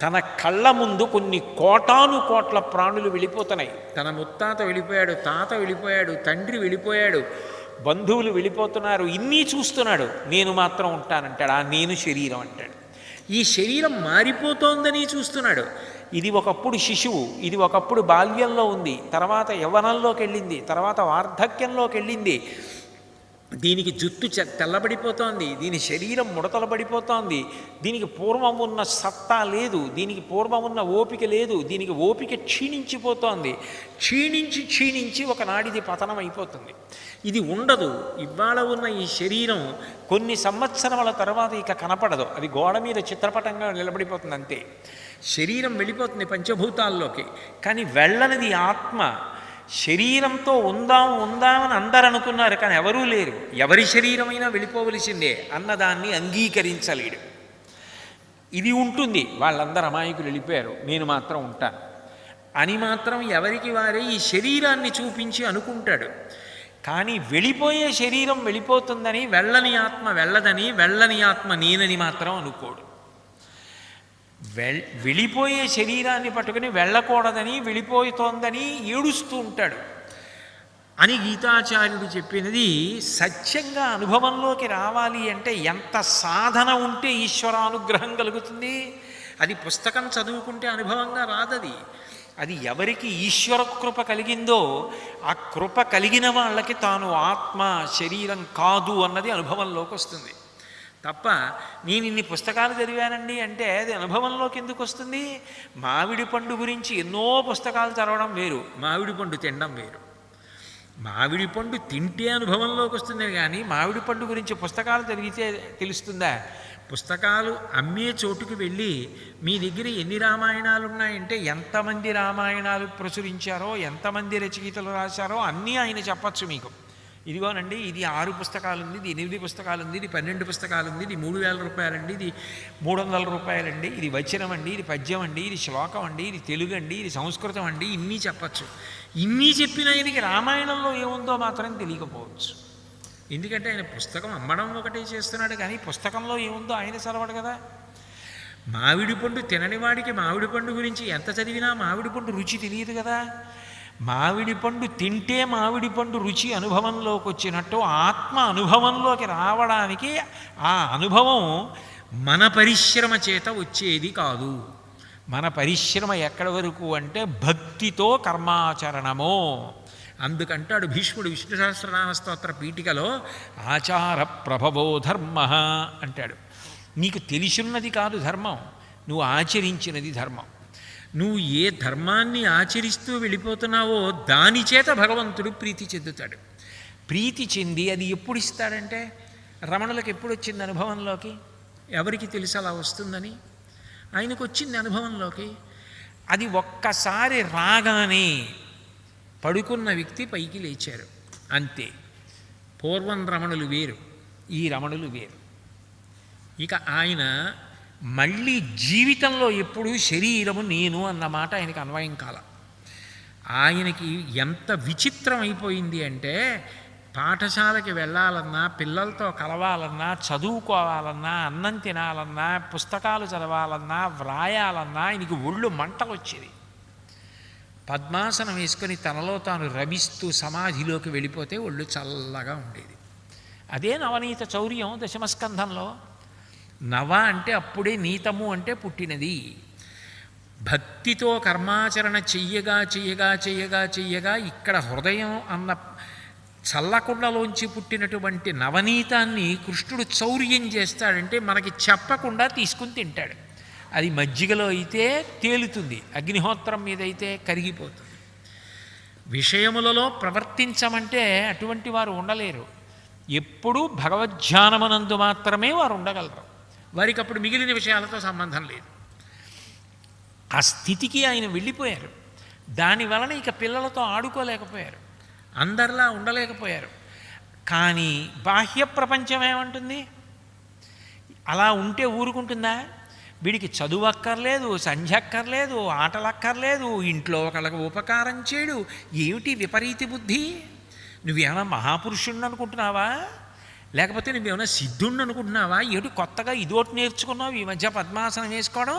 తన కళ్ళ ముందు కొన్ని కోటాను కోట్ల ప్రాణులు వెళ్ళిపోతున్నాయి. తన ముత్తాత వెళ్ళిపోయాడు, తాత వెళ్ళిపోయాడు, తండ్రి వెళ్ళిపోయాడు, బంధువులు వెళ్ళిపోతున్నారు, ఇన్ని చూస్తున్నాడు. నేను మాత్రం ఉంటానంటాడు. ఆ నేను శరీరం అంటాడు. ఈ శరీరం మారిపోతోందని చూస్తున్నాడు. ఇది ఒకప్పుడు శిశువు, ఇది ఒకప్పుడు బాల్యంలో ఉంది, తర్వాత యవ్వనంలోకి వెళ్ళింది, తర్వాత వార్ధక్యంలోకి వెళ్ళింది. దీనికి జుట్టు తెల్లబడిపోతోంది, దీని శరీరం ముడతలు పడిపోతోంది, దీనికి పూర్వం ఉన్న సత్తా లేదు, దీనికి పూర్వం ఉన్న ఓపిక లేదు, దీనికి ఓపిక క్షీణించిపోతోంది. క్షీణించి ఒకనాడిది పతనం అయిపోతుంది. ఇది ఉండదు. ఇవాళ ఉన్న ఈ శరీరం కొన్ని సంవత్సరాల తర్వాత ఇక కనపడదు. అది గోడ మీద చిత్రపటంగా నిలబడిపోతుంది అంతే. శరీరం వెళ్ళిపోతుంది పంచభూతాల్లోకి. కానీ వెళ్ళనిది ఆత్మ. శరీరంతో ఉందామని అందరు అనుకున్నారు, కానీ ఎవరూ లేరు. ఎవరి శరీరమైనా వెళ్ళిపోవలసిందే అన్నదాన్ని అంగీకరించలేడు. ఇది ఉంటుంది. వాళ్ళందరూ అమాయకులు వెళ్ళిపోయారు, నేను మాత్రం ఉంటాను అని మాత్రం ఎవరికి వారే ఈ శరీరాన్ని చూపించి అనుకుంటాడు. కానీ వెళ్ళిపోయే శరీరం వెళ్ళిపోతుందని, వెళ్ళని ఆత్మ వెళ్ళదని, వెళ్ళని ఆత్మ నేనని మాత్రం అనుకోడు. వెళ్ళిపోయే శరీరాన్ని పట్టుకుని వెళ్ళకూడదని, వెళ్ళిపోతోందని ఏడుస్తూ ఉంటాడు అని గీతాచార్యుడు చెప్పినది సత్యంగా అనుభవంలోకి రావాలి అంటే ఎంత సాధన ఉంటే ఈశ్వరానుగ్రహం కలుగుతుంది. అది పుస్తకం చదువుకుంటే అనుభవంగా రాదది. అది ఎవరికి ఈశ్వర కృప కలిగిందో ఆ కృప కలిగిన వాళ్ళకి తాను ఆత్మ శరీరం కాదు అన్నది అనుభవంలోకి వస్తుంది. తప్ప నేను ఇన్ని పుస్తకాలు చదివానండి అంటే అది అనుభవంలోకి ఎందుకు వస్తుంది? మామిడి పండు గురించి ఎన్నో పుస్తకాలు చదవడం వేరు, మామిడి పండు తినడం వేరు. మామిడి పండు తింటే అనుభవంలోకి వస్తుంది, కానీ మామిడి పండు గురించి పుస్తకాలు చదివితే తెలుస్తుందా? పుస్తకాలు అమ్మే చోటుకు వెళ్ళి మీ దగ్గర ఎన్ని రామాయణాలు ఉన్నాయంటే ఎంతమంది రామాయణాలు ప్రచురించారో, ఎంతమంది రచయితలు రాశారో అన్నీ ఆయన చెప్పచ్చు మీకు. ఇదిగోనండి, ఇది 6 పుస్తకాలు ఉంది, ఇది 8 పుస్తకాలు ఉంది, ఇది 12 పుస్తకాలు ఉంది, ఇది 3000 రూపాయలండి, ఇది 300 రూపాయలండి, ఇది వచనం అండి, ఇది పద్యం అండి, ఇది శ్లోకం అండి, ఇది తెలుగు అండి, ఇది సంస్కృతం అండి, ఇన్ని చెప్పచ్చు. ఇన్ని చెప్పిన ఆయనకి రామాయణంలో ఏముందో మాత్రం తెలియకపోవచ్చు. ఎందుకంటే ఆయన పుస్తకం అమ్మడం ఒకటే చేస్తున్నాడు, కానీ పుస్తకంలో ఏముందో ఆయన చదవడు కదా. మామిడి పండు తినని వాడికి మామిడి పండు గురించి ఎంత చదివినా మామిడి పండు రుచి తెలియదు కదా. మామిడి పండు తింటే మామిడి పండు రుచి అనుభవంలోకి వచ్చినట్టు ఆత్మ అనుభవంలోకి రావడానికి ఆ అనుభవం మన పరిశ్రమ చేత వచ్చేది కాదు. మన పరిశ్రమ ఎక్కడి వరకు అంటే భక్తితో కర్మాచరణమో. అందుకంటాడు భీష్ముడు విష్ణు సహస్రనామ స్తోత్ర పీఠికలో ఆచార ప్రభవో ధర్మ అంటాడు. నీకు తెలిసిన్నది కాదు ధర్మం, నువ్వు ఆచరించినది ధర్మం. నువ్వు ఏ ధర్మాన్ని ఆచరిస్తూ వెళ్ళిపోతున్నావో దాని చేత భగవంతుడు ప్రీతి చెందుతాడు. ప్రీతి చెంది అది ఎప్పుడు ఇస్తాడంటే, రమణులకు ఎప్పుడు వచ్చింది అనుభవంలోకి? ఎవరికి తెలుసు అలా వస్తుందని? ఆయనకు వచ్చింది అనుభవంలోకి. అది ఒక్కసారి రాగానే పడుకున్న వ్యక్తి పైకి లేచారు అంతే. పూర్వం రమణులు వేరు, ఈ రమణులు వేరు. ఇక ఆయన మళ్ళీ జీవితంలో ఎప్పుడూ శరీరము నేను అన్నమాట ఆయనకి అన్వయం కాల. ఆయనకి ఎంత విచిత్రం అయిపోయింది అంటే, పాఠశాలకి వెళ్ళాలన్నా, పిల్లలతో కలవాలన్నా, చదువుకోవాలన్నా, అన్నం తినాలన్నా, పుస్తకాలు చదవాలన్నా, వ్రాయాలన్నా ఆయనకి ఒళ్ళు మంటలు వచ్చేది. పద్మాసనం వేసుకొని తనలో తాను రమిస్తూ సమాధిలోకి వెళ్ళిపోతే ఒళ్ళు చల్లగా ఉండేది. అదే నవనీత చౌర్యం దశమస్కంధంలో. నవ అంటే అప్పుడే, నీతము అంటే పుట్టినది. భక్తితో కర్మాచరణ చెయ్యగా చెయ్యగా చెయ్యగా చెయ్యగా ఇక్కడ హృదయం అన్న చల్లకుండలోంచి పుట్టినటువంటి నవనీతాన్ని కృష్ణుడు చౌర్యం చేస్తాడంటే మనకి చెప్పకుండా తీసుకుని తింటాడు. అది మజ్జిగలో అయితే తేలుతుంది, అగ్నిహోత్రం మీద అయితే కరిగిపోతుంది. విషయములలో ప్రవర్తించమంటే అటువంటి వారు ఉండలేరు. ఎప్పుడూ భగవద్ధ్యానమునందు మాత్రమే వారు ఉండగలరు. వారికి అప్పుడు మిగిలిన విషయాలతో సంబంధం లేదు. ఆ స్థితికి ఆయన వెళ్ళిపోయారు. దానివలన ఇక పిల్లలతో ఆడుకోలేకపోయారు, అందరిలా ఉండలేకపోయారు. కానీ బాహ్య ప్రపంచం ఏమంటుంది? అలా ఉంటే ఊరుకుంటుందా? వీడికి చదువు అక్కర్లేదు, సంధ్య అక్కర్లేదు, ఆటలు అక్కర్లేదు, ఇంట్లో ఒకళ్ళకి ఉపకారం చేయడు. ఏమిటి విపరీత బుద్ధి? నువ్వేమైనా మహాపురుషుణ్ణి అనుకుంటున్నావా? లేకపోతే నువ్వేమైనా సిద్ధుణ్ణి అనుకుంటున్నావా? ఏమిటి కొత్తగా ఇదోటి నేర్చుకున్నావు ఈ మధ్య? పద్మాసనం వేసుకోవడం,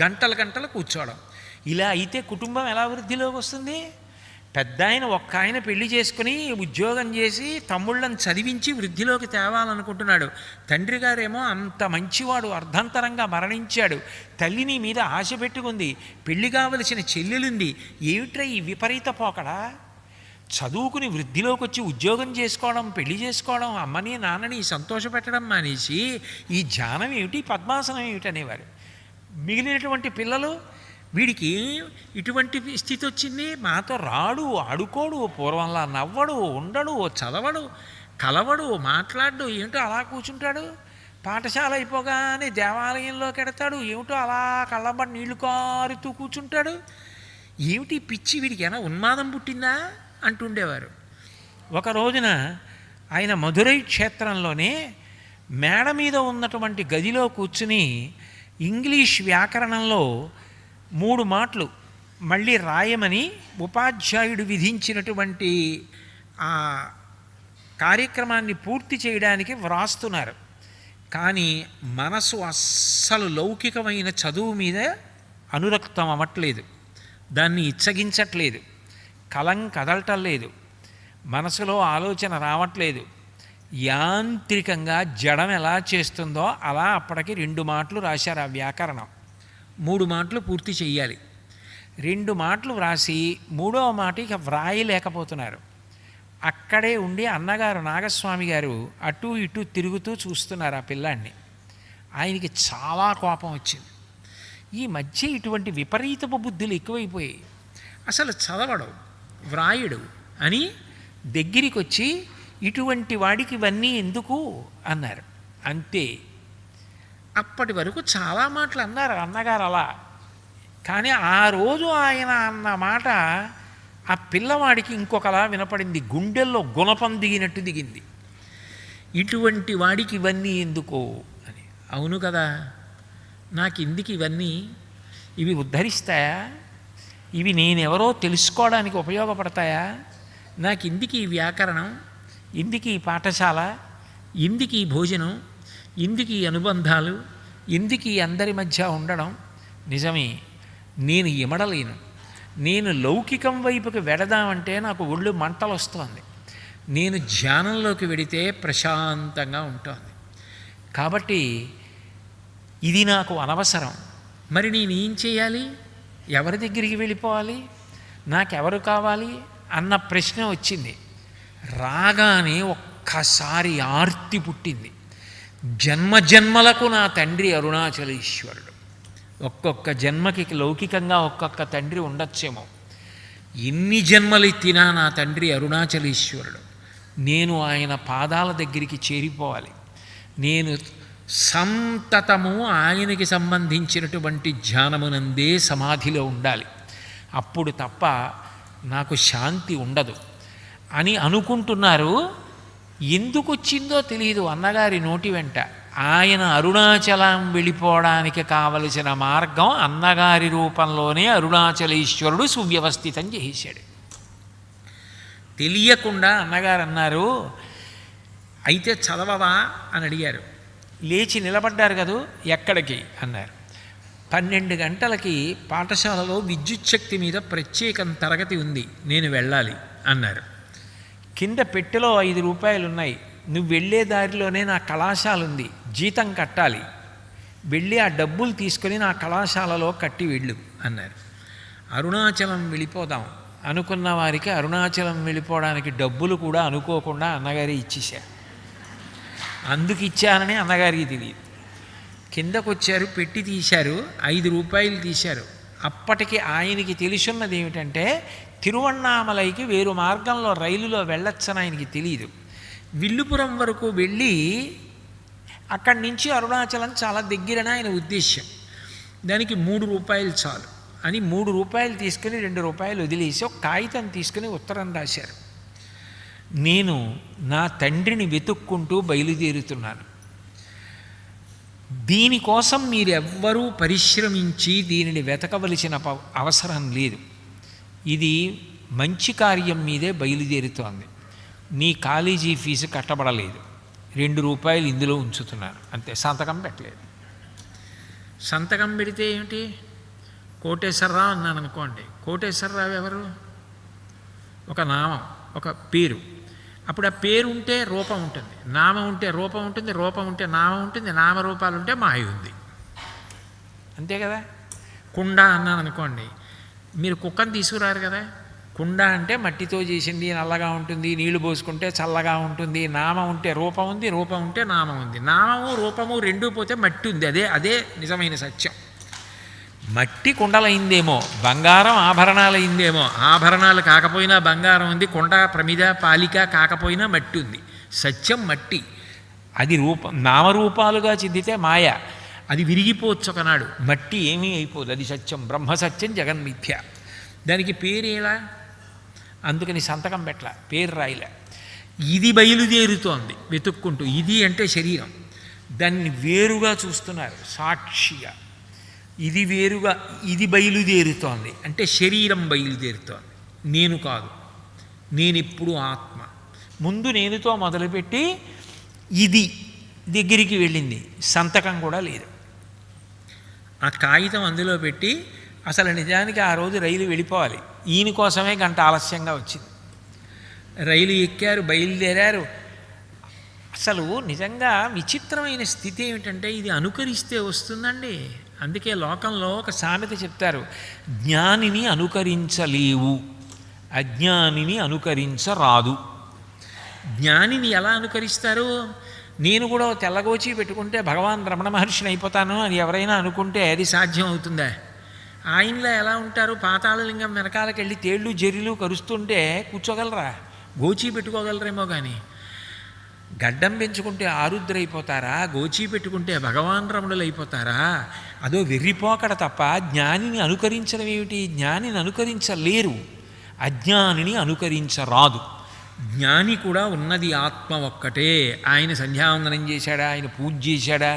గంటలు గంటలు కూర్చోవడం. ఇలా అయితే కుటుంబం ఎలా వృద్ధిలోకి వస్తుంది? పెద్ద ఆయన ఒక్క ఆయన పెళ్లి చేసుకుని ఉద్యోగం చేసి తమ్ముళ్ళని చదివించి వృద్ధిలోకి తేవాలనుకుంటున్నాడు. తండ్రి గారేమో అంత మంచివాడు అర్ధంతరంగా మరణించాడు. తల్లి నీ మీద ఆశ పెట్టుకుంది, పెళ్లి కావలసిన చెల్లెలుంది. ఏమిట్రా ఈ విపరీత పోకడా? చదువుకుని వృద్ధిలోకి వచ్చి ఉద్యోగం చేసుకోవడం, పెళ్లి చేసుకోవడం, అమ్మని నాన్నని సంతోషపెట్టడం మానేసి ఈ ధ్యానం ఏమిటి, పద్మాసనం ఏమిటనేవారు. మిగిలినటువంటి పిల్లలు, వీడికి ఇటువంటి స్థితి వచ్చింది, మాతో రాడు, ఆడుకోడు, పూర్వంలా నవ్వడు, ఉండడు, చదవడు, కలవడు, మాట్లాడు, ఏమిటో అలా కూర్చుంటాడు. పాఠశాల అయిపోగానే దేవాలయంలోకి ఎడతాడు, ఏమిటో అలా కళ్ళబడి నీళ్లు కారుతూ కూర్చుంటాడు. ఏమిటి పిచ్చి, వీడికి ఏమైనా ఉన్మాదం పుట్టిందా అంటుండేవారు. ఒక రోజున ఆయన మధురై క్షేత్రంలోనే మేడ మీద ఉన్నటువంటి గదిలో కూర్చుని ఇంగ్లీష్ వ్యాకరణంలో 3 మాటలు మళ్ళీ రాయమని ఉపాధ్యాయుడు విధించినటువంటి ఆ కార్యక్రమాన్ని పూర్తి చేయడానికి వ్రాస్తున్నారు. కానీ మనసు అస్సలు లౌకికమైన చదువు మీద అనురక్తం అవ్వట్లేదు, దాన్ని ఇచ్చగించట్లేదు, కలం కదలటం లేదు, మనసులో ఆలోచన రావట్లేదు. యాంత్రికంగా జడం ఎలా చేస్తుందో అలా అప్పటికి 2 మాటలు రాశారు. ఆ వ్యాకరణం 3 మాటలు పూర్తి చెయ్యాలి. 2 మాటలు వ్రాసి 3వ మాట ఇక వ్రాయలేకపోతున్నారు. అక్కడే ఉండి అన్నగారు నాగస్వామి గారు అటు ఇటు తిరుగుతూ చూస్తున్నారు ఆ పిల్లాడిని. ఆయనకి చాలా కోపం వచ్చింది. ఈ మధ్య ఇటువంటి విపరీతపు బుద్ధులు ఎక్కువైపోయాయి, అసలు చదవడు, వ్రాయుడు అని దగ్గరికి వచ్చి ఇటువంటి వాడికి ఇవన్నీ ఎందుకు అన్నారు. అంతే. అప్పటి వరకు చాలా మాటలు అన్నారు అన్నగారు అలా. కానీ ఆ రోజు ఆయన అన్న మాట ఆ పిల్లవాడికి ఇంకొకలా వినపడింది, గుండెల్లో గుణపం దిగినట్టు దిగింది. ఇటువంటి వాడికి ఇవన్నీ ఎందుకో అని. అవును కదా, నాకు ఎందుకు ఇవన్నీ? ఇవి ఉద్ధరిస్తాయా? ఇవి నేనెవరో తెలుసుకోవడానికి ఉపయోగపడతాయా? నాకు ఎందుకు ఈ వ్యాకరణం, ఎందుకు ఈ పాఠశాల, ఎందుకు ఈ భోజనం, ఎందుకు ఈ అనుబంధాలు, ఎందుకు ఈ అందరి మధ్య ఉండడం? నిజమే, నేను ఇమడలేను. నేను లౌకికం వైపుకి వెడదామంటే నాకు ఒళ్ళు మంటలు వస్తుంది. నేను ధ్యానంలోకి వెడితే ప్రశాంతంగా ఉంటుంది. కాబట్టి ఇది నాకు అనవసరం. మరి నేనేం చేయాలి? ఎవరి దగ్గరికి వెళ్ళిపోవాలి? నాకెవరు కావాలి అన్న ప్రశ్న వచ్చింది. రాగానే ఒక్కసారి ఆర్తి పుట్టింది. జన్మజన్మలకు నా తండ్రి అరుణాచలేశ్వరుడు. ఒక్కొక్క జన్మకి లౌకికంగా ఒక్కొక్క తండ్రి ఉండొచ్చేమో, ఎన్ని జన్మలెత్తినా నా తండ్రి అరుణాచలేశ్వరుడు. నేను ఆయన పాదాల దగ్గరికి చేరిపోవాలి. నేను సంతతము ఆయనకి సంబంధించినటువంటి ధ్యానమునందే సమాధిలో ఉండాలి. అప్పుడు తప్ప నాకు శాంతి ఉండదు అని అనుకుంటున్నారు. ఎందుకు వచ్చిందో తెలియదు అన్నగారి నోటి వెంట. ఆయన అరుణాచలం వెళ్ళిపోవడానికి కావలసిన మార్గం అన్నగారి రూపంలోనే అరుణాచలేశ్వరుడు సువ్యవస్థితం చేశాడు. తెలియకుండా అన్నగారు అన్నారు, అయితే చదవవా అని అడిగారు. లేచి నిలబడ్డారు కదూ, ఎక్కడికి అన్నారు. 12 గంటలకి పాఠశాలలో విద్యుచ్ఛక్తి మీద ప్రత్యేకం తరగతి ఉంది, నేను వెళ్ళాలి అన్నారు. కింద పెట్టెలో 5 రూపాయలు ఉన్నాయి, నువ్వు వెళ్ళే దారిలోనే నా కళాశాల ఉంది, జీతం కట్టాలి, వెళ్ళి ఆ డబ్బులు తీసుకొని నా కళాశాలలో కట్టి వెళ్ళు అన్నారు. అరుణాచలం వెళ్ళిపోదాం అనుకున్న వారికి అరుణాచలం వెళ్ళిపోవడానికి డబ్బులు కూడా అనుకోకుండా అన్నగారి ఇచ్చేశారు. అందుకు ఇచ్చానని అన్నగారికి తెలియదు. కిందకు వచ్చారు, పెట్టి తీశారు, 5 రూపాయలు తీశారు. అప్పటికి ఆయనకి తెలుసున్నది ఏమిటంటే తిరువణ్ణామలైకి వేరు మార్గంలో రైలులో వెళ్ళొచ్చని ఆయనకి తెలియదు. విల్లుపురం వరకు వెళ్ళి అక్కడి నుంచి అరుణాచలం చాలా దగ్గరని ఆయన ఉద్దేశ్యం. దానికి 3 రూపాయలు చాలు అని 3 రూపాయలు తీసుకుని 2 రూపాయలు వదిలేసి ఒక కాగితం తీసుకుని ఉత్తరం రాశారు. నేను నా తండ్రిని వెతుక్కుంటూ బయలుదేరుతున్నాను. దీనికోసం మీరెవ్వరూ పరిశ్రమించి దీనిని వెతకవలసిన అవసరం లేదు. ఇది మంచి కార్యం మీదే బయలుదేరుతోంది. నీ కాలేజీ ఫీజు కట్టబడలేదు, 2 రూపాయలు ఇందులో ఉంచుతున్నాను అంతే. సంతకం పెట్టలేదు. సంతకం పెడితే ఏమిటి? కోటేశ్వరరావు అన్నాను అనుకోండి. కోటేశ్వరరావు ఎవరు? ఒక నామం, ఒక పేరు. అప్పుడు ఆ పేరు ఉంటే రూపం ఉంటుంది, నామం ఉంటే రూపం ఉంటుంది, రూపం ఉంటే నామం ఉంటుంది, నామరూపాలు ఉంటే మాయ ఉంది. అంతే కదా. కుండ అన్నాను అనుకోండి, మీరు కుక్కను తీసుకురారు కదా. కుండ అంటే మట్టితో చేసింది, నల్లగా ఉంటుంది, నీళ్లు పోసుకుంటే చల్లగా ఉంటుంది. నామం ఉంటే రూపం ఉంది, రూపం ఉంటే నామం ఉంది. నామము రూపము రెండూ పోతే మట్టి ఉంది. అదే నిజమైన సత్యం. మట్టి కుండలైందేమో, బంగారం ఆభరణాలైందేమో. ఆభరణాలు కాకపోయినా బంగారం ఉంది, కుండ ప్రమిద పాలిక కాకపోయినా మట్టి ఉంది. సత్యం మట్టి. అది నామరూపాలుగా చెందితే మాయ. అది విరిగిపోవచ్చు ఒకనాడు. మట్టి ఏమీ అయిపోదు, అది సత్యం. బ్రహ్మసత్యం జగన్మిథ్య. దానికి పేరు ఎలా? అందుకని సంతకం పెట్టలా, పేరు రాయలే. ఇది బయలుదేరుతోంది వెతుక్కుంటూ. ఇది అంటే శరీరం, దాన్ని వేరుగా చూస్తున్నారు సాక్షిగా. ఇది వేరుగా, ఇది బయలుదేరుతోంది అంటే శరీరం బయలుదేరుతోంది, నేను కాదు. నేనిప్పుడు ఆత్మ. ముందు నేనుతో మొదలుపెట్టి ఇది దగ్గరికి వెళ్ళింది, సంతకం కూడా లేదు. ఆ కాగితం అందులో పెట్టి అసలు నిజానికి ఆ రోజు రైలు వెళ్ళిపోవాలి. ఈయన కోసమే గంట ఆలస్యంగా వచ్చింది. రైలు ఎక్కారు, బయలుదేరారు. అసలు నిజంగా విచిత్రమైన స్థితి ఏమిటంటే ఇది అనుకరిస్తే వస్తుందండి. అందుకే లోకంలో ఒక సామెత చెప్తారు, జ్ఞానిని అనుకరించలేవు, అజ్ఞానిని అనుకరించరాదు. జ్ఞానిని ఎలా అనుకరిస్తారు? నేను కూడా తెల్లగోచి పెట్టుకుంటే భగవాన్ రమణ మహర్షిని అయిపోతాను అని ఎవరైనా అనుకుంటే అది సాధ్యం అవుతుందా? ఆయనలో ఎలా ఉంటారు? పాతాళలింగం వెనకాలకి వెళ్ళి తేళ్ళు జర్రీలు కరుస్తుంటే కూర్చోగలరా? గోచి పెట్టుకోగలరేమో కానీ గడ్డం పెంచుకుంటే ఆరుద్రైపోతారా? గోచి పెట్టుకుంటే భగవాన్ రమణులు అయిపోతారా? అదో వెర్రిపోకడ తప్ప జ్ఞానిని అనుకరించడం ఏమిటి? జ్ఞానిని అనుకరించలేరు, అజ్ఞానిని అనుకరించరాదు. జ్ఞాని కూడా ఉన్నది ఆత్మ ఒక్కటే. ఆయన సంధ్యావందనం చేశాడా, ఆయన పూజ చేశాడా,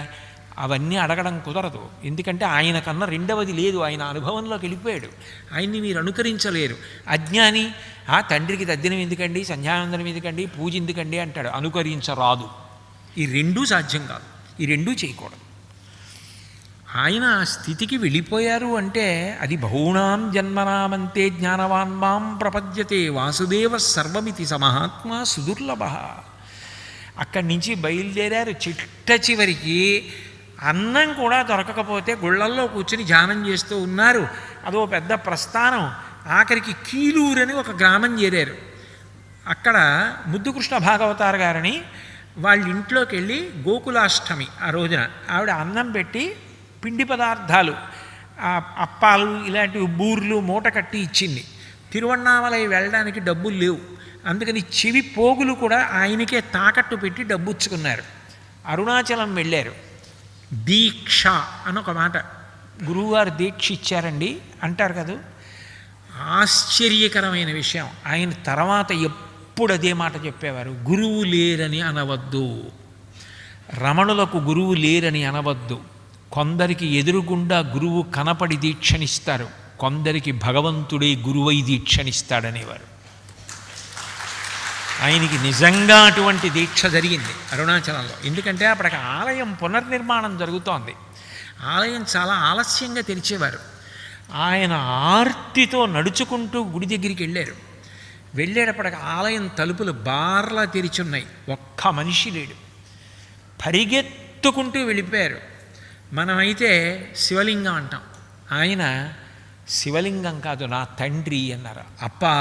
అవన్నీ అడగడం కుదరదు. ఎందుకంటే ఆయన కన్నా రెండవది లేదు, ఆయన అనుభవంలోకి వెళ్ళిపోయాడు. ఆయన్ని మీరు అనుకరించలేరు. అజ్ఞాని ఆ తండ్రికి తద్దినం ఎందుకండి, సంధ్యావందనం ఎందుకండి, పూజ ఎందుకండి అంటాడు. అనుకరించరాదు. ఈ రెండూ సాధ్యం కాదు, ఈ రెండూ చేయకూడదు. ఆయన ఆ స్థితికి వెళ్ళిపోయారు అంటే అది బహూనాం జన్మనామంతే జ్ఞానవాన్ మాం ప్రపద్యతే వాసుదేవ సర్వమితి సమహాత్మా సుదుర్లభ. అక్కడి నుంచి బయలుదేరారు. చిట్ట చివరికి అన్నం కూడా దొరకకపోతే గుళ్ళల్లో కూర్చుని ధ్యానం చేస్తూ ఉన్నారు. అదో పెద్ద ప్రస్థానం. ఆఖరికి కీలూరని ఒక గ్రామం చేరారు. అక్కడ ముద్దుకృష్ణ భాగవతార్ గారని వాళ్ళ ఇంట్లోకి వెళ్ళి గోకులాష్టమి ఆ రోజున ఆవిడ అన్నం పెట్టి పిండి పదార్థాలు, అప్పాలు ఇలాంటివి బూర్లు మూట కట్టి ఇచ్చింది. తిరువణ్ణామలై వెళ్ళడానికి డబ్బులు లేవు. అందుకని చెవి పోగులు కూడా ఆయనకే తాకట్టు పెట్టి డబ్బుచ్చుకున్నారు. అరుణాచలం వెళ్ళారు. దీక్ష అని ఒక మాట, గురువుగారు దీక్ష ఇచ్చారండి అంటారు కదా. ఆశ్చర్యకరమైన విషయం. ఆయన తర్వాత ఎప్పుడు అదే మాట చెప్పేవారు, గురువు లేరని అనవద్దు, రమణులకు గురువు లేరని అనవద్దు. కొందరికి ఎదురుగుండా గురువు కనపడి దీక్షనిస్తారు, కొందరికి భగవంతుడే గురువై దీక్షనిస్తాడనేవారు. ఆయనకి నిజంగా అటువంటి దీక్ష జరిగింది అరుణాచలంలో. ఎందుకంటే అప్పటికి ఆలయం పునర్నిర్మాణం జరుగుతోంది. ఆలయం చాలా ఆలస్యంగా తెరిచేవారు. ఆయన ఆర్తితో నడుచుకుంటూ గుడి దగ్గరికి వెళ్ళారు. వెళ్ళేటప్పటికి ఆలయం తలుపులు బార్లా తెరిచున్నాయి, ఒక్క మనిషి లేడు. పరిగెత్తుకుంటూ వెళ్ళిపోయారు. మనమైతే శివలింగం అంటాం, ఆయన శివలింగం కాదు, నా తండ్రి అన్నారు. అప్పా,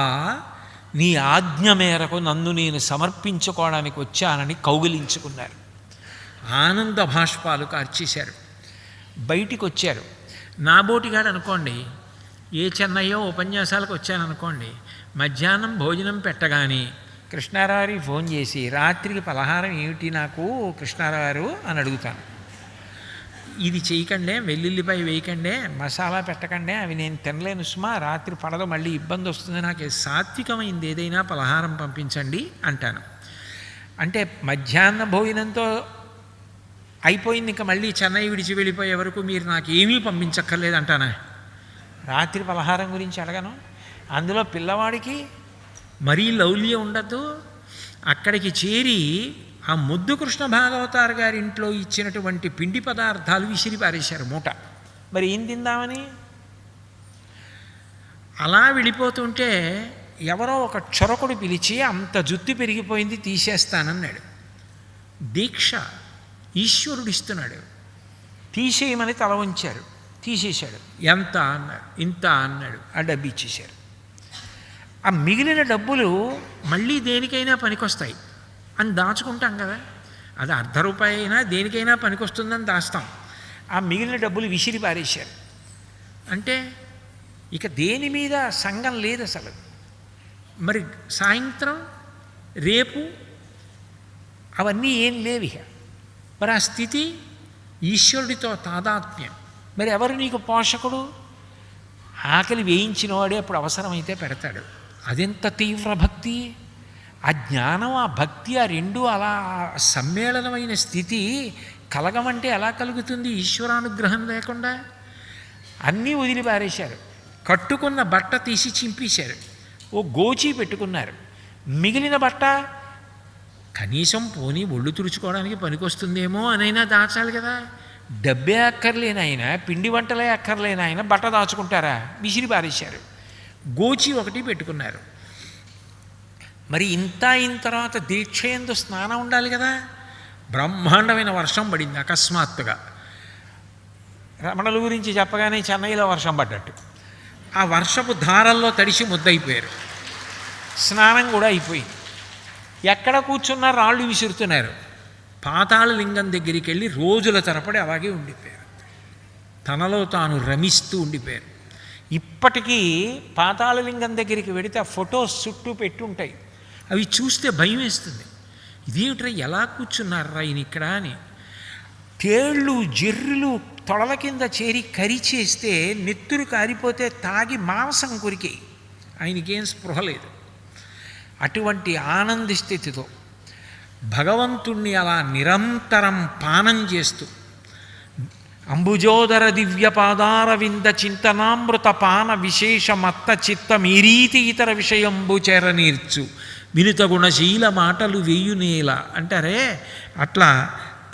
నీ ఆజ్ఞ మేరకు నన్ను నేను సమర్పించుకోవడానికి వచ్చానని కౌగిలించుకున్నారు. ఆనంద భాష్పాలు కార్చేశారు. బయటికి వచ్చారు. నాబోటిగాడు అనుకోండి, ఏ చెన్నయ్యో ఉపన్యాసాలకు వచ్చాననుకోండి, మధ్యాహ్నం భోజనం పెట్టగానే కృష్ణారావు ఫోన్ చేసి రాత్రికి పలహారం ఏమిటి నాకు కృష్ణారావు అని అడుగుతాను. ఇది చేయకండే, వెల్లుల్లిపై వేయకండే, మసాలా పెట్టకండే, అవి నేను తినలేను సుమా, రాత్రి పడదు, మళ్ళీ ఇబ్బంది వస్తుంది, నాకు సాత్వికమైంది ఏదైనా పలహారం పంపించండి అంటాను. అంటే మధ్యాహ్న భోజనంతో అయిపోయింది, ఇంకా మళ్ళీ చెన్నై విడిచి వెళ్ళిపోయే వరకు మీరు నాకు ఏమీ పంపించక్కర్లేదు అంటానా? రాత్రి పలహారం గురించి అడగను. అందులో పిల్లవాడికి మరీ లౌల్యం ఉండద్దు. అక్కడికి చేరి ఆ ముద్దు కృష్ణ భాగవతార్ గారి ఇంట్లో ఇచ్చినటువంటి పిండి పదార్థాలు విసిరి పారేశారు మూట. మరి ఏం తిందామని? అలా వెళ్ళిపోతుంటే ఎవరో ఒక చొరకుడు పిలిచి, అంత జుత్తు పెరిగిపోయింది తీసేస్తానన్నాడు. దీక్ష ఈశ్వరుడు ఇస్తున్నాడు, తీసేయమని తల ఉంచారు, తీసేశాడు. ఎంత అన్నాడు, ఇంత అన్నాడు, ఆ డబ్బు ఇచ్చేశారు. ఆ మిగిలిన డబ్బులు మళ్ళీ దేనికైనా పనికొస్తాయి అని దాచుకుంటాం కదా, అది ₹1 అయినా దేనికైనా పనికొస్తుందని దాస్తాం. ఆ మిగిలిన డబ్బులు విసిరి పారేశారు. అంటే ఇక దేని మీద సంఘం లేదు అసలు. మరి సాయంత్రం రేపు అవన్నీ ఏం లేవు ఇక. మరి ఆ స్థితి ఈశ్వరుడితో తాదాత్మ్యం. మరి ఎవరు నీకు పోషకుడు? ఆకలి వేయించిన వాడే అప్పుడు అవసరమైతే పెడతాడు. అదెంత తీవ్ర భక్తి! ఆ జ్ఞానం, ఆ భక్తి, ఆ రెండు అలా సమ్మేళనమైన స్థితి కలగమంటే ఎలా కలుగుతుంది ఈశ్వరానుగ్రహం లేకుండా? అన్నీ వదిలి పారేశారు. కట్టుకున్న బట్ట తీసి చింపేశారు. ఓ గోచి పెట్టుకున్నారు. మిగిలిన బట్ట కనీసం పోనీ ఒళ్ళు తుడుచుకోవడానికి పనికొస్తుందేమో అనైనా దాచాలి కదా. డబ్బే అక్కర్లేనాయన, పిండి వంటలే అక్కర్లేనాయన బట్ట దాచుకుంటారా? విసిరి పారేశారు. గోచి ఒకటి పెట్టుకున్నారు. మరి ఇంత అయిన తర్వాత దీక్షయందు స్నానం ఉండాలి కదా. బ్రహ్మాండమైన వర్షం పడింది అకస్మాత్తుగా. రమణుల గురించి చెప్పగానే చెన్నైలో వర్షం పడ్డట్టు. ఆ వర్షపు ధారల్లో తడిసి ముద్దయిపోయారు. స్నానం కూడా అయిపోయింది. ఎక్కడ కూర్చున్నా రాళ్ళు విసురుతున్నారు. పాతాళ లింగం దగ్గరికి వెళ్ళి రోజుల తరబడి అలాగే ఉండిపోయారు. తనలో తాను రమిస్తూ ఉండిపోయారు. ఇప్పటికీ పాతాళలింగం దగ్గరికి వెడితే ఆ ఫొటోస్ చుట్టూ పెట్టుంటాయి. అవి చూస్తే భయం వేస్తుంది. ఇదేమిట్రా, ఎలా కూర్చున్నారా ఆయన ఇక్కడ అని. తేళ్ళు జెర్రులు తొడల కింద చేరి కరిచేస్తే నెత్తురు కారిపోతే తాగి మాంసం కొరికి ఆయనకేం స్పృహ లేదు. అటువంటి ఆనంద స్థితితో భగవంతుణ్ణి అలా నిరంతరం పానం చేస్తూ అంబుజోదర దివ్య పాదారవింద చింతనామృత పాన విశేష మత్త చిత్త మీరీతి ఇతర విషయంబు చేరనీర్చు వినుత గుణశీల మాటలు వేయునేల అంటారే, అట్లా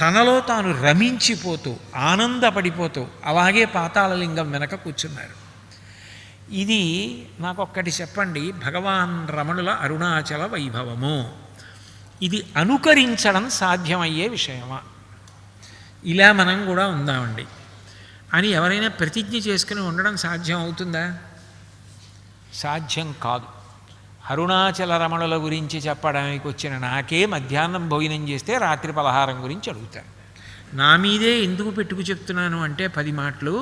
తనలో తాను రమించిపోతూ ఆనందపడిపోతూ అలాగే పాతాళలింగం వెనక కూర్చున్నారు. ఇది నాకొక్కటి చెప్పండి, భగవాన్ రమణుల అరుణాచల వైభవము. ఇది అనుకరించడం సాధ్యమయ్యే విషయమా? ఇలా మనం కూడా ఉందామండి అని ఎవరైనా ప్రతిజ్ఞ చేసుకుని ఉండడం సాధ్యం అవుతుందా? సాధ్యం కాదు. అరుణాచల రమణుల గురించి చెప్పడానికి వచ్చిన నాకే మధ్యాహ్నం భోజనం చేస్తే రాత్రి పలహారం గురించి అడుగుతాను. నా మీదే ఎందుకు పెట్టుకు చెప్తున్నాను అంటే 10 మాటలు.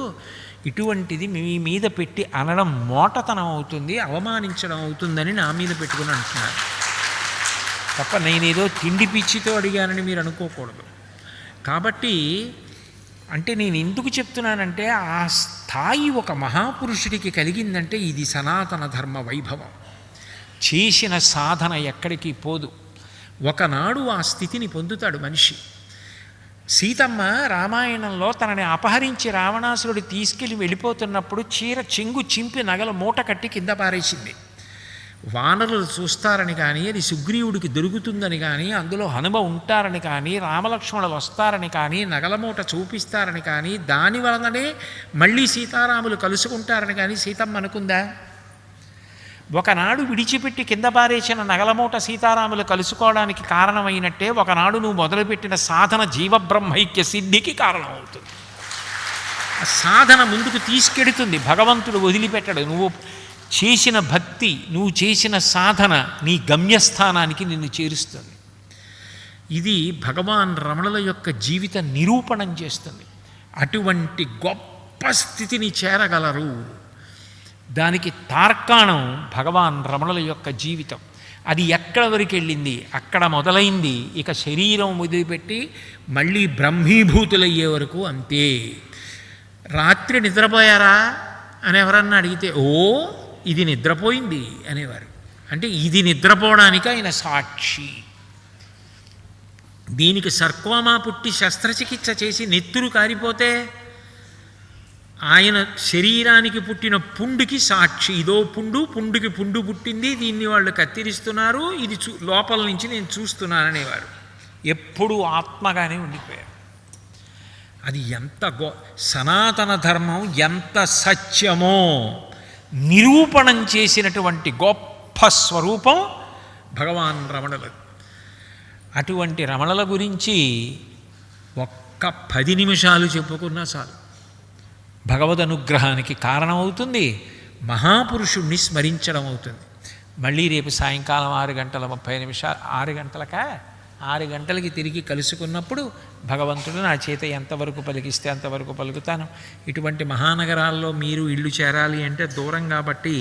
ఇటువంటిది మీ మీద పెట్టి అనడం మోటతనం అవుతుంది, అవమానించడం అవుతుందని నా మీద పెట్టుకుని అంటున్నాను తప్ప నేనేదో తిండి పిచ్చితో అడిగానని మీరు అనుకోకూడదు. కాబట్టి అంటే నేను ఎందుకు చెప్తున్నానంటే ఆ స్థాయి ఒక మహాపురుషుడికి కలిగిందంటే ఇది సనాతన ధర్మ వైభవం. చేసిన సాధన ఎక్కడికి పోదు. ఒకనాడు ఆ స్థితిని పొందుతాడు మనిషి. సీతమ్మ రామాయణంలో తనని అపహరించి రావణాసురుడు తీసుకెళ్ళి వెళ్ళిపోతున్నప్పుడు చీర చెంగు చింపి నగల మూట కట్టి కింద పారేసింది. వానరులు చూస్తారని కానీ, అది సుగ్రీవుడికి దొరుకుతుందని కానీ, అందులో హనుమ ఉంటారని కానీ, రామలక్ష్మణులు వస్తారని కానీ, నగలమూట చూపిస్తారని కానీ, దాని వలననే మళ్ళీ సీతారాములు కలుసుకుంటారని కానీ సీతమ్మ అనుకుందా? ఒకనాడు విడిచిపెట్టి కింద పారేసిన నగలమూట సీతారాములు కలుసుకోవడానికి కారణమైనట్టే ఒకనాడు నువ్వు మొదలుపెట్టిన సాధన జీవబ్రహ్మైక్య సిద్ధికి కారణమవుతుంది. ఆ సాధన ముందుకు తీసుకెడుతుంది. భగవంతుడు వదిలిపెట్టడు. నువ్వు చేసిన భక్తి, నువ్వు చేసిన సాధన నీ గమ్యస్థానానికి నిన్ను చేరుస్తుంది. ఇది భగవాన్ రమణుల యొక్క జీవిత నిరూపణం చేస్తుంది. అటువంటి గొప్ప స్థితిని చేరగలరు. దానికి తార్కాణం భగవాన్ రమణుల యొక్క జీవితం. అది ఎక్కడ వరకు వెళ్ళింది? అక్కడ మొదలైంది. ఇక శరీరం వదిలిపెట్టి మళ్ళీ బ్రహ్మీభూతులయ్యే వరకు అంతే. రాత్రి నిద్రపోయారా అని ఎవరన్నా అడిగితే ఓ ఇది నిద్రపోయింది అనేవారు. అంటే ఇది నిద్రపోవడానికి ఆయన సాక్షి. దీనికి సర్కోమా పుట్టి శస్త్రచికిత్స చేసి నెత్తురు కారిపోతే ఆయన శరీరానికి పుట్టిన పుండుకి సాక్షి. ఇదో పుండుకి పుండు పుట్టింది, దీన్ని వాళ్ళు కత్తిరిస్తున్నారు, ఇది లోపల నుంచి నేను చూస్తున్నాననేవారు. ఎప్పుడూ ఆత్మగానే ఉండిపోయారు. అది ఎంత సనాతన ధర్మం ఎంత సత్యమో నిరూపణం చేసినటువంటి గొప్ప స్వరూపం భగవాన్ రమణులు. అటువంటి రమణుల గురించి ఒక్క 10 నిమిషాలు చెప్పుకున్నా చాలు. భగవద్ అనుగ్రహానికి కారణమవుతుంది, మహాపురుషుణ్ణి స్మరించడం అవుతుంది. మళ్ళీ రేపు సాయంకాలం 6:30 6 గంటలకి తిరిగి కలుసుకున్నప్పుడు భగవంతుడు నా చేత ఎంతవరకు పలికిస్తే అంతవరకు పలుకుతాను. ఇటువంటి మహానగరాల్లో మీరు ఇల్లు చేరాలి అంటే దూరం కాబట్టి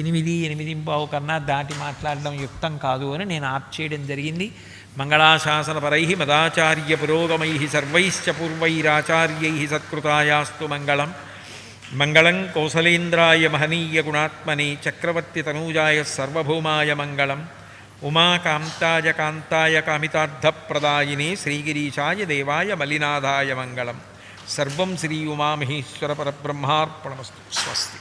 8:15 కన్నా దాటి మాట్లాడడం యుక్తం కాదు అని నేను ఆప్ చేయడం జరిగింది. మంగళాశాసనపరై మదాచార్య పురోగమై సర్వైశ్చ పూర్వైరాచార్యై సత్కృతాయాస్తు మంగళం. మంగళం కౌసలేంద్రాయ మహనీయ గుణాత్మనే చక్రవర్తి తనూజాయ సర్వభౌమాయ మంగళం. ఉమాకాంతాయ కాంతాయ కామితార్థప్రదాయినే శ్రీగిరీశాయ దేవాయ మలినాథాయ మంగళం. సర్వం శ్రీ ఉమామహేశ్వర పరబ్రహ్మార్పణమస్తు. స్వస్తి.